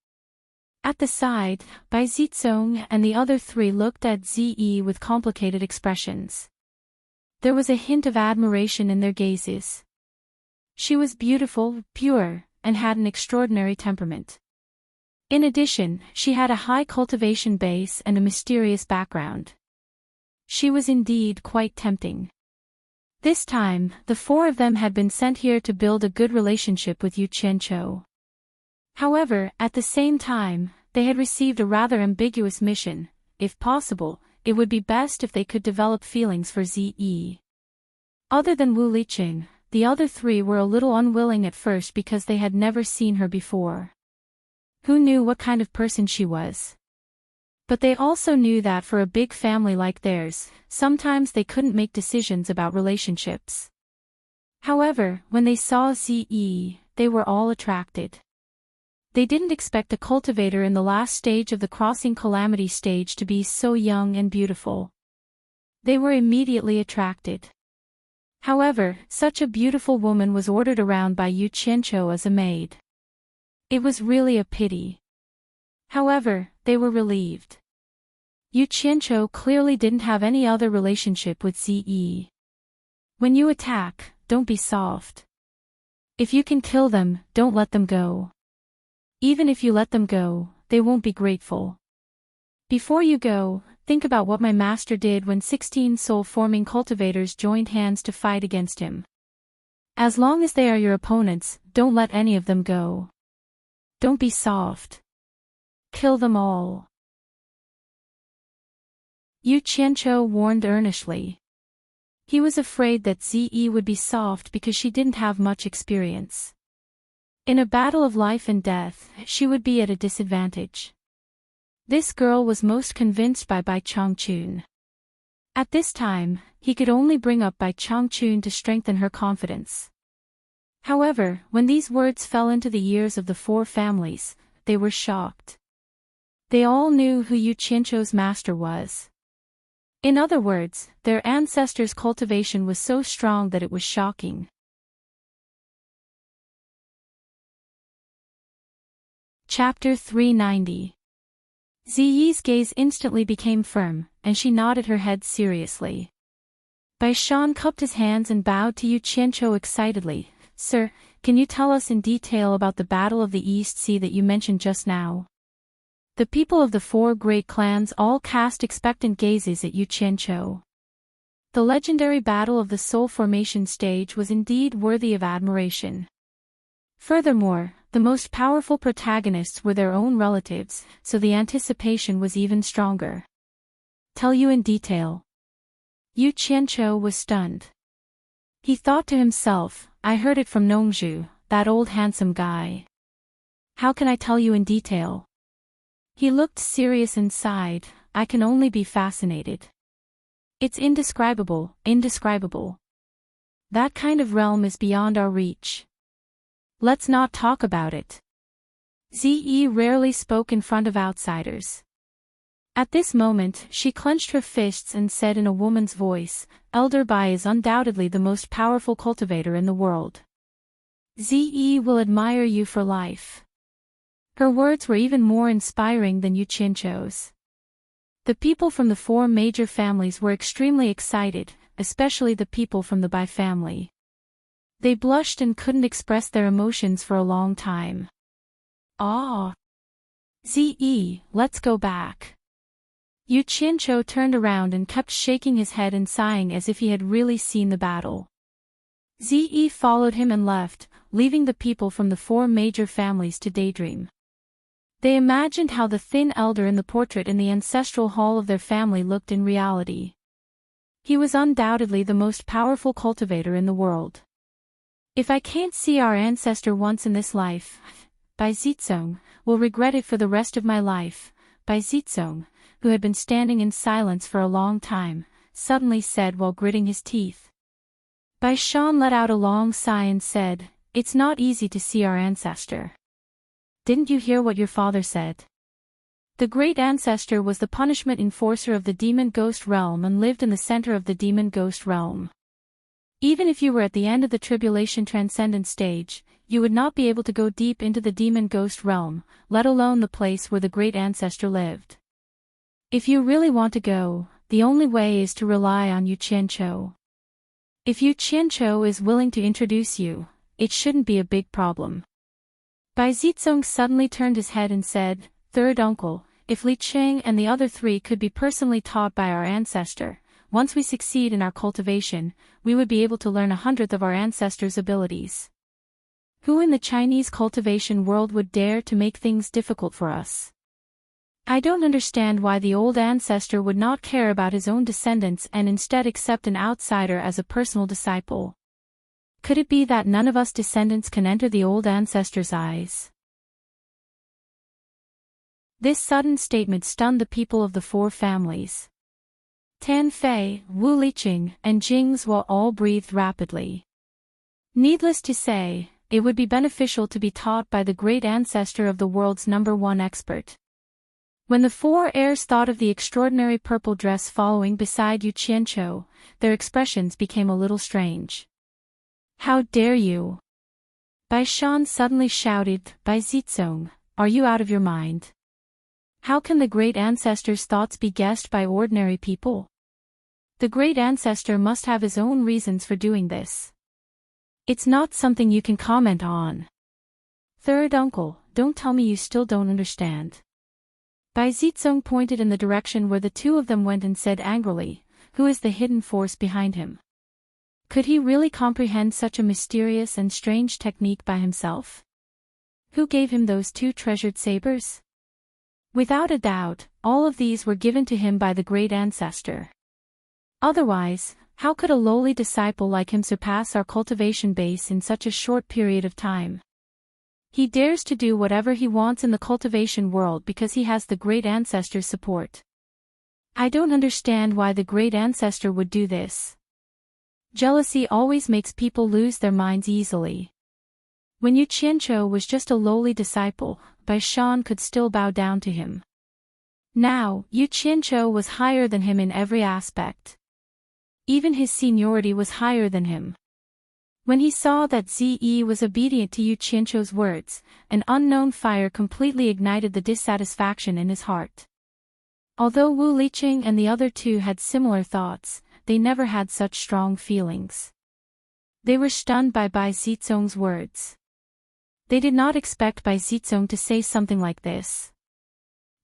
At the side, Bai Zizong and the other 3 looked at Ze with complicated expressions. There was a hint of admiration in their gazes. She was beautiful, pure, and had an extraordinary temperament. In addition, she had a high cultivation base and a mysterious background. She was indeed quite tempting. This time, the 4 of them had been sent here to build a good relationship with Yu Qianqiu. However, at the same time, they had received a rather ambiguous mission. If possible, it would be best if they could develop feelings for Ze. Other than Wu Liqing, the other 3 were a little unwilling at first because they had never seen her before. Who knew what kind of person she was? But they also knew that for a big family like theirs, sometimes they couldn't make decisions about relationships. However, when they saw Ze, they were all attracted. They didn't expect a cultivator in the last stage of the crossing calamity stage to be so young and beautiful. They were immediately attracted. However, such a beautiful woman was ordered around by Yu Qianqiu as a maid. It was really a pity. However, they were relieved. Yu Qianqiu clearly didn't have any other relationship with Ze. When you attack, don't be soft. If you can kill them, don't let them go. Even if you let them go, they won't be grateful. Before you go, think about what my master did when 16 soul-forming cultivators joined hands to fight against him. As long as they are your opponents, don't let any of them go. Don't be soft. Kill them all. Yu Qianqiu warned earnestly. He was afraid that Ze would be soft because she didn't have much experience. In a battle of life and death, she would be at a disadvantage. This girl was most convinced by Bai Changchun. At this time, he could only bring up Bai Changchun to strengthen her confidence. However, when these words fell into the ears of the 4 families, they were shocked. They all knew who Yu Qianqiu's master was. In other words, their ancestors' cultivation was so strong that it was shocking. Chapter 390. Ziyi's gaze instantly became firm, and she nodded her head seriously. Bai Shan cupped his hands and bowed to Yu Qianqiu excitedly. Sir, can you tell us in detail about the Battle of the East Sea that you mentioned just now? The people of the 4 great clans all cast expectant gazes at Yu Qianqiu. The legendary Battle of the Soul Formation stage was indeed worthy of admiration. Furthermore, the most powerful protagonists were their own relatives, so the anticipation was even stronger. Tell you in detail. Yu Qianqiu was stunned. He thought to himself, I heard it from Nongzhu, that old handsome guy. How can I tell you in detail? He looked serious and sighed, I can only be fascinated. It's indescribable, indescribable. That kind of realm is beyond our reach. Let's not talk about it. Ze rarely spoke in front of outsiders. At this moment, she clenched her fists and said in a woman's voice, Elder Bai is undoubtedly the most powerful cultivator in the world. Ze will admire you for life. Her words were even more inspiring than Yu Qianqiu's. The people from the 4 major families were extremely excited, especially the people from the Bai family. They blushed and couldn't express their emotions for a long time. Ah! Ze, let's go back. Yu Qianqiu turned around and kept shaking his head and sighing as if he had really seen the battle. Ze followed him and left, leaving the people from the 4 major families to daydream. They imagined how the thin elder in the portrait in the ancestral hall of their family looked in reality. He was undoubtedly the most powerful cultivator in the world. If I can't see our ancestor once in this life, Bai Zizong, will regret it for the rest of my life, Bai Zizong, who had been standing in silence for a long time, suddenly said while gritting his teeth. Bai Shan let out a long sigh and said, "It's not easy to see our ancestor. Didn't you hear what your father said? The great ancestor was the punishment enforcer of the demon ghost realm and lived in the center of the demon ghost realm. Even if you were at the end of the tribulation transcendent stage, you would not be able to go deep into the demon ghost realm, let alone the place where the great ancestor lived. If you really want to go, the only way is to rely on Yu Qianqiu. If Yu Qianqiu is willing to introduce you, it shouldn't be a big problem." Bai Zizong suddenly turned his head and said, "Third uncle, if Li Qing and the other three could be personally taught by our ancestor, once we succeed in our cultivation, we would be able to learn 1/100th of our ancestor's abilities. Who in the Chinese cultivation world would dare to make things difficult for us? I don't understand why the old ancestor would not care about his own descendants and instead accept an outsider as a personal disciple. Could it be that none of us descendants can enter the old ancestor's eyes?" This sudden statement stunned the people of the four families. Tan Fei, Wu Liqing, and Jing Zhuo all breathed rapidly. Needless to say, it would be beneficial to be taught by the great ancestor of the world's #1 expert. When the four heirs thought of the extraordinary purple dress following beside Yu Qianqiu, their expressions became a little strange. "How dare you!" Bai Shan suddenly shouted, "Bai Zizong, are you out of your mind? How can the great ancestor's thoughts be guessed by ordinary people? The great ancestor must have his own reasons for doing this. It's not something you can comment on. Third uncle, don't tell me you still don't understand." Bai Zizong pointed in the direction where the two of them went and said angrily, "Who is the hidden force behind him? Could he really comprehend such a mysterious and strange technique by himself? Who gave him those 2 treasured sabers? Without a doubt, all of these were given to him by the great ancestor. Otherwise, how could a lowly disciple like him surpass our cultivation base in such a short period of time? He dares to do whatever he wants in the cultivation world because he has the great ancestor's support. I don't understand why the great ancestor would do this. Jealousy always makes people lose their minds easily. When Yu Qianqiu was just a lowly disciple, Bai Shan could still bow down to him. Now, Yu Qianqiu was higher than him in every aspect. Even his seniority was higher than him. When he saw that Zi was obedient to Yu Qianqiu's words, an unknown fire completely ignited the dissatisfaction in his heart. Although Wu Liqing and the other two had similar thoughts, they never had such strong feelings. They were stunned by Bai Zizong's words. They did not expect Bai Zizong to say something like this.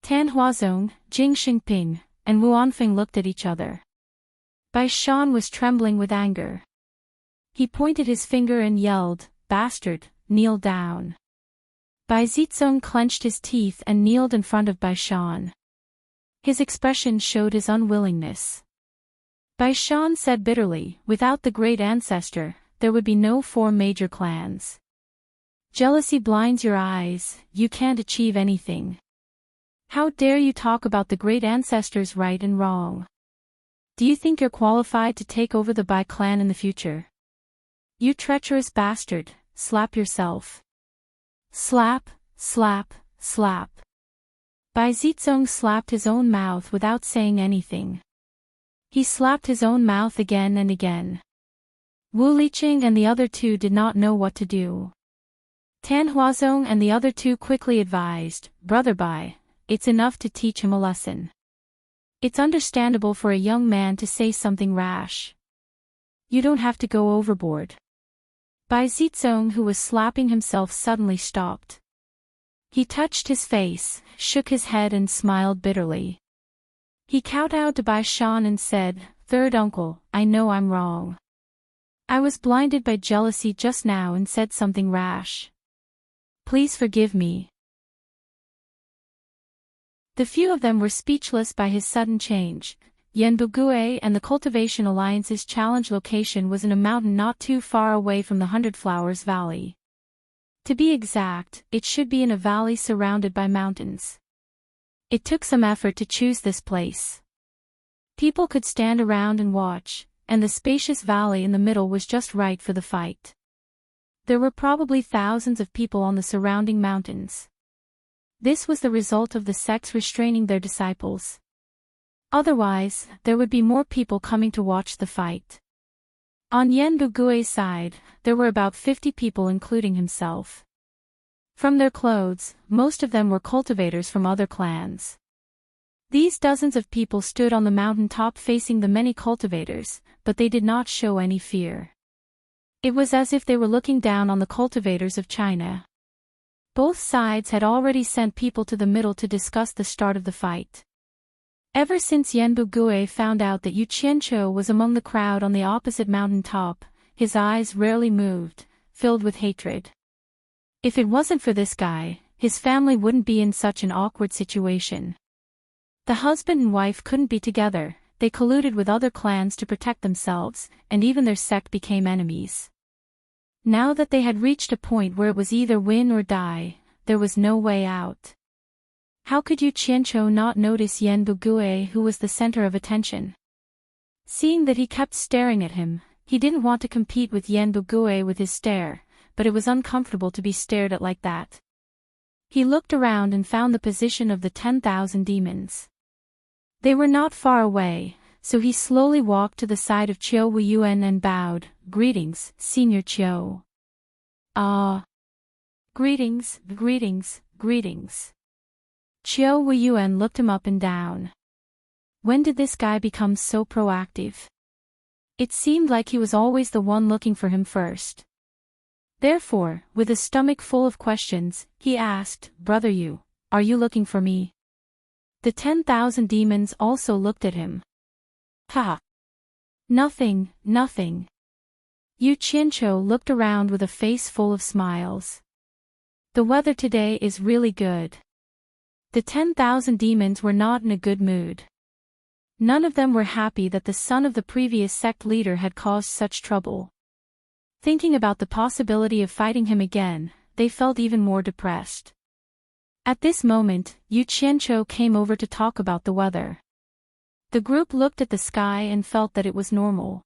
Tan Huazong, Jing Xingping, and Wu Anfeng looked at each other. Bai Shan was trembling with anger. He pointed his finger and yelled, "Bastard, kneel down." Bai Zizong clenched his teeth and kneeled in front of Bai Shan. His expression showed his unwillingness. Bai Shan said bitterly, "Without the great ancestor, there would be no 4 major clans. Jealousy blinds your eyes, you can't achieve anything. How dare you talk about the great ancestor's right and wrong? Do you think you're qualified to take over the Bai clan in the future? You treacherous bastard, slap yourself." Slap, slap, slap. Bai Zizong slapped his own mouth without saying anything. He slapped his own mouth again and again. Wu Liqing and the other two did not know what to do. Tan Huazong and the other two quickly advised, "Brother Bai, it's enough to teach him a lesson. It's understandable for a young man to say something rash. You don't have to go overboard." Bai Zizong, who was slapping himself, suddenly stopped. He touched his face, shook his head and smiled bitterly. He kowtowed to Bai Shan and said, "Third uncle, I know I'm wrong. I was blinded by jealousy just now and said something rash. Please forgive me." The few of them were speechless by his sudden change. Yanbugue and the Cultivation Alliance's challenge location was in a mountain not too far away from the 100 Flowers Valley. To be exact, it should be in a valley surrounded by mountains. It took some effort to choose this place. People could stand around and watch, and the spacious valley in the middle was just right for the fight. There were probably thousands of people on the surrounding mountains. This was the result of the sects restraining their disciples. Otherwise, there would be more people coming to watch the fight. On Yen Bugue's side, there were about 50 people including himself. From their clothes, most of them were cultivators from other clans. These dozens of people stood on the mountain top facing the many cultivators, but they did not show any fear. It was as if they were looking down on the cultivators of China. Both sides had already sent people to the middle to discuss the start of the fight. Ever since Yen Bugue found out that Yu Qianqiu was among the crowd on the opposite mountain top, his eyes rarely moved, filled with hatred. If it wasn't for this guy, his family wouldn't be in such an awkward situation. The husband and wife couldn't be together, they colluded with other clans to protect themselves, and even their sect became enemies. Now that they had reached a point where it was either win or die, there was no way out. How could Yu Qianqiu not notice Yen Bugue, who was the center of attention? Seeing that he kept staring at him, he didn't want to compete with Yen Bugue with his stare, but it was uncomfortable to be stared at like that. He looked around and found the position of the 10,000 demons. They were not far away, so he slowly walked to the side of Qiu Weiyuan and bowed. "Greetings, Senior Qiu." "Ah. Greetings, greetings, greetings." Qiu Weiyuan looked him up and down. When did this guy become so proactive? It seemed like he was always the one looking for him first. Therefore, with a stomach full of questions, he asked, "Brother Yu, are you looking for me?" The 10,000 demons also looked at him. "Ha! Nothing, nothing." Yu Qianqiu looked around with a face full of smiles. "The weather today is really good." The 10,000 demons were not in a good mood. None of them were happy that the son of the previous sect leader had caused such trouble. Thinking about the possibility of fighting him again, they felt even more depressed. At this moment, Yu Qianqiu came over to talk about the weather. The group looked at the sky and felt that it was normal.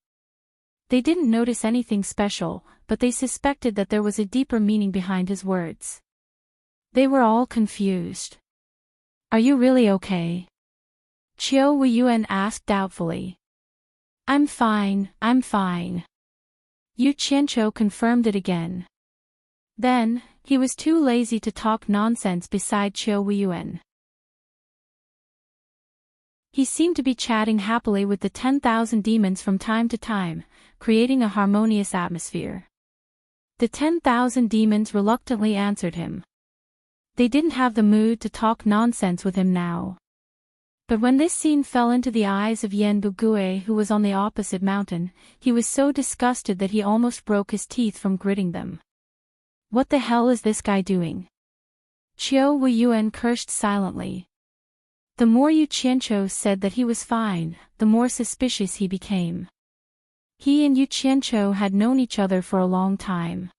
They didn't notice anything special, but they suspected that there was a deeper meaning behind his words. They were all confused. "Are you really okay?" Qiu Weiyuan asked doubtfully. I'm fine." Yu Qianqiu confirmed it again. Then, he was too lazy to talk nonsense beside Qiu Weiyuan. He seemed to be chatting happily with the 10,000 demons from time to time, creating a harmonious atmosphere. The 10,000 demons reluctantly answered him. They didn't have the mood to talk nonsense with him now. But when this scene fell into the eyes of Yen Bugue, who was on the opposite mountain, he was so disgusted that he almost broke his teeth from gritting them. "What the hell is this guy doing?" Qiu Weiyuan cursed silently. The more Yu Qianqiu said that he was fine, the more suspicious he became. He and Yu Qianqiu had known each other for a long time.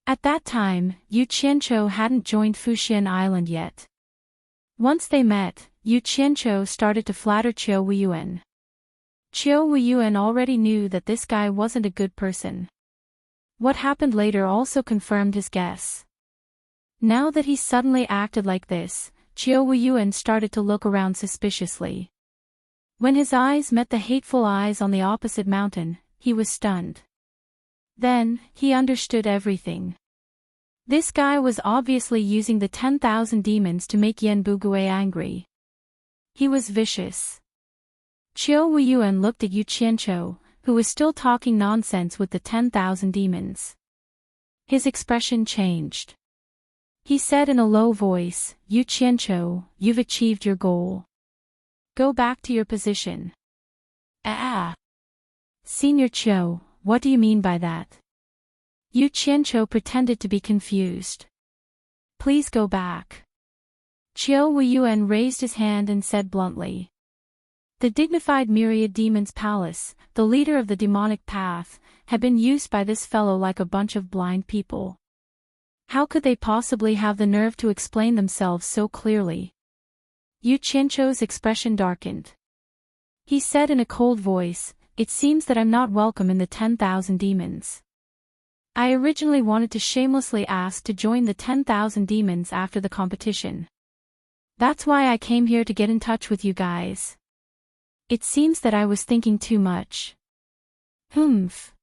At that time, Yu Qianqiu hadn't joined Fuxian Island yet. Once they met, Yu Qianqiu started to flatter Qiu Weiyuan. Qiu Weiyuan already knew that this guy wasn't a good person. What happened later also confirmed his guess. Now that he suddenly acted like this, Qiu Weiyuan started to look around suspiciously. When his eyes met the hateful eyes on the opposite mountain, he was stunned. Then, he understood everything. This guy was obviously using the 10,000 demons to make Yen Bugue angry. He was vicious. Qiu Weiyuan looked at Yu Qianqiu, who was still talking nonsense with the 10,000 demons. His expression changed. He said in a low voice, "Yu Qianqiu, you've achieved your goal. Go back to your position." "Ah! Senior Qiu, what do you mean by that?" Yu Qianqiu pretended to be confused. "Please go back." Qiu Weiyuan raised his hand and said bluntly. The dignified Myriad Demon's palace, the leader of the demonic path, had been used by this fellow like a bunch of blind people. How could they possibly have the nerve to explain themselves so clearly? Yu Qianzhou's expression darkened. He said in a cold voice, "It seems that I'm not welcome in the 10,000 demons. I originally wanted to shamelessly ask to join the 10,000 demons after the competition. That's why I came here to get in touch with you guys. It seems that I was thinking too much. Humph.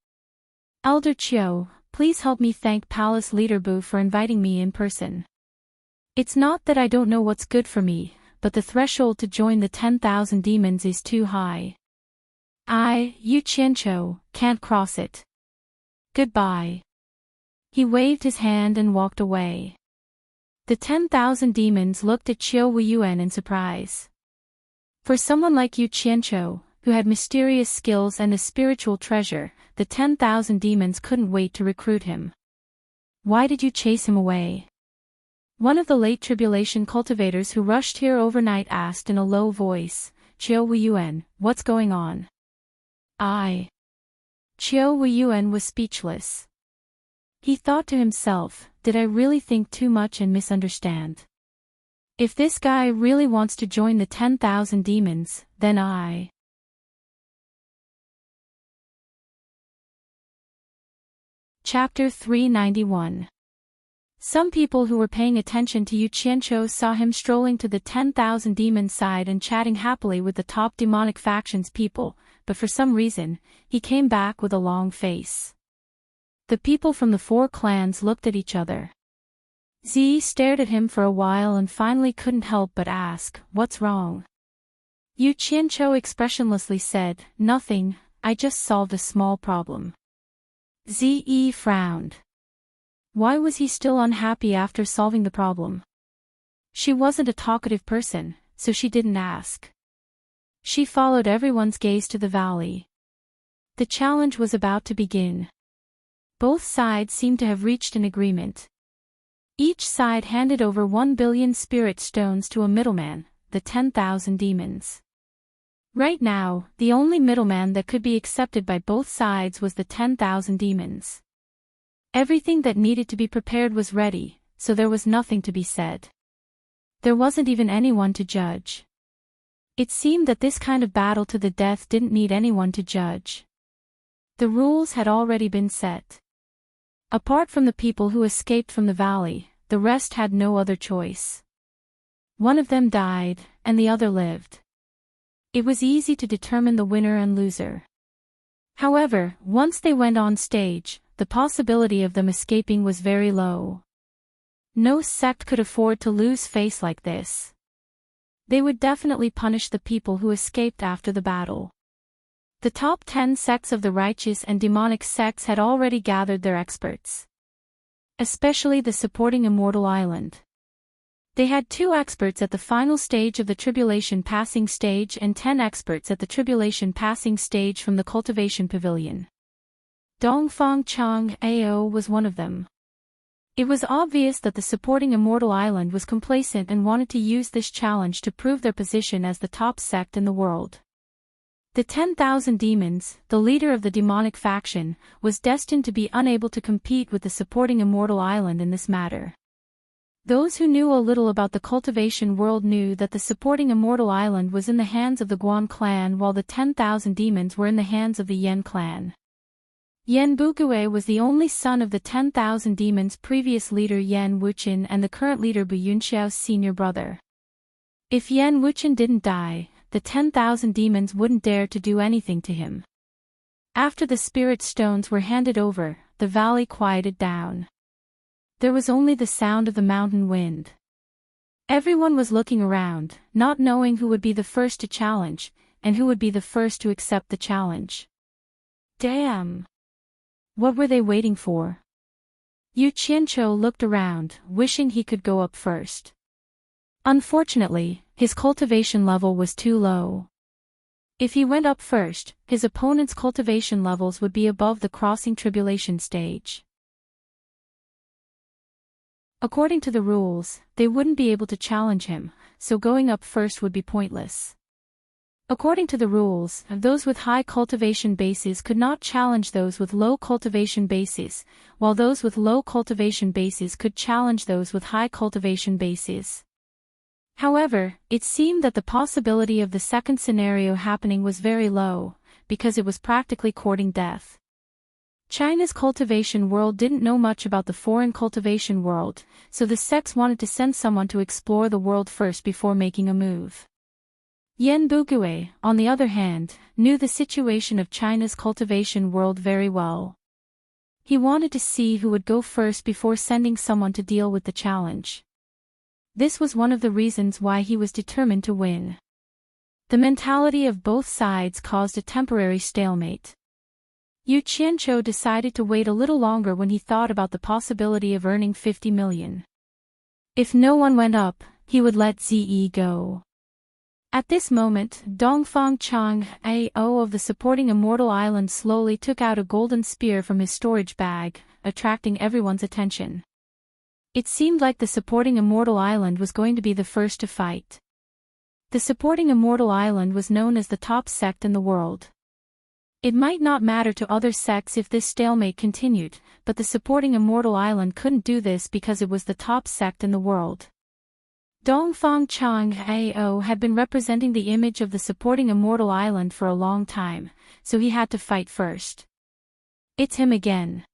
Elder Chiu, please help me thank Palace Leader Bu for inviting me in person. It's not that I don't know what's good for me, but the threshold to join the 10,000 demons is too high. I, Yu Qianzhou, can't cross it. Goodbye." He waved his hand and walked away. The 10,000 demons looked at Qiu Weiyuan in surprise. For someone like Yu Qianzhou, who had mysterious skills and a spiritual treasure, the 10,000 demons couldn't wait to recruit him. "Why did you chase him away?" One of the late tribulation cultivators who rushed here overnight asked in a low voice. "Qiu Weiyuan, what's going on?" Qiu Weiyuan was speechless. He thought to himself, did I really think too much and misunderstand? If this guy really wants to join the 10,000 demons, then I... Chapter 391. Some people who were paying attention to Yu Qianzhou saw him strolling to the 10,000 demons side and chatting happily with the top demonic factions people, but for some reason, he came back with a long face. The people from the 4 clans looked at each other. Zi stared at him for a while and finally couldn't help but ask, "What's wrong?" Yu Qianzhou expressionlessly said, "Nothing, I just solved a small problem." Zi frowned. Why was he still unhappy after solving the problem? She wasn't a talkative person, so she didn't ask. She followed everyone's gaze to the valley. The challenge was about to begin. Both sides seemed to have reached an agreement. Each side handed over 1 billion spirit stones to a middleman, the 10,000 demons. Right now, the only middleman that could be accepted by both sides was the 10,000 demons. Everything that needed to be prepared was ready, so there was nothing to be said. There wasn't even anyone to judge. It seemed that this kind of battle to the death didn't need anyone to judge. The rules had already been set. Apart from the people who escaped from the valley, the rest had no other choice. One of them died, and the other lived. It was easy to determine the winner and loser. However, once they went on stage, the possibility of them escaping was very low. No sect could afford to lose face like this. They would definitely punish the people who escaped after the battle. The top 10 sects of the righteous and demonic sects had already gathered their experts. Especially the supporting Immortal Island. They had 2 experts at the final stage of the Tribulation Passing Stage and 10 experts at the Tribulation Passing Stage from the Cultivation Pavilion. Dongfang Chang Ao was one of them. It was obvious that the supporting Immortal Island was complacent and wanted to use this challenge to prove their position as the top sect in the world. The 10,000 demons, the leader of the demonic faction, was destined to be unable to compete with the supporting Immortal Island in this matter. Those who knew a little about the cultivation world knew that the supporting Immortal Island was in the hands of the Guan clan while the 10,000 demons were in the hands of the Yan clan. Yan Bugue was the only son of the 10,000 demons' previous leader Yan Wuqian and the current leader Bu Yunxiao's senior brother. If Yan Wuqian didn't die, the 10,000 demons wouldn't dare to do anything to him. After the spirit stones were handed over, the valley quieted down. There was only the sound of the mountain wind. Everyone was looking around, not knowing who would be the first to challenge, and who would be the first to accept the challenge. Damn! What were they waiting for? Yu Qianzhou looked around, wishing he could go up first. Unfortunately, his cultivation level was too low. If he went up first, his opponent's cultivation levels would be above the crossing tribulation stage. According to the rules, they wouldn't be able to challenge him, so going up first would be pointless. According to the rules, those with high cultivation bases could not challenge those with low cultivation bases, while those with low cultivation bases could challenge those with high cultivation bases. However, it seemed that the possibility of the second scenario happening was very low, because it was practically courting death. China's cultivation world didn't know much about the foreign cultivation world, so the sects wanted to send someone to explore the world first before making a move. Yan Bugui, on the other hand, knew the situation of China's cultivation world very well. He wanted to see who would go first before sending someone to deal with the challenge. This was one of the reasons why he was determined to win. The mentality of both sides caused a temporary stalemate. Yu Qianqiu decided to wait a little longer when he thought about the possibility of earning 50 million. If no one went up, he would let Ziyi go. At this moment, Dongfang Chang A.O. of the supporting Immortal Island slowly took out a golden spear from his storage bag, attracting everyone's attention. It seemed like the supporting Immortal Island was going to be the first to fight. The supporting Immortal Island was known as the top sect in the world. It might not matter to other sects if this stalemate continued, but the supporting Immortal Island couldn't do this because it was the top sect in the world. Dongfang Chang A.O. had been representing the image of the supporting Immortal Island for a long time, so he had to fight first. It's him again.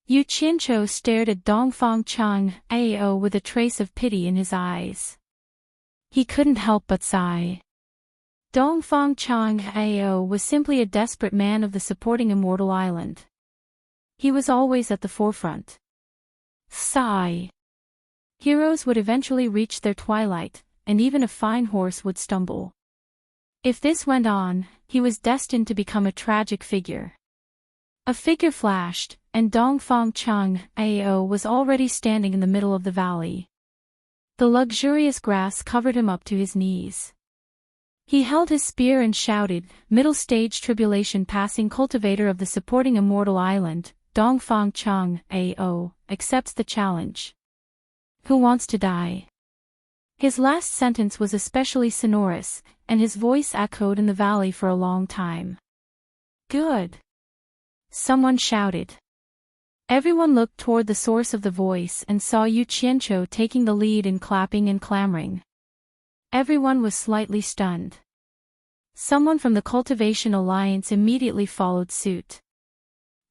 Yu Qianqiu stared at Dongfang Chang A.O. with a trace of pity in his eyes. He couldn't help but sigh. Dongfang Chang A.O. was simply a desperate man of the supporting Immortal Island. He was always at the forefront. Sigh. Heroes would eventually reach their twilight, and even a fine horse would stumble. If this went on, he was destined to become a tragic figure. A figure flashed, and Dongfang Chang A.O. was already standing in the middle of the valley. The luxurious grass covered him up to his knees. He held his spear and shouted, "Middle stage tribulation passing cultivator of the supporting Immortal Island, Dongfang Chang A.O. accepts the challenge. Who wants to die?" His last sentence was especially sonorous, and his voice echoed in the valley for a long time. "Good!" someone shouted. Everyone looked toward the source of the voice and saw Yu Qianqiu taking the lead in clapping and clamoring. Everyone was slightly stunned. Someone from the Cultivation Alliance immediately followed suit.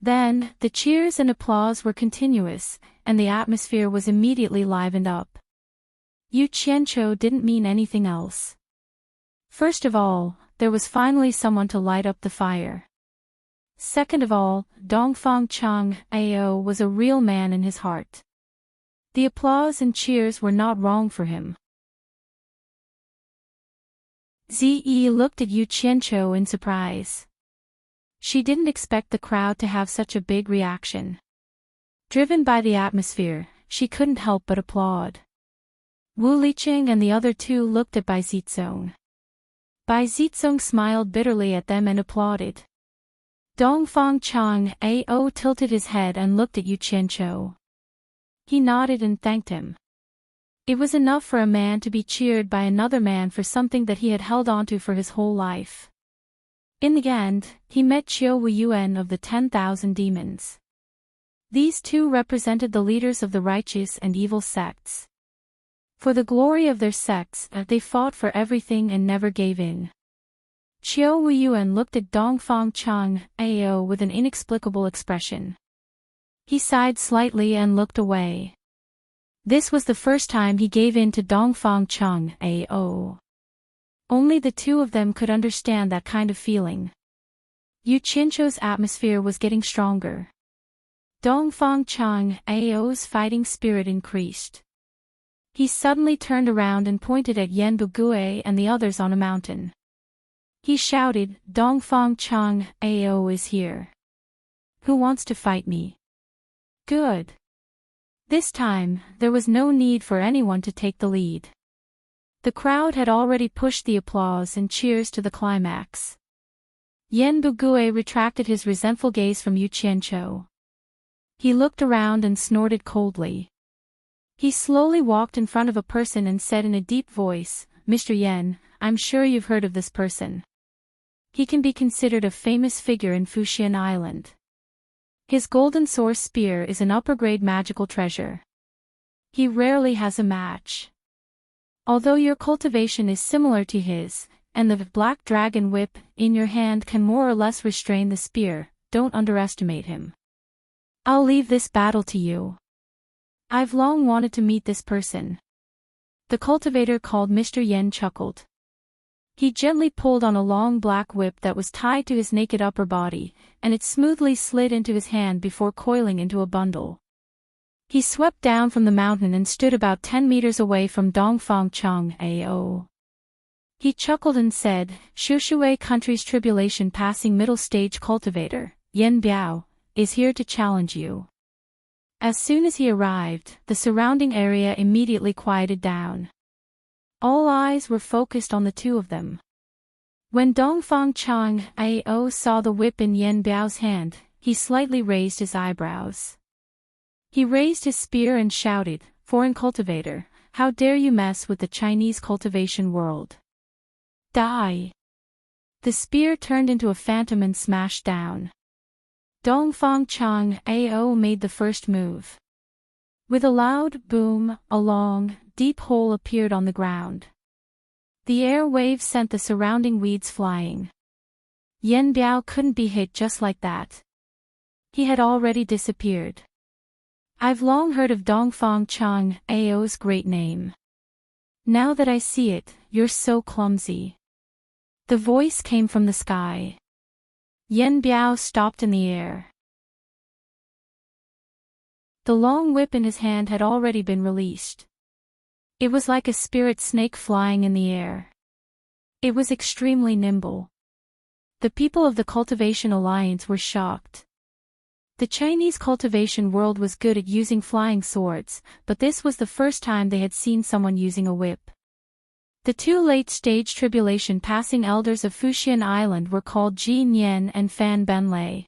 Then, the cheers and applause were continuous, and the atmosphere was immediately livened up. Yu Qianqiu didn't mean anything else. First of all, there was finally someone to light up the fire. Second of all, Dongfang Chang A.O. was a real man in his heart. The applause and cheers were not wrong for him. Ziyi looked at Yu Qianqiu in surprise. She didn't expect the crowd to have such a big reaction. Driven by the atmosphere, she couldn't help but applaud. Wu Liqing and the other two looked at Bai Zizong. Bai Zizong smiled bitterly at them and applauded. Dongfang Chang A.O. tilted his head and looked at Yu Qianqiu. He nodded and thanked him. It was enough for a man to be cheered by another man for something that he had held onto for his whole life. In the end, he met Qiu Wuyuan of the 10,000 demons. These two represented the leaders of the righteous and evil sects. For the glory of their sects, they fought for everything and never gave in. Qiu Wuyuan looked at Dongfang Chang A.O. with an inexplicable expression. He sighed slightly and looked away. This was the first time he gave in to Dongfang Chang A.O. Only the two of them could understand that kind of feeling. Yu Qianqiu's atmosphere was getting stronger. Dongfang Chang A.O.'s fighting spirit increased. He suddenly turned around and pointed at Yan Bugui and the others on a mountain. He shouted, "Dongfang Chang A.O. is here. Who wants to fight me?" Good. This time, there was no need for anyone to take the lead. The crowd had already pushed the applause and cheers to the climax. Yan Bugui retracted his resentful gaze from Yu Qianqiu. He looked around and snorted coldly. He slowly walked in front of a person and said in a deep voice, "Mr. Yan, I'm sure you've heard of this person. He can be considered a famous figure in Fuxian Island. His golden source spear is an upper-grade magical treasure. He rarely has a match." Although your cultivation is similar to his, and the black dragon whip in your hand can more or less restrain the spear, don't underestimate him. I'll leave this battle to you. I've long wanted to meet this person. The cultivator called Mr. Yen chuckled. He gently pulled on a long black whip that was tied to his naked upper body, and it smoothly slid into his hand before coiling into a bundle. He swept down from the mountain and stood about 10 meters away from Dongfang Chang Ao. He chuckled and said, Shushui country's tribulation passing middle stage cultivator, Yen Biao, is here to challenge you. As soon as he arrived, the surrounding area immediately quieted down. All eyes were focused on the two of them. When Dongfang Chang Ao saw the whip in Yen Biao's hand, he slightly raised his eyebrows. He raised his spear and shouted, Foreign cultivator, how dare you mess with the Chinese cultivation world? Die! The spear turned into a phantom and smashed down. Dongfang Chang Ao made the first move. With a loud boom, a long, deep hole appeared on the ground. The air waves sent the surrounding weeds flying. Yen Biao couldn't be hit just like that. He had already disappeared. I've long heard of Dongfang Chang Ao's great name. Now that I see it, you're so clumsy. The voice came from the sky. Yen Biao stopped in the air. The long whip in his hand had already been released. It was like a spirit snake flying in the air. It was extremely nimble. The people of the Cultivation Alliance were shocked. The Chinese cultivation world was good at using flying swords, but this was the first time they had seen someone using a whip. The two late-stage tribulation passing elders of Fuxian Island were called Jin Yen and Fan Benlei.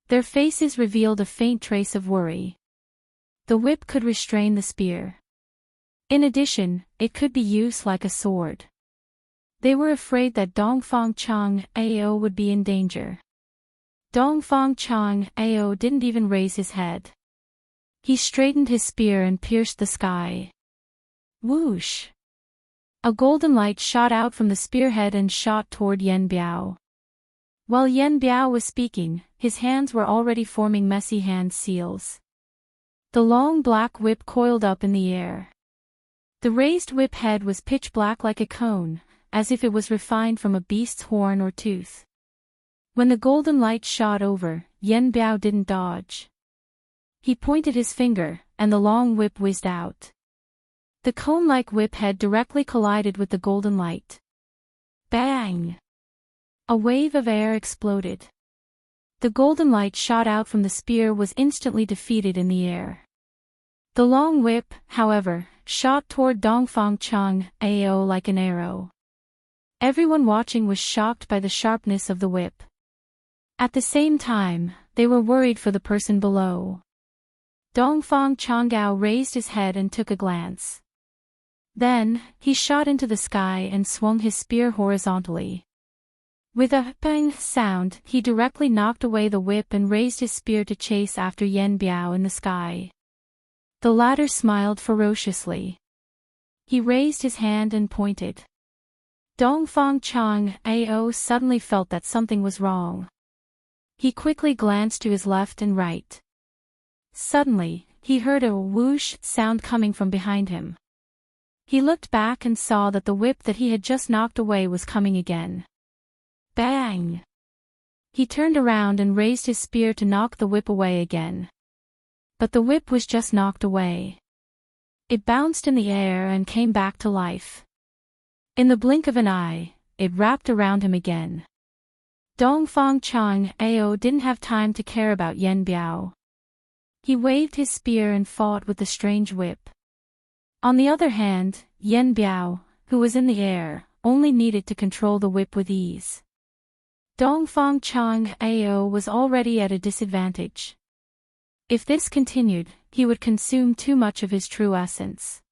Their faces revealed a faint trace of worry. The whip could restrain the spear. In addition, it could be used like a sword. They were afraid that Dongfang Chang Ao would be in danger. Dongfang Chang Ao didn't even raise his head. He straightened his spear and pierced the sky. Whoosh! A golden light shot out from the spearhead and shot toward Yen Biao. While Yen Biao was speaking, his hands were already forming messy hand seals. The long black whip coiled up in the air. The raised whip head was pitch black like a cone, as if it was refined from a beast's horn or tooth. When the golden light shot over, Yen Biao didn't dodge. He pointed his finger, and the long whip whizzed out. The cone-like whip head directly collided with the golden light. Bang! A wave of air exploded. The golden light shot out from the spear was instantly defeated in the air. The long whip, however, shot toward Dongfang Chang Ao like an arrow. Everyone watching was shocked by the sharpness of the whip. At the same time, they were worried for the person below. Dongfang Changao raised his head and took a glance. Then, he shot into the sky and swung his spear horizontally. With a bang sound, he directly knocked away the whip and raised his spear to chase after Yen Biao in the sky. The latter smiled ferociously. He raised his hand and pointed. Dongfang Chang Ao suddenly felt that something was wrong. He quickly glanced to his left and right. Suddenly, he heard a whoosh sound coming from behind him. He looked back and saw that the whip that he had just knocked away was coming again. Bang! He turned around and raised his spear to knock the whip away again. But the whip was just knocked away. It bounced in the air and came back to life. In the blink of an eye, it wrapped around him again. Dongfang Chang Ao didn't have time to care about Yen Biao. He waved his spear and fought with the strange whip. On the other hand, Yen Biao, who was in the air, only needed to control the whip with ease. Dongfang Chang Ao was already at a disadvantage. If this continued, he would consume too much of his true essence.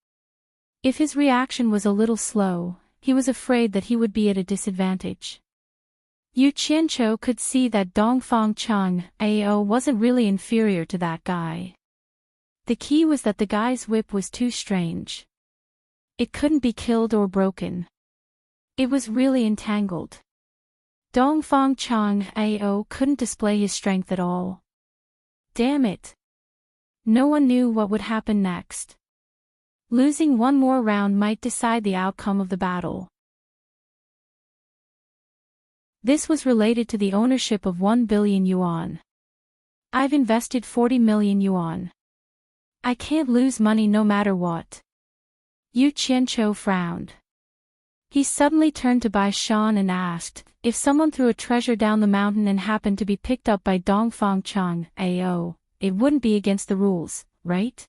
If his reaction was a little slow, he was afraid that he would be at a disadvantage. Yu Qianqiu could see that Dongfang Chang Ao wasn't really inferior to that guy. The key was that the guy's whip was too strange. It couldn't be killed or broken. It was really entangled. Dongfang Chang Ao couldn't display his strength at all. Damn it. No one knew what would happen next. Losing one more round might decide the outcome of the battle. This was related to the ownership of 1 billion yuan. I've invested 40 million yuan. I can't lose money no matter what. Yu Qianqiu frowned. He suddenly turned to Bai Shan and asked, if someone threw a treasure down the mountain and happened to be picked up by Dongfang Chang Ao, it wouldn't be against the rules, right?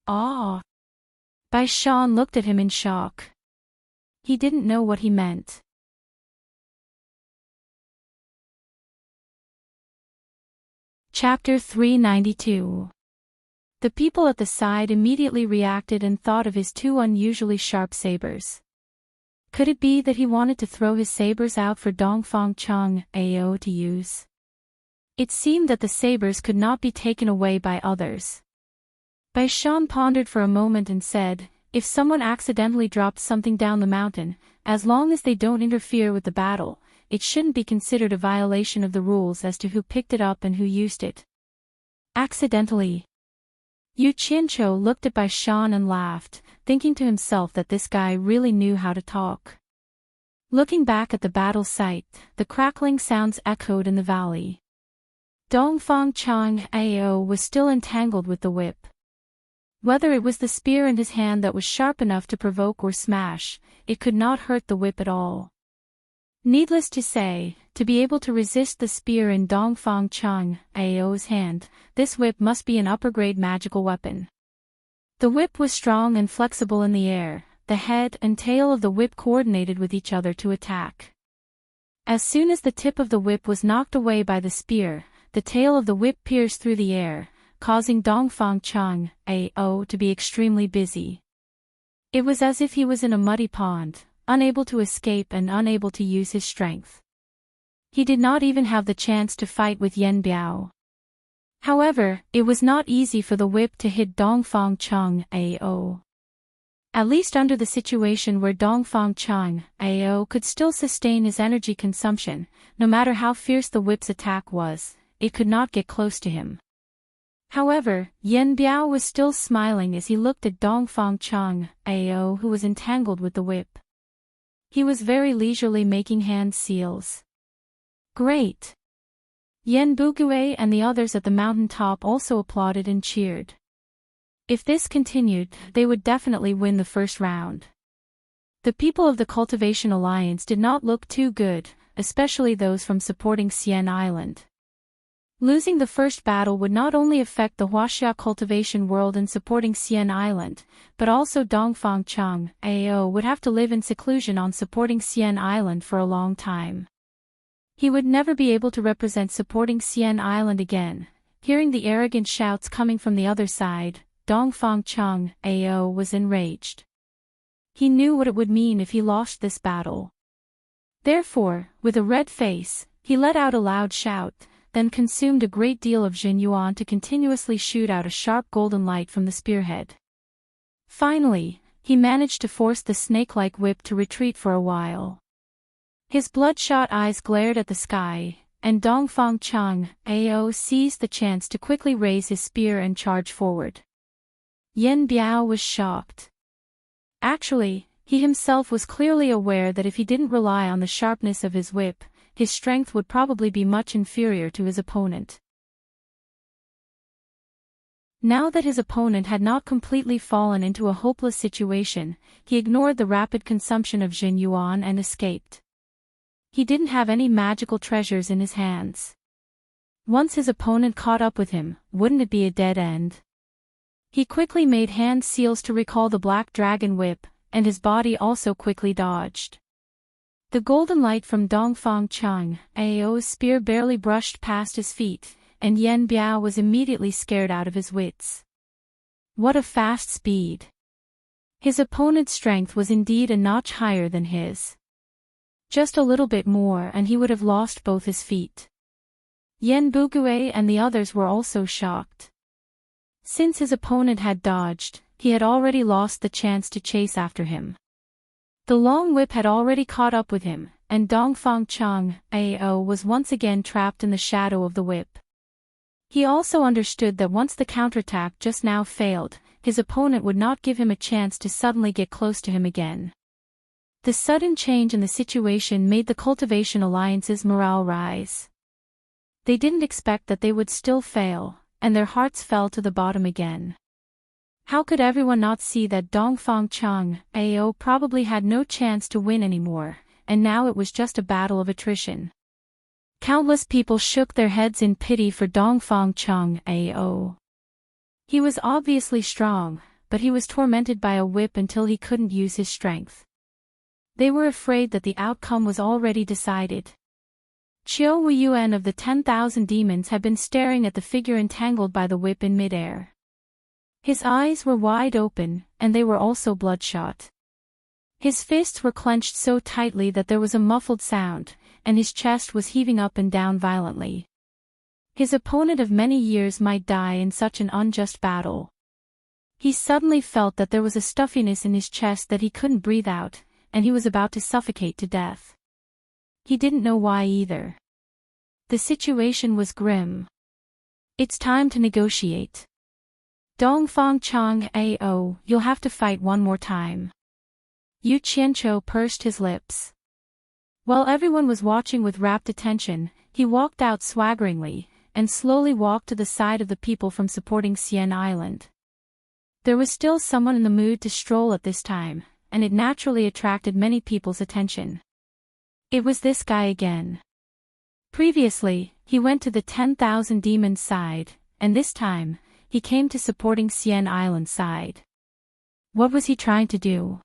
Ah. Bai Shan looked at him in shock. He didn't know what he meant. Chapter 392. The people at the side immediately reacted and thought of his two unusually sharp sabers. Could it be that he wanted to throw his sabers out for Dongfang Chang Ao to use? It seemed that the sabers could not be taken away by others. Bai Shan pondered for a moment and said, if someone accidentally dropped something down the mountain, as long as they don't interfere with the battle, it shouldn't be considered a violation of the rules as to who picked it up and who used it. Accidentally. Yu Qianqiu looked at Bai Shan and laughed, thinking to himself that this guy really knew how to talk. Looking back at the battle site, the crackling sounds echoed in the valley. Dongfang Chang Ao was still entangled with the whip. Whether it was the spear in his hand that was sharp enough to provoke or smash, it could not hurt the whip at all. Needless to say, to be able to resist the spear in Dongfang Chang Ao's hand, this whip must be an upper-grade magical weapon. The whip was strong and flexible in the air, the head and tail of the whip coordinated with each other to attack. As soon as the tip of the whip was knocked away by the spear, the tail of the whip pierced through the air, causing Dongfang Chang Ao to be extremely busy. It was as if he was in a muddy pond, unable to escape and unable to use his strength. He did not even have the chance to fight with Yan Biao. However, it was not easy for the whip to hit Dongfang Chang Ao. At least under the situation where Dongfang Chang Ao could still sustain his energy consumption, no matter how fierce the whip's attack was, it could not get close to him. However, Yan Biao was still smiling as he looked at Dongfang Chang Ao, who was entangled with the whip. He was very leisurely making hand seals. Great! Yan Bugui and the others at the mountain top also applauded and cheered. If this continued, they would definitely win the first round. The people of the Cultivation Alliance did not look too good, especially those from supporting Xian Island. Losing the first battle would not only affect the Huaxia cultivation world in supporting Xian Island, but also Dongfang Chang Ao would have to live in seclusion on supporting Xian Island for a long time. He would never be able to represent supporting Xian Island again. Hearing the arrogant shouts coming from the other side, Dongfang Chang Ao was enraged. He knew what it would mean if he lost this battle. Therefore, with a red face, he let out a loud shout, then consumed a great deal of Jin Yuan to continuously shoot out a sharp golden light from the spearhead. Finally, he managed to force the snake-like whip to retreat for a while. His bloodshot eyes glared at the sky, and Dongfang Chang Ao seized the chance to quickly raise his spear and charge forward. Yan Biao was shocked. Actually, he himself was clearly aware that if he didn't rely on the sharpness of his whip, his strength would probably be much inferior to his opponent. Now that his opponent had not completely fallen into a hopeless situation, he ignored the rapid consumption of Jin Yuan and escaped. He didn't have any magical treasures in his hands. Once his opponent caught up with him, wouldn't it be a dead end? He quickly made hand seals to recall the black dragon whip, and his body also quickly dodged. The golden light from Dongfang Chang Ao's spear barely brushed past his feet, and Yan Biao was immediately scared out of his wits. What a fast speed! His opponent's strength was indeed a notch higher than his. Just a little bit more and he would have lost both his feet. Yan Bugui and the others were also shocked. Since his opponent had dodged, he had already lost the chance to chase after him. The long whip had already caught up with him, and Dongfang Chang Ao was once again trapped in the shadow of the whip. He also understood that once the counterattack just now failed, his opponent would not give him a chance to suddenly get close to him again. The sudden change in the situation made the Cultivation Alliance's morale rise. They didn't expect that they would still fail, and their hearts fell to the bottom again. How could everyone not see that Dongfang Chang Ao probably had no chance to win anymore, and now it was just a battle of attrition? Countless people shook their heads in pity for Dongfang Chang Ao. He was obviously strong, but he was tormented by a whip until he couldn't use his strength. They were afraid that the outcome was already decided. Qiu Weiyuan of the 10,000 demons had been staring at the figure entangled by the whip in midair. His eyes were wide open, and they were also bloodshot. His fists were clenched so tightly that there was a muffled sound, and his chest was heaving up and down violently. His opponent of many years might die in such an unjust battle. He suddenly felt that there was a stuffiness in his chest that he couldn't breathe out, and he was about to suffocate to death. He didn't know why either. The situation was grim. It's time to negotiate. Dongfang Chang Ao, you'll have to fight one more time. Yu Qianqiu pursed his lips. While everyone was watching with rapt attention, he walked out swaggeringly, and slowly walked to the side of the people from supporting Xian Island. There was still someone in the mood to stroll at this time, and it naturally attracted many people's attention. It was this guy again. Previously, he went to the 10,000 demons side, and this time, he came to supporting Xian Island's side. What was he trying to do?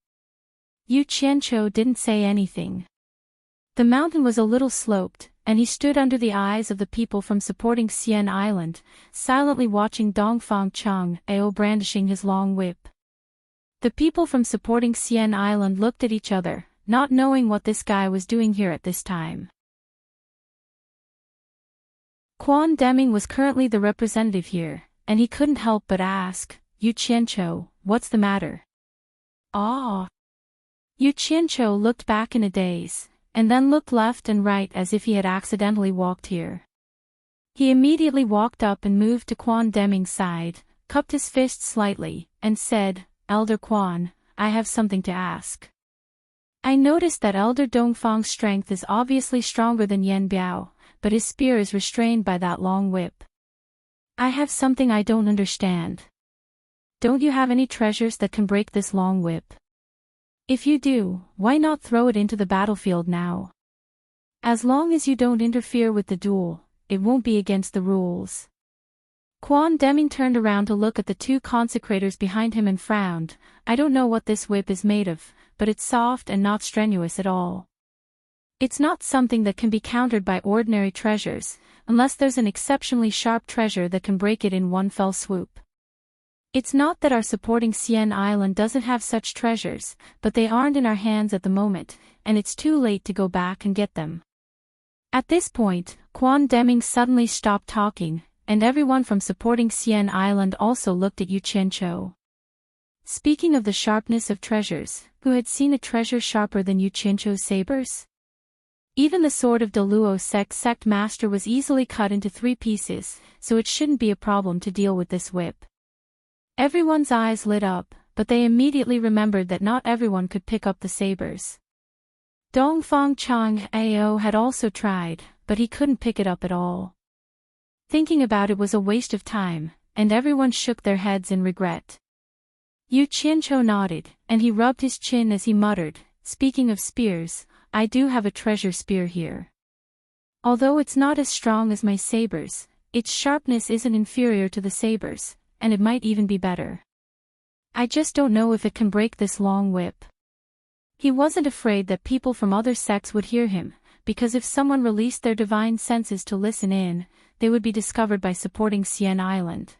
Yu Qianqiu didn't say anything. The mountain was a little sloped, and he stood under the eyes of the people from supporting Xian Island, silently watching Dongfang Chang Ao brandishing his long whip. The people from supporting Xian Island looked at each other, not knowing what this guy was doing here at this time. Quan Deming was currently the representative here, and he couldn't help but ask, Yu Qianqiu, what's the matter? Ah! Yu Qianqiu looked back in a daze, and then looked left and right as if he had accidentally walked here. He immediately walked up and moved to Quan Deming's side, cupped his fist slightly, and said, Elder Quan, I have something to ask. I noticed that Elder Dongfang's strength is obviously stronger than Yan Biao, but his spear is restrained by that long whip. I have something I don't understand. Don't you have any treasures that can break this long whip? If you do, why not throw it into the battlefield now? As long as you don't interfere with the duel, it won't be against the rules. Quan Deming turned around to look at the two consecrators behind him and frowned. I don't know what this whip is made of, but it's soft and not strenuous at all. It's not something that can be countered by ordinary treasures, unless there's an exceptionally sharp treasure that can break it in one fell swoop. It's not that our supporting Xian Island doesn't have such treasures, but they aren't in our hands at the moment, and it's too late to go back and get them. At this point, Quan Deming suddenly stopped talking, and everyone from supporting Xian Island also looked at Yu Qianqiu. Speaking of the sharpness of treasures, who had seen a treasure sharper than Yu Qianqiu's sabers? Even the sword of Deluo sect master was easily cut into 3 pieces, so it shouldn't be a problem to deal with this whip. Everyone's eyes lit up, but they immediately remembered that not everyone could pick up the sabers. Dongfang Chang Ao had also tried, but he couldn't pick it up at all. Thinking about it was a waste of time, and everyone shook their heads in regret. Yu Qianqiu nodded, and he rubbed his chin as he muttered, speaking of spears, I do have a treasure spear here. Although it's not as strong as my sabers, its sharpness isn't inferior to the sabers, and it might even be better. I just don't know if it can break this long whip. He wasn't afraid that people from other sects would hear him, because if someone released their divine senses to listen in, they would be discovered by supporting Xian Island.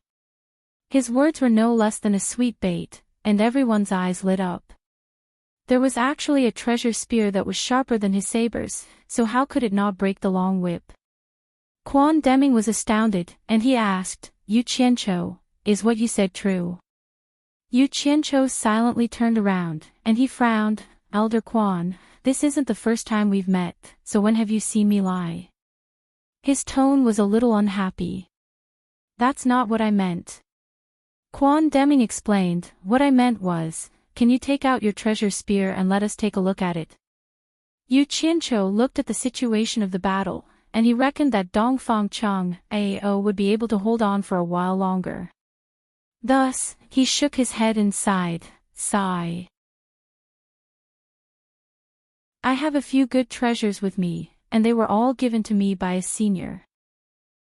His words were no less than a sweet bait, and everyone's eyes lit up. There was actually a treasure spear that was sharper than his sabers, so how could it not break the long whip? Quan Deming was astounded, and he asked, Yu Qianqiu, is what you said true? Yu Qianqiu silently turned around, and he frowned. Elder Quan, this isn't the first time we've met, so when have you seen me lie? His tone was a little unhappy. That's not what I meant. Quan Deming explained, what I meant was, can you take out your treasure spear and let us take a look at it? Yu Qianqiu looked at the situation of the battle, and he reckoned that Dongfang Chang Ao would be able to hold on for a while longer. Thus, he shook his head and sighed, sigh. I have a few good treasures with me, and they were all given to me by a senior.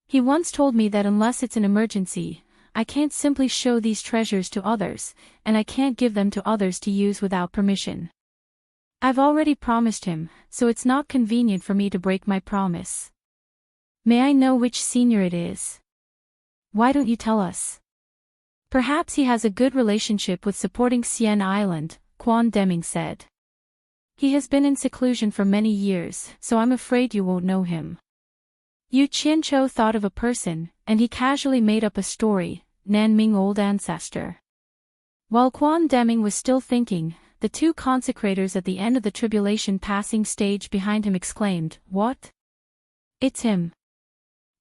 He once told me that unless it's an emergency, I can't simply show these treasures to others, and I can't give them to others to use without permission. I've already promised him, so it's not convenient for me to break my promise. May I know which senior it is? Why don't you tell us? Perhaps he has a good relationship with supporting Xian Island, Quan Deming said. He has been in seclusion for many years, so I'm afraid you won't know him. Yu Qianqiu thought of a person, and he casually made up a story, Nanming Old Ancestor. While Quan Deming was still thinking, the two consecrators at the end of the tribulation passing stage behind him exclaimed, What? It's him.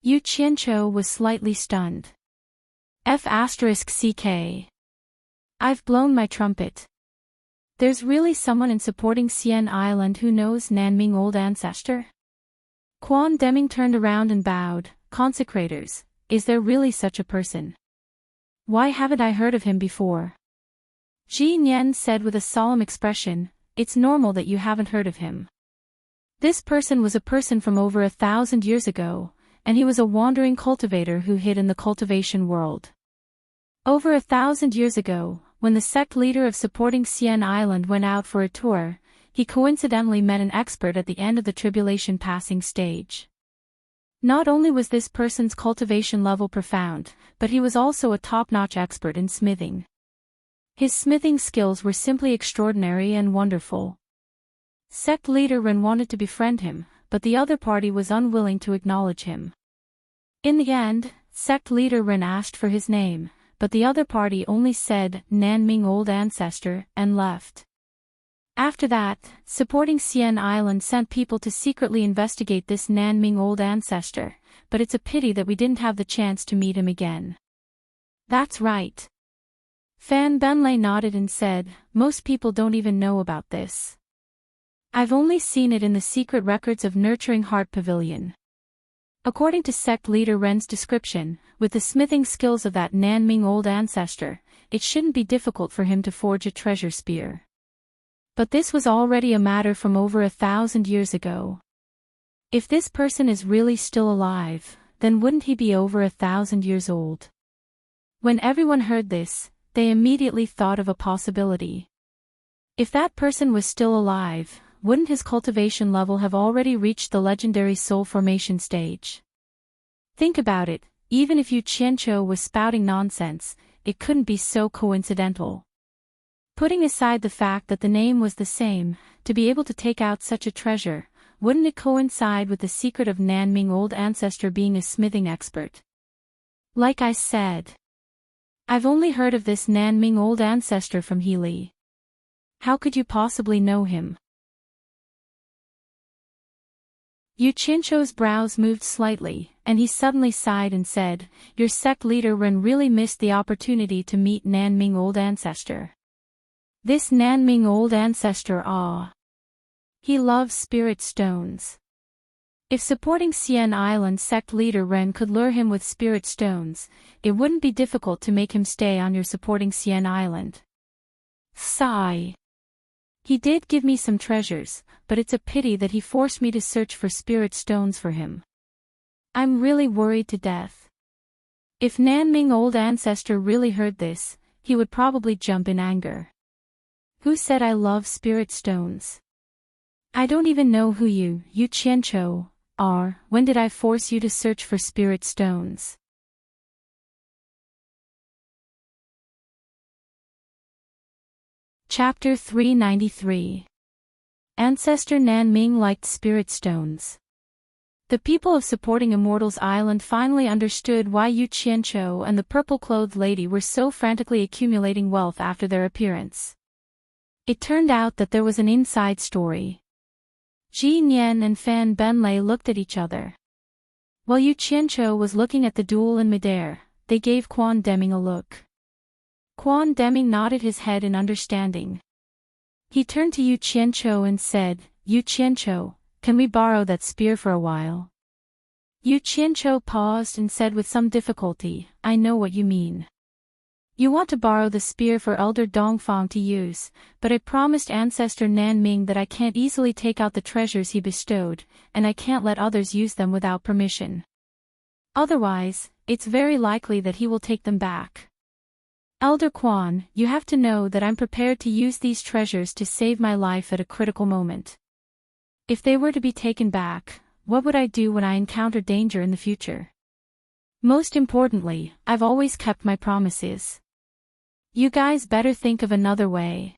Yu Qianqiu was slightly stunned. F***CK. I've blown my trumpet. There's really someone in supporting Xian Island who knows Nanming Old Ancestor? Quan Deming turned around and bowed, consecrators, is there really such a person? Why haven't I heard of him before? Ji Nian said with a solemn expression, it's normal that you haven't heard of him. This person was a person from over 1,000 years ago, and he was a wandering cultivator who hid in the cultivation world. Over 1,000 years ago, when the sect leader of supporting Xian Island went out for a tour, he coincidentally met an expert at the end of the tribulation passing stage. Not only was this person's cultivation level profound, but he was also a top-notch expert in smithing. His smithing skills were simply extraordinary and wonderful. Sect leader Ren wanted to befriend him, but the other party was unwilling to acknowledge him. In the end, sect leader Ren asked for his name, but the other party only said Nanming Old Ancestor and left. After that, supporting Xian Island sent people to secretly investigate this Nanming Old Ancestor, but it's a pity that we didn't have the chance to meet him again. That's right. Fan Benlei nodded and said, most people don't even know about this. I've only seen it in the secret records of Nurturing Heart Pavilion. According to sect leader Ren's description, with the smithing skills of that Nanming Old Ancestor, it shouldn't be difficult for him to forge a treasure spear. But this was already a matter from over 1,000 years ago. If this person is really still alive, then wouldn't he be over 1,000 years old? When everyone heard this, they immediately thought of a possibility. If that person was still alive, wouldn't his cultivation level have already reached the legendary soul formation stage? Think about it, even if Yu Qianqiu was spouting nonsense, it couldn't be so coincidental. Putting aside the fact that the name was the same, to be able to take out such a treasure, wouldn't it coincide with the secret of Nanming Old Ancestor being a smithing expert? Like I said, I've only heard of this Nanming Old Ancestor from Healy. How could you possibly know him? Yu Qianqiu's brows moved slightly, and he suddenly sighed and said, your sect leader Ren really missed the opportunity to meet Nanming Old Ancestor. This Nanming Old Ancestor he loves spirit stones. If supporting Xian Island sect leader Ren could lure him with spirit stones, it wouldn't be difficult to make him stay on your supporting Xian Island. Sigh. He did give me some treasures, but it's a pity that he forced me to search for spirit stones for him. I'm really worried to death. If Nanming Old Ancestor really heard this, he would probably jump in anger. Who said I love spirit stones? I don't even know who Yu Qianqiu, are. When did I force you to search for spirit stones? Chapter 393. Ancestor Nanming liked spirit stones. The people of Supporting Immortals Island finally understood why Yu Qianqiu and the purple-clothed lady were so frantically accumulating wealth after their appearance. It turned out that there was an inside story. Ji Nian and Fan Benlei looked at each other. While Yu Qianqiu was looking at the duel in midair, they gave Quan Deming a look. Quan Deming nodded his head in understanding. He turned to Yu Qianqiu and said, "Yu Qianqiu, can we borrow that spear for a while?" Yu Qianqiu paused and said with some difficulty, "I know what you mean. You want to borrow the spear for Elder Dongfang to use, but I promised Ancestor Nanming that I can't easily take out the treasures he bestowed, and I can't let others use them without permission. Otherwise, it's very likely that he will take them back. Elder Quan, you have to know that I'm prepared to use these treasures to save my life at a critical moment. If they were to be taken back, what would I do when I encounter danger in the future? Most importantly, I've always kept my promises. You guys better think of another way.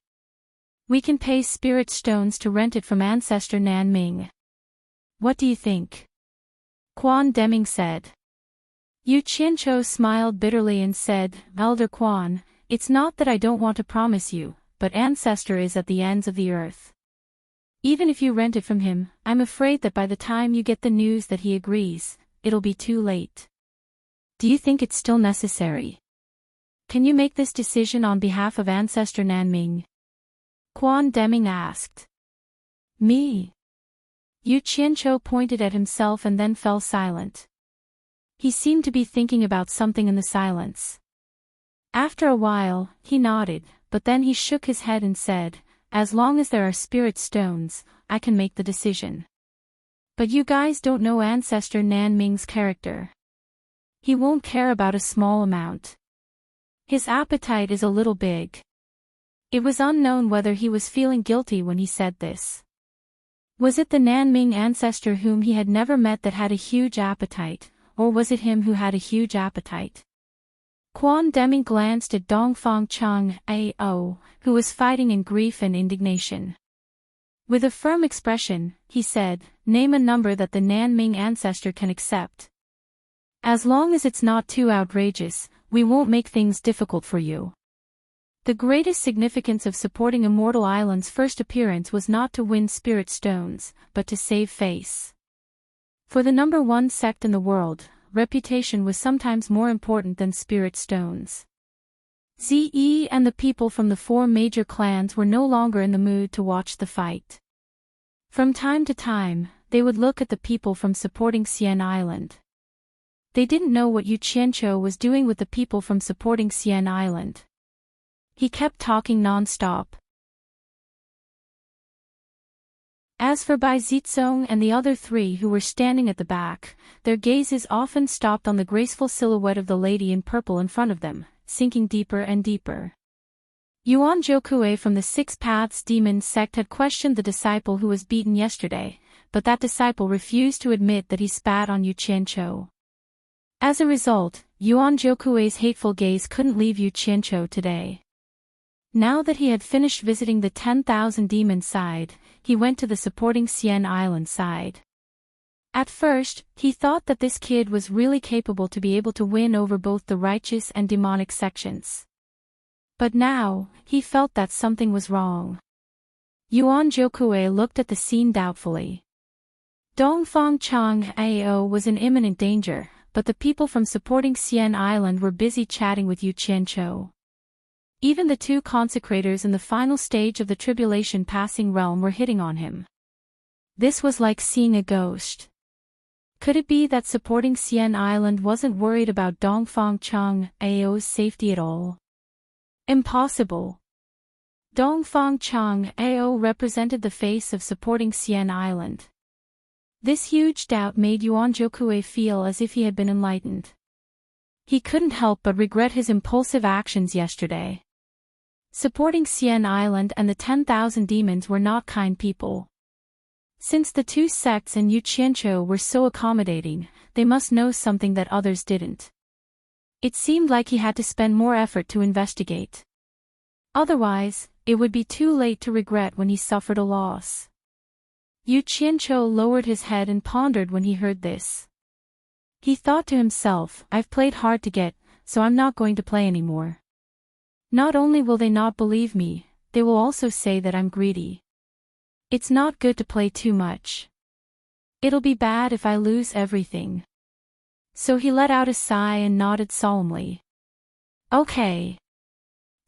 We can pay spirit stones to rent it from Ancestor Nanming. What do you think?" Quan Deming said. Yu Qianqiu smiled bitterly and said, "Elder Quan, it's not that I don't want to promise you, but Ancestor is at the ends of the earth. Even if you rent it from him, I'm afraid that by the time you get the news that he agrees, it'll be too late. Do you think it's still necessary? Can you make this decision on behalf of Ancestor Nanming?" Quan Deming asked. "Me?" Yu Qianqiu pointed at himself and then fell silent. He seemed to be thinking about something in the silence. After a while, he nodded, but then he shook his head and said, "As long as there are spirit stones, I can make the decision. But you guys don't know Ancestor Nanming's character. He won't care about a small amount. His appetite is a little big." It was unknown whether he was feeling guilty when he said this. Was it the Nanming ancestor whom he had never met that had a huge appetite, or was it him who had a huge appetite? Quan Deming glanced at Dongfang Cheng A.O., who was fighting in grief and indignation. With a firm expression, he said, "Name a number that the Nanming ancestor can accept. As long as it's not too outrageous, we won't make things difficult for you." The greatest significance of Supporting Immortal Island's first appearance was not to win spirit stones, but to save face. For the number one sect in the world, reputation was sometimes more important than spirit stones. Ze and the people from the four major clans were no longer in the mood to watch the fight. From time to time, they would look at the people from Supporting Xian Island. They didn't know what Yu Qianqiu was doing with the people from Supporting Xian Island. He kept talking non-stop. As for Bai Zizong and the other three who were standing at the back, their gazes often stopped on the graceful silhouette of the lady in purple in front of them, sinking deeper and deeper. Yuan Jiukue from the Six Paths Demon sect had questioned the disciple who was beaten yesterday, but that disciple refused to admit that he spat on Yu Qianqiu. As a result, Yuan Jiukue's hateful gaze couldn't leave Yu Qianqiu today. Now that he had finished visiting the 10,000 demon side, he went to the Supporting Xian Island side. At first, he thought that this kid was really capable to be able to win over both the righteous and demonic sections. But now, he felt that something was wrong. Yuan Jiukue looked at the scene doubtfully. Dongfang Chang Ao was in imminent danger, but the people from Supporting Xian Island were busy chatting with Yu Qianqiu. Even the two consecrators in the final stage of the tribulation passing realm were hitting on him. This was like seeing a ghost. Could it be that Supporting Xian Island wasn't worried about Dongfang Chang Ao's safety at all? Impossible. Dongfang Chang Ao represented the face of Supporting Xian Island. This huge doubt made Yuan Jiukue feel as if he had been enlightened. He couldn't help but regret his impulsive actions yesterday. Supporting Xian Island and the 10,000 demons were not kind people. Since the two sects and Yu Qianqiu were so accommodating, they must know something that others didn't. It seemed like he had to spend more effort to investigate. Otherwise, it would be too late to regret when he suffered a loss. Yu Qianqiu lowered his head and pondered when he heard this. He thought to himself, I've played hard to get, so I'm not going to play anymore. Not only will they not believe me, they will also say that I'm greedy. It's not good to play too much. It'll be bad if I lose everything. So he let out a sigh and nodded solemnly. Okay.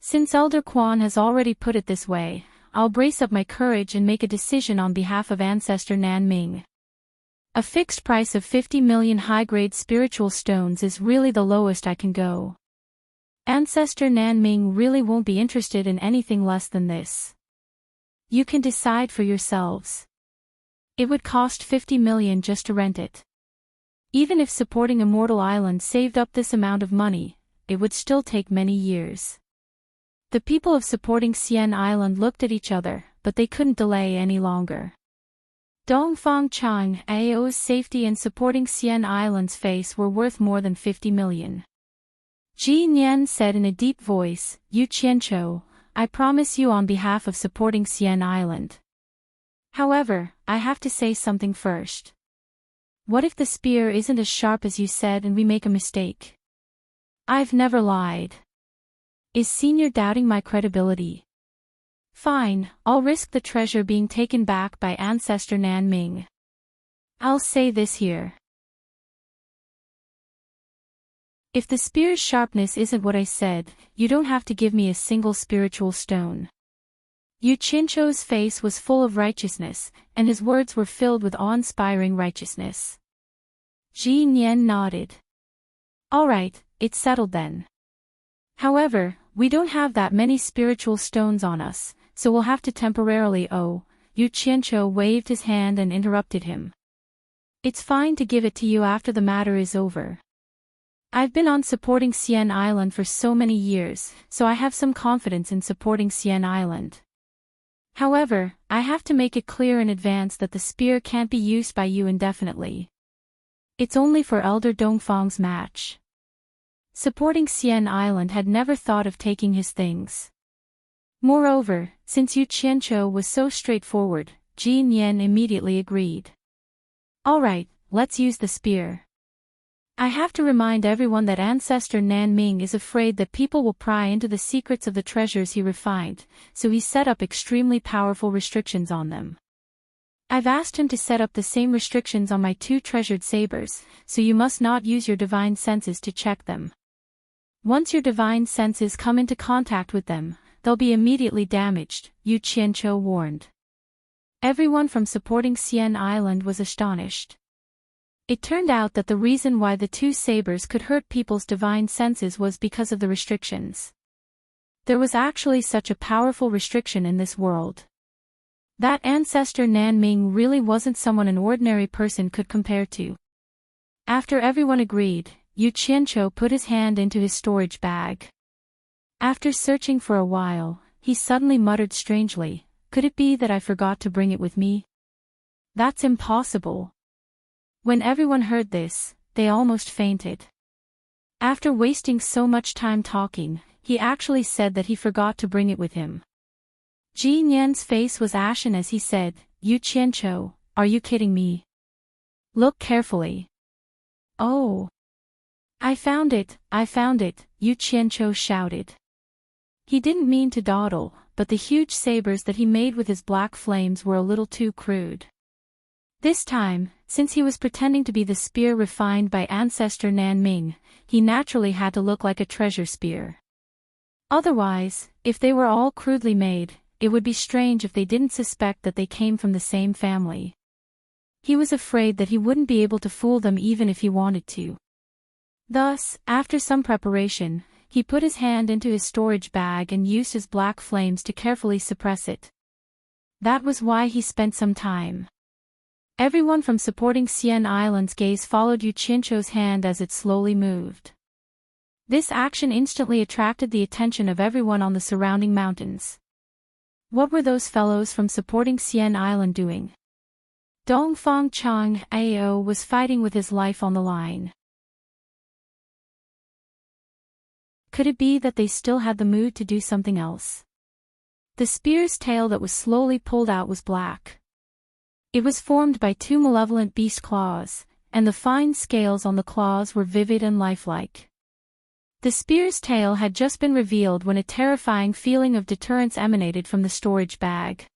Since Elder Quan has already put it this way, I'll brace up my courage and make a decision on behalf of Ancestor Nan Ming. A fixed price of 50 million high-grade spiritual stones is really the lowest I can go. Ancestor Nan Ming really won't be interested in anything less than this. You can decide for yourselves. It would cost 50 million just to rent it. Even if supporting Immortal Island saved up this amount of money, it would still take many years. The people of supporting Xian Island looked at each other, but they couldn't delay any longer. Dongfang Chang Ao's safety and supporting Xian Island's face were worth more than 50 million. Ji Nian said in a deep voice, Yu Qianqiu, I promise you on behalf of supporting Xian Island. However, I have to say something first. What if the spear isn't as sharp as you said and we make a mistake? I've never lied. Is Senior doubting my credibility? Fine, I'll risk the treasure being taken back by Ancestor Nan Ming. I'll say this here. If the spear's sharpness isn't what I said, you don't have to give me a single spiritual stone. Yu Qianqiu's face was full of righteousness, and his words were filled with awe-inspiring righteousness. Ji Nian nodded. All right, it's settled then. However, we don't have that many spiritual stones on us, so we'll have to temporarily Yu Qianqiu waved his hand and interrupted him. It's fine to give it to you after the matter is over. I've been on supporting Xian Island for so many years, so I have some confidence in supporting Xian Island. However, I have to make it clear in advance that the spear can't be used by you indefinitely. It's only for Elder Dongfang's match. Supporting Xian Island had never thought of taking his things. Moreover, since Yu Qianqiu was so straightforward, Ji Nian immediately agreed. All right, let's use the spear. I have to remind everyone that Ancestor Nan Ming is afraid that people will pry into the secrets of the treasures he refined, so he set up extremely powerful restrictions on them. I've asked him to set up the same restrictions on my 2 treasured sabers, so you must not use your divine senses to check them. Once your divine senses come into contact with them, they'll be immediately damaged, Yu Qianqiu warned. Everyone from supporting Xian Island was astonished. It turned out that the reason why the 2 sabers could hurt people's divine senses was because of the restrictions. There was actually such a powerful restriction in this world. That Ancestor Nan Ming really wasn't someone an ordinary person could compare to. After everyone agreed, Yu Qianqiu put his hand into his storage bag. After searching for a while, he suddenly muttered strangely, could it be that I forgot to bring it with me? That's impossible. When everyone heard this, they almost fainted. After wasting so much time talking, he actually said that he forgot to bring it with him. Ji Nian's face was ashen as he said, Yu Qianqiu, are you kidding me? Look carefully. Oh! I found it, Yu Qianqiu shouted. He didn't mean to dawdle, but the huge sabers that he made with his black flames were a little too crude. This time, since he was pretending to be the spear refined by Ancestor Nan Ming, he naturally had to look like a treasure spear. Otherwise, if they were all crudely made, it would be strange if they didn't suspect that they came from the same family. He was afraid that he wouldn't be able to fool them even if he wanted to. Thus, after some preparation, he put his hand into his storage bag and used his black flames to carefully suppress it. That was why he spent some time. Everyone from supporting Xian Island's gaze followed Yu Qianqiu's hand as it slowly moved. This action instantly attracted the attention of everyone on the surrounding mountains. What were those fellows from supporting Xian Island doing? Dongfang Chang Ao was fighting with his life on the line. Could it be that they still had the mood to do something else? The spear's tail that was slowly pulled out was black. It was formed by two malevolent beast claws, and the fine scales on the claws were vivid and lifelike. The spear's tail had just been revealed when a terrifying feeling of deterrence emanated from the storage bag.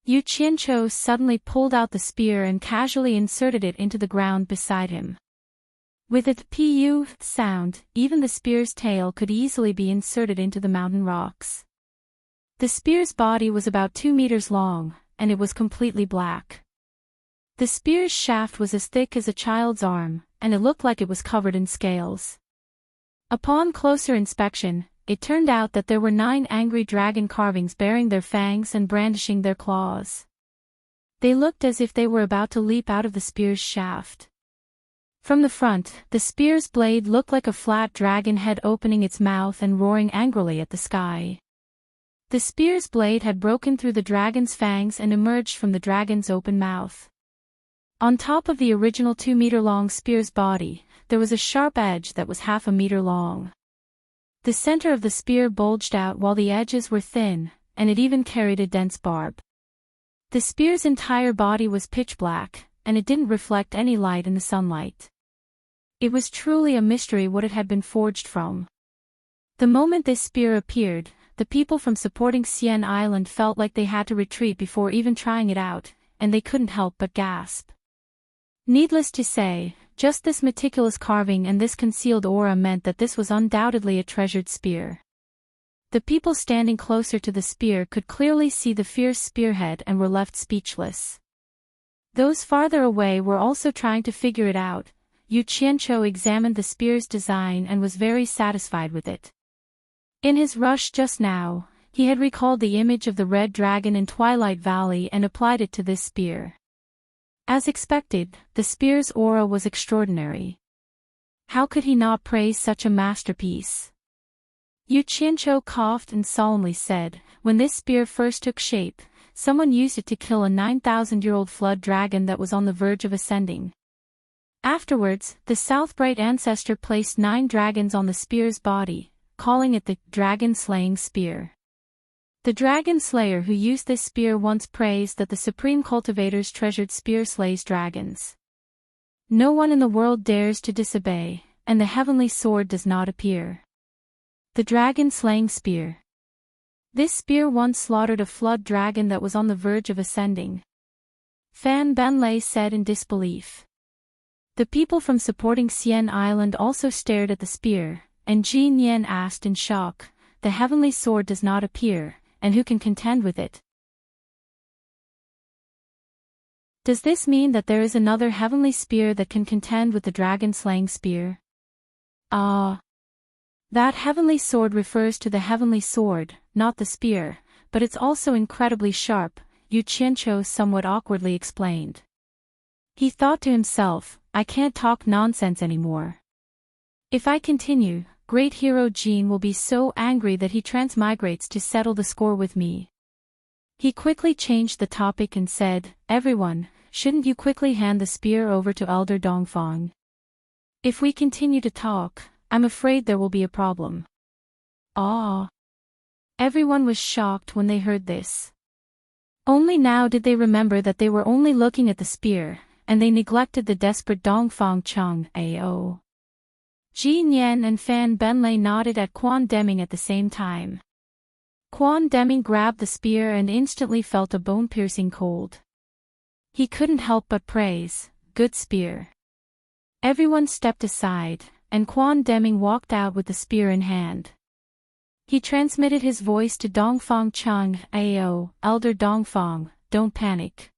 Yu Qianqiu suddenly pulled out the spear and casually inserted it into the ground beside him. With its pu sound, even the spear's tail could easily be inserted into the mountain rocks. The spear's body was about 2 meters long, and it was completely black. The spear's shaft was as thick as a child's arm, and it looked like it was covered in scales. Upon closer inspection, it turned out that there were 9 angry dragon carvings baring their fangs and brandishing their claws. They looked as if they were about to leap out of the spear's shaft. From the front, the spear's blade looked like a flat dragon head opening its mouth and roaring angrily at the sky. The spear's blade had broken through the dragon's fangs and emerged from the dragon's open mouth. On top of the original 2-meter-long spear's body, there was a sharp edge that was half a meter long. The center of the spear bulged out while the edges were thin, and it even carried a dense barb. The spear's entire body was pitch black, and it didn't reflect any light in the sunlight. It was truly a mystery what it had been forged from. The moment this spear appeared, the people from supporting Xian Island felt like they had to retreat before even trying it out, and they couldn't help but gasp. Needless to say, just this meticulous carving and this concealed aura meant that this was undoubtedly a treasured spear. The people standing closer to the spear could clearly see the fierce spearhead and were left speechless. Those farther away were also trying to figure it out. Yu Qianqiu examined the spear's design and was very satisfied with it. In his rush just now, he had recalled the image of the red dragon in Twilight Valley and applied it to this spear. As expected, the spear's aura was extraordinary. How could he not praise such a masterpiece? Yu Qianqiu coughed and solemnly said, "When this spear first took shape, someone used it to kill a 9,000-year-old flood dragon that was on the verge of ascending. Afterwards, the Southbright ancestor placed 9 dragons on the spear's body, calling it the dragon-slaying spear. The dragon slayer who used this spear once praised that the supreme cultivator's treasured spear slays dragons. No one in the world dares to disobey, and the heavenly sword does not appear. The dragon-slaying spear. This spear once slaughtered a flood dragon that was on the verge of ascending." Fan Benlei said in disbelief. The people from supporting Xian Island also stared at the spear, and Jin Yan asked in shock, "The heavenly sword does not appear, and who can contend with it? Does this mean that there is another heavenly spear that can contend with the dragon-slaying spear?" "Ah. That heavenly sword refers to the heavenly sword, not the spear, but it's also incredibly sharp," Yu Qianqiu somewhat awkwardly explained. He thought to himself, "I can't talk nonsense anymore. If I continue, great hero Jin will be so angry that he transmigrates to settle the score with me." He quickly changed the topic and said, "Everyone, shouldn't you quickly hand the spear over to Elder Dongfang? If we continue to talk, I'm afraid there will be a problem." Ah! Everyone was shocked when they heard this. Only now did they remember that they were only looking at the spear, and they neglected the desperate Dongfang Cheng Ao. Jin Yan and Fan Benlei nodded at Quan Deming at the same time. Quan Deming grabbed the spear and instantly felt a bone-piercing cold. He couldn't help but praise, "Good spear." Everyone stepped aside, and Quan Deming walked out with the spear in hand. He transmitted his voice to Dongfang Cheng Ao, "Elder Dongfang, don't panic.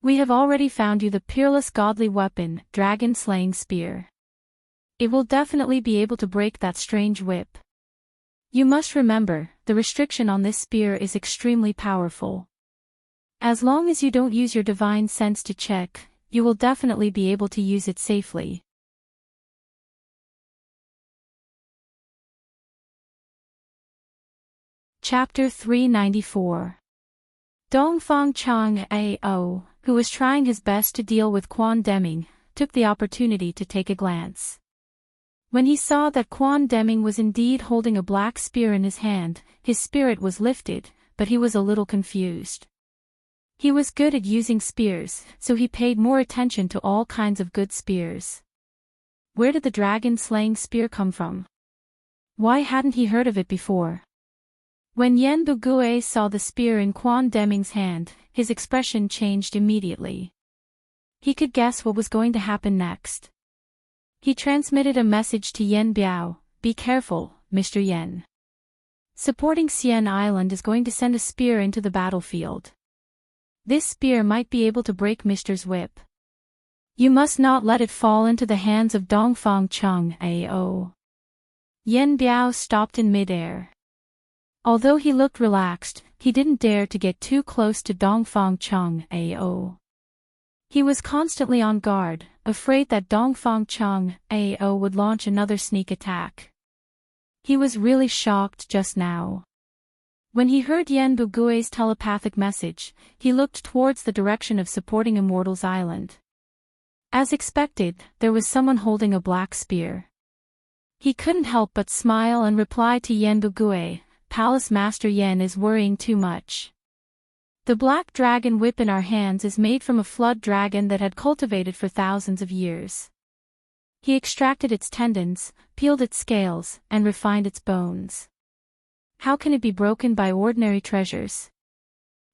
We have already found you the peerless godly weapon, dragon-slaying spear. It will definitely be able to break that strange whip. You must remember, the restriction on this spear is extremely powerful. As long as you don't use your divine sense to check, you will definitely be able to use it safely." Chapter 394. Dongfang Cheng Ao, who was trying his best to deal with Quan Deming, took the opportunity to take a glance. When he saw that Quan Deming was indeed holding a black spear in his hand, his spirit was lifted, but he was a little confused. He was good at using spears, so he paid more attention to all kinds of good spears. Where did the dragon-slaying spear come from? Why hadn't he heard of it before? When Yen Bugue saw the spear in Quan Deming's hand, his expression changed immediately. He could guess what was going to happen next. He transmitted a message to Yen Biao, "Be careful, Mr. Yen. Supporting Xian Island is going to send a spear into the battlefield. This spear might be able to break Mr.'s whip. You must not let it fall into the hands of Dongfang Chung Ao." Yen Biao stopped in mid-air. Although he looked relaxed, he didn't dare to get too close to Dongfang Chung Ao. He was constantly on guard, afraid that Dongfang Chung Ao would launch another sneak attack. He was really shocked just now. When he heard Yen Bugue's telepathic message, he looked towards the direction of supporting Immortals Island. As expected, there was someone holding a black spear. He couldn't help but smile and reply to Yen Bugue, "Palace Master Yen is worrying too much. The black dragon whip in our hands is made from a flood dragon that had cultivated for thousands of years. He extracted its tendons, peeled its scales, and refined its bones. How can it be broken by ordinary treasures?"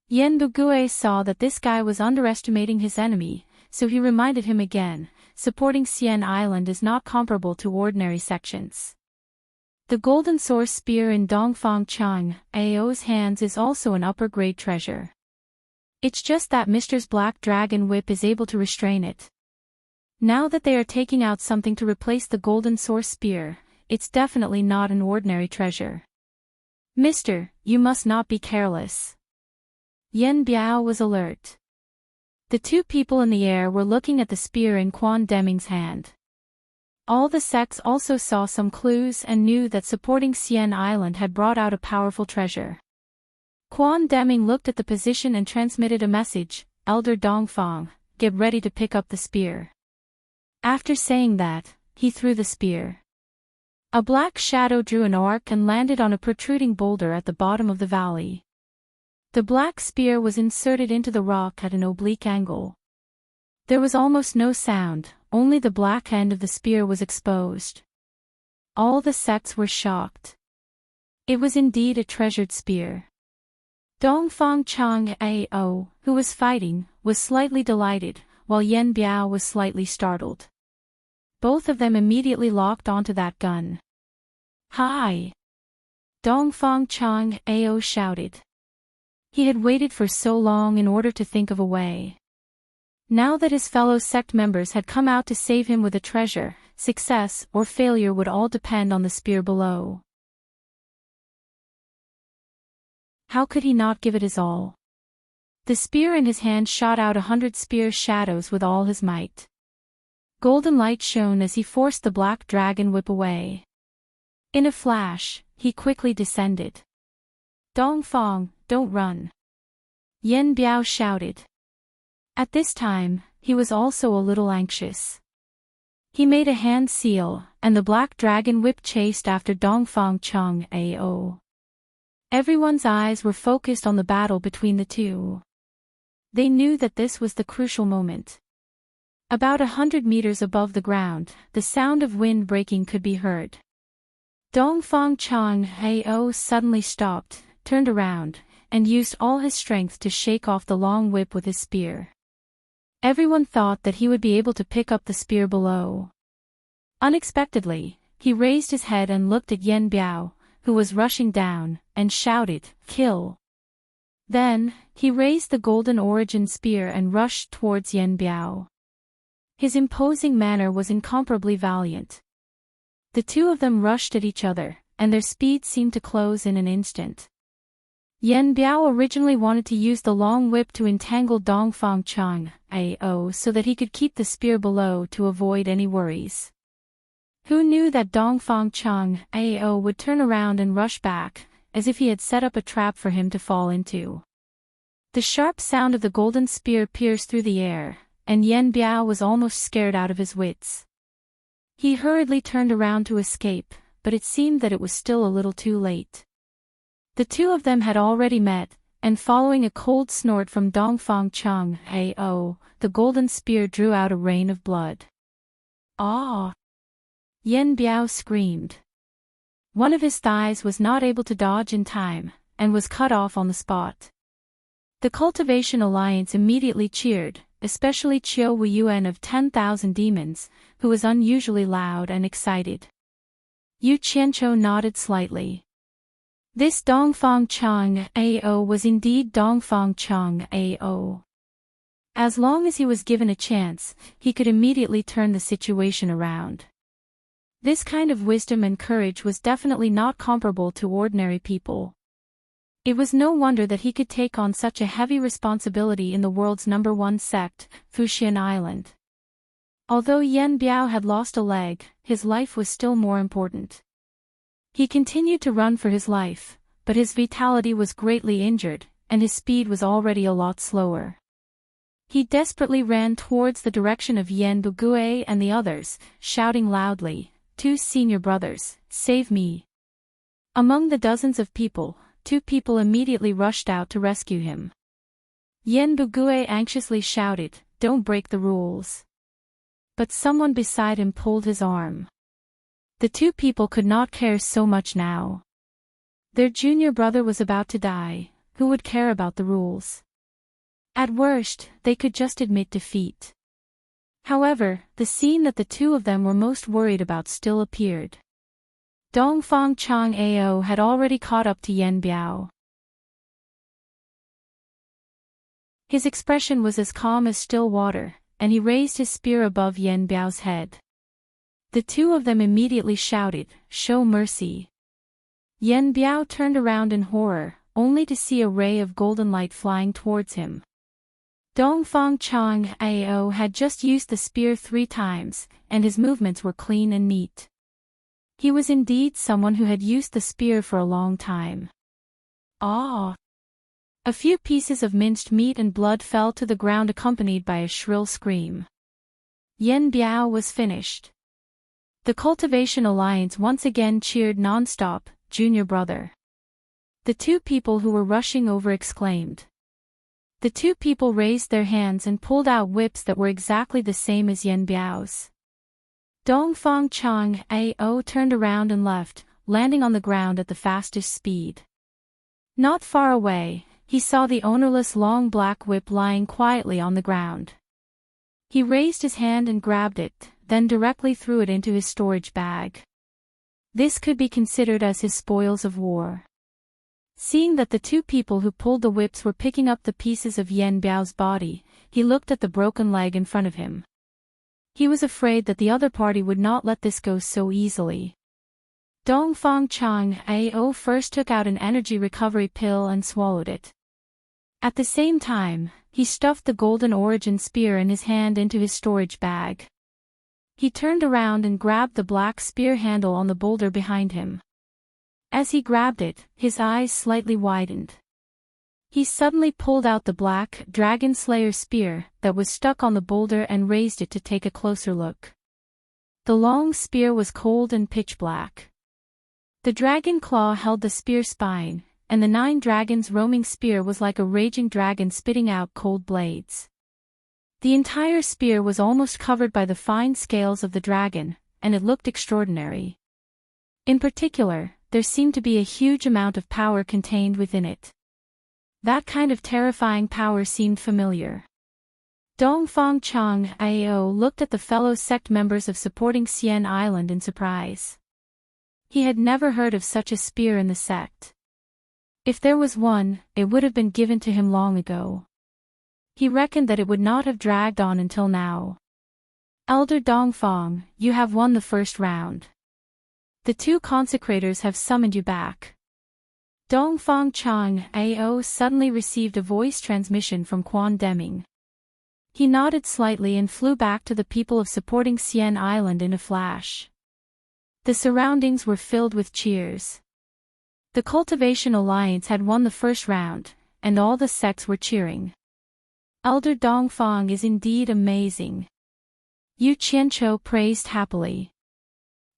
Yen Bugue saw that this guy was underestimating his enemy, so he reminded him again, supporting Xian Island is not comparable to ordinary sections. The golden source spear in Dongfang Chang Ao's hands is also an upper-grade treasure. It's just that Mr.'s black dragon whip is able to restrain it. Now that they are taking out something to replace the golden source spear, it's definitely not an ordinary treasure. "Mister, you must not be careless." Yen Biao was alert. The two people in the air were looking at the spear in Quan Deming's hand. All the sects also saw some clues and knew that supporting Xian Island had brought out a powerful treasure. Quan Deming looked at the position and transmitted a message, "Elder Dongfang, get ready to pick up the spear." After saying that, he threw the spear. A black shadow drew an arc and landed on a protruding boulder at the bottom of the valley. The black spear was inserted into the rock at an oblique angle. There was almost no sound, only the black end of the spear was exposed. All the sects were shocked. It was indeed a treasured spear. Dongfang Chang Ao, who was fighting, was slightly delighted, while Yen Biao was slightly startled. Both of them immediately locked onto that gun. "Hi!" Dongfang Chang Ao shouted. He had waited for so long in order to think of a way. Now that his fellow sect members had come out to save him with a treasure, success or failure would all depend on the spear below. How could he not give it his all? The spear in his hand shot out 100 spear shadows with all his might. Golden light shone as he forced the black dragon whip away. In a flash, he quickly descended. "Dongfang, don't run!" Yen Biao shouted. At this time, he was also a little anxious. He made a hand seal, and the black dragon whip chased after Dongfang Chang Ao. Everyone's eyes were focused on the battle between the two. They knew that this was the crucial moment. About 100 meters above the ground, the sound of wind breaking could be heard. Dongfang Chang Ao suddenly stopped, turned around, and used all his strength to shake off the long whip with his spear. Everyone thought that he would be able to pick up the spear below. Unexpectedly, he raised his head and looked at Yen Biao, who was rushing down, and shouted, "Kill!" Then, he raised the golden origin spear and rushed towards Yen Biao. His imposing manner was incomparably valiant. The two of them rushed at each other, and their speed seemed to close in an instant. Yen Biao originally wanted to use the long whip to entangle Dongfang Chang Ao so that he could keep the spear below to avoid any worries. Who knew that Dongfang Chang Ao would turn around and rush back, as if he had set up a trap for him to fall into. The sharp sound of the golden spear pierced through the air, and Yen Biao was almost scared out of his wits. He hurriedly turned around to escape, but it seemed that it was still a little too late. The two of them had already met, and following a cold snort from Dongfang Chang Ao, the golden spear drew out a rain of blood. Ah! Yen Biao screamed. One of his thighs was not able to dodge in time, and was cut off on the spot. The Cultivation Alliance immediately cheered, especially Qiu Weiyuan of 10,000 demons, who was unusually loud and excited. Yu Qianqiu nodded slightly. This Dongfang Chang Ao was indeed Dongfang Chang Ao. As long as he was given a chance, he could immediately turn the situation around. This kind of wisdom and courage was definitely not comparable to ordinary people. It was no wonder that he could take on such a heavy responsibility in the world's #1 sect, Fuxian Island. Although Yen Biao had lost a leg, his life was still more important. He continued to run for his life, but his vitality was greatly injured, and his speed was already a lot slower. He desperately ran towards the direction of Yen Bugue and the others, shouting loudly, "Two senior brothers, save me!" Among the dozens of people, 2 people immediately rushed out to rescue him. Yen Bugue anxiously shouted, "Don't break the rules." But someone beside him pulled his arm. The 2 people could not care so much now. Their junior brother was about to die, who would care about the rules? At worst, they could just admit defeat. However, the scene that the 2 of them were most worried about still appeared. Dongfang Chang Ao had already caught up to Yen Biao. His expression was as calm as still water, and he raised his spear above Yen Biao's head. The 2 of them immediately shouted, "Show mercy." Yen Biao turned around in horror, only to see a ray of golden light flying towards him. Dongfang Chang Ao had just used the spear 3 times, and his movements were clean and neat. He was indeed someone who had used the spear for a long time. Ah! A few pieces of minced meat and blood fell to the ground accompanied by a shrill scream. Yen Biao was finished. The Cultivation Alliance once again cheered non-stop, "Junior brother." The 2 people who were rushing over exclaimed. The 2 people raised their hands and pulled out whips that were exactly the same as Yen Biao's. Dongfang Chang Ao turned around and left, landing on the ground at the fastest speed. Not far away, he saw the ownerless long black whip lying quietly on the ground. He raised his hand and grabbed it, then directly threw it into his storage bag. This could be considered as his spoils of war. Seeing that the 2 people who pulled the whips were picking up the pieces of Yen Biao's body, he looked at the broken leg in front of him. He was afraid that the other party would not let this go so easily. Dongfang Chang Ao first took out an energy recovery pill and swallowed it. At the same time, he stuffed the golden origin spear in his hand into his storage bag. He turned around and grabbed the black spear handle on the boulder behind him. As he grabbed it, his eyes slightly widened. He suddenly pulled out the black Dragon Slayer spear that was stuck on the boulder and raised it to take a closer look. The long spear was cold and pitch black. The dragon claw held the spear spine, and the 9 dragons roaming spear was like a raging dragon spitting out cold blades. The entire spear was almost covered by the fine scales of the dragon, and it looked extraordinary. In particular, there seemed to be a huge amount of power contained within it. That kind of terrifying power seemed familiar. Dongfang Chang Ao looked at the fellow sect members of supporting Xian Island in surprise. He had never heard of such a spear in the sect. If there was one, it would have been given to him long ago. He reckoned that it would not have dragged on until now. "Elder Dongfang, you have won the first round. The 2 consecrators have summoned you back." Dongfang Chang Ao suddenly received a voice transmission from Quan Deming. He nodded slightly and flew back to the people of supporting Xian Island in a flash. The surroundings were filled with cheers. The Cultivation Alliance had won the first round, and all the sects were cheering. "Elder Dongfang is indeed amazing." Yu Qianqiu praised happily.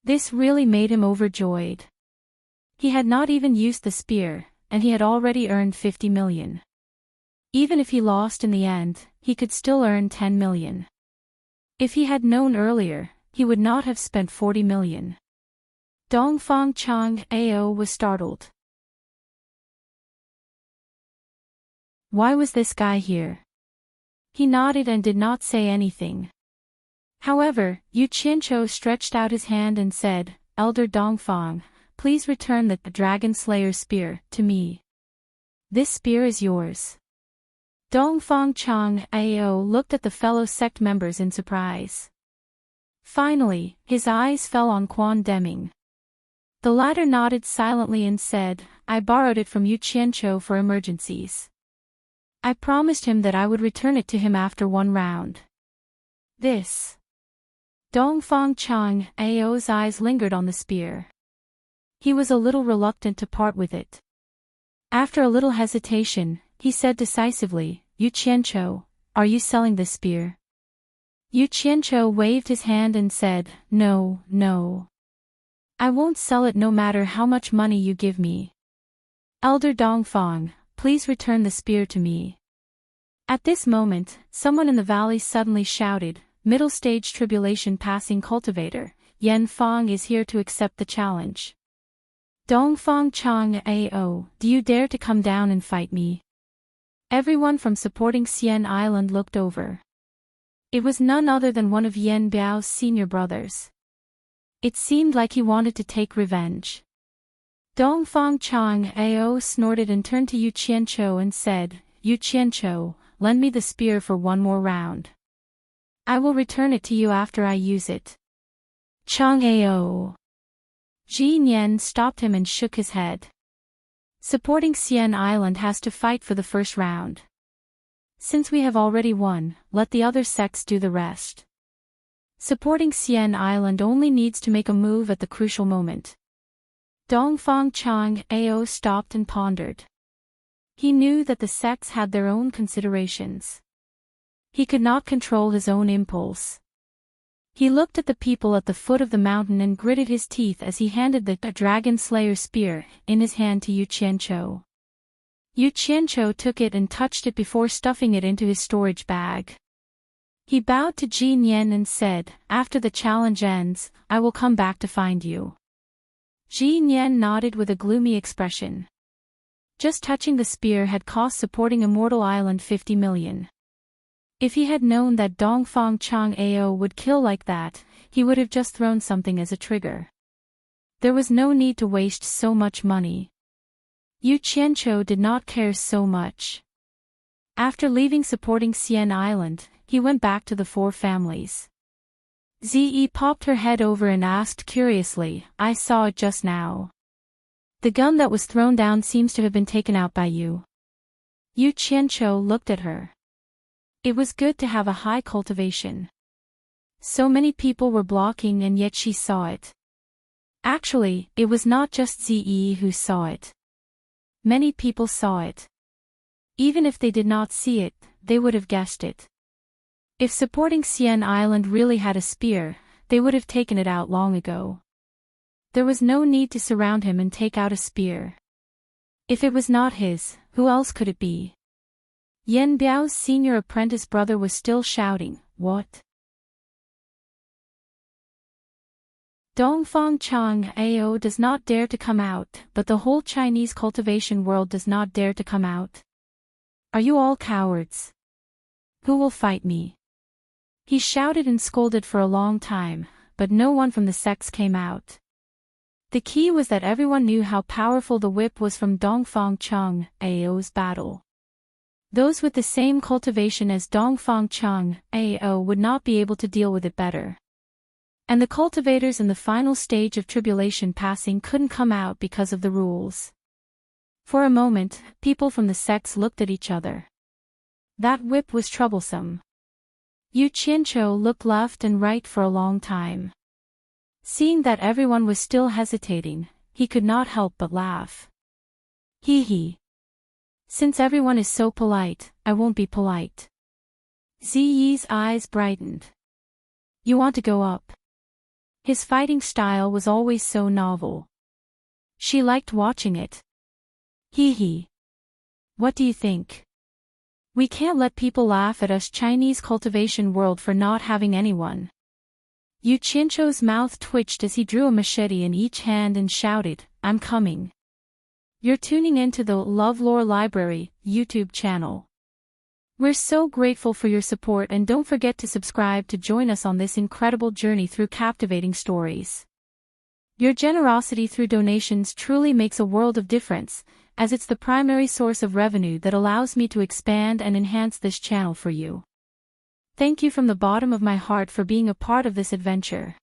This really made him overjoyed. He had not even used the spear, and he had already earned 50 million. Even if he lost in the end, he could still earn 10 million. If he had known earlier, he would not have spent 40 million. Dongfang Chang Ao was startled. Why was this guy here? He nodded and did not say anything. However, Yu Qianqiu stretched out his hand and said, Elder Dongfang, please return the Dragon Slayer's spear to me. This spear is yours. Dongfang Chang Ao looked at the fellow sect members in surprise. Finally, his eyes fell on Quan Deming. The latter nodded silently and said, I borrowed it from Yu Qianqiu for emergencies. I promised him that I would return it to him after one round. This. Dongfang Chang Ao's eyes lingered on the spear. He was a little reluctant to part with it. After a little hesitation, he said decisively, Yu Qianqiu, are you selling this spear? Yu Qianqiu waved his hand and said, No, no. I won't sell it no matter how much money you give me. Elder Dongfang, please return the spear to me. At this moment, someone in the valley suddenly shouted, Middle stage tribulation passing cultivator, Yan Fang is here to accept the challenge. Dongfang Chang Ao, do you dare to come down and fight me? Everyone from supporting Xian Island looked over. It was none other than one of Yan Biao's senior brothers. It seemed like he wanted to take revenge. Dongfang Chang Ao snorted and turned to Yu Qianqiu and said, Yu Qianqiu, lend me the spear for one more round. I will return it to you after I use it. Chang Ao. Ji Nian stopped him and shook his head. Supporting Xian Island has to fight for the first round. Since we have already won, let the other sects do the rest. Supporting Xian Island only needs to make a move at the crucial moment. Dongfang Chang Ao stopped and pondered. He knew that the sects had their own considerations. He could not control his own impulse. He looked at the people at the foot of the mountain and gritted his teeth as he handed the Dragon Slayer spear in his hand to Yu Qianqiu. Yu Qianqiu took it and touched it before stuffing it into his storage bag. He bowed to Ji Nian and said, After the challenge ends, I will come back to find you. Ji Nian nodded with a gloomy expression. Just touching the spear had cost supporting Immortal Island 50 million. If he had known that Dongfang Chang Ao would kill like that, he would have just thrown something as a trigger. There was no need to waste so much money. Yu Qianqiu did not care so much. After leaving supporting Xian Island, he went back to the four families. Zi popped her head over and asked curiously, I saw it just now. The gun that was thrown down seems to have been taken out by you. Yu Qianqiu looked at her. It was good to have a high cultivation. So many people were blocking and yet she saw it. Actually, it was not just Zi who saw it. Many people saw it. Even if they did not see it, they would have guessed it. If supporting Xian Island really had a spear, they would have taken it out long ago. There was no need to surround him and take out a spear. If it was not his, who else could it be? Yan Biao's senior apprentice brother was still shouting, What? Dongfang Chang Ao does not dare to come out, but the whole Chinese cultivation world does not dare to come out. Are you all cowards? Who will fight me? He shouted and scolded for a long time, but no one from the sects came out. The key was that everyone knew how powerful the whip was from Dongfang Chang Ao's battle. Those with the same cultivation as Dongfang Chang Ao would not be able to deal with it better. And the cultivators in the final stage of tribulation passing couldn't come out because of the rules. For a moment, people from the sects looked at each other. That whip was troublesome. Yu Qianqiu looked left and right for a long time. Seeing that everyone was still hesitating, he could not help but laugh. Hee hee. Since everyone is so polite, I won't be polite. Ziyi's eyes brightened. You want to go up? His fighting style was always so novel. She liked watching it. Hee hee. What do you think? We can't let people laugh at us Chinese cultivation world for not having anyone. Yu Qianzhou's mouth twitched as he drew a machete in each hand and shouted, I'm coming. You're tuning into the LoveLore Library YouTube channel. We're so grateful for your support and don't forget to subscribe to join us on this incredible journey through captivating stories. Your generosity through donations truly makes a world of difference, as it's the primary source of revenue that allows me to expand and enhance this channel for you. Thank you from the bottom of my heart for being a part of this adventure.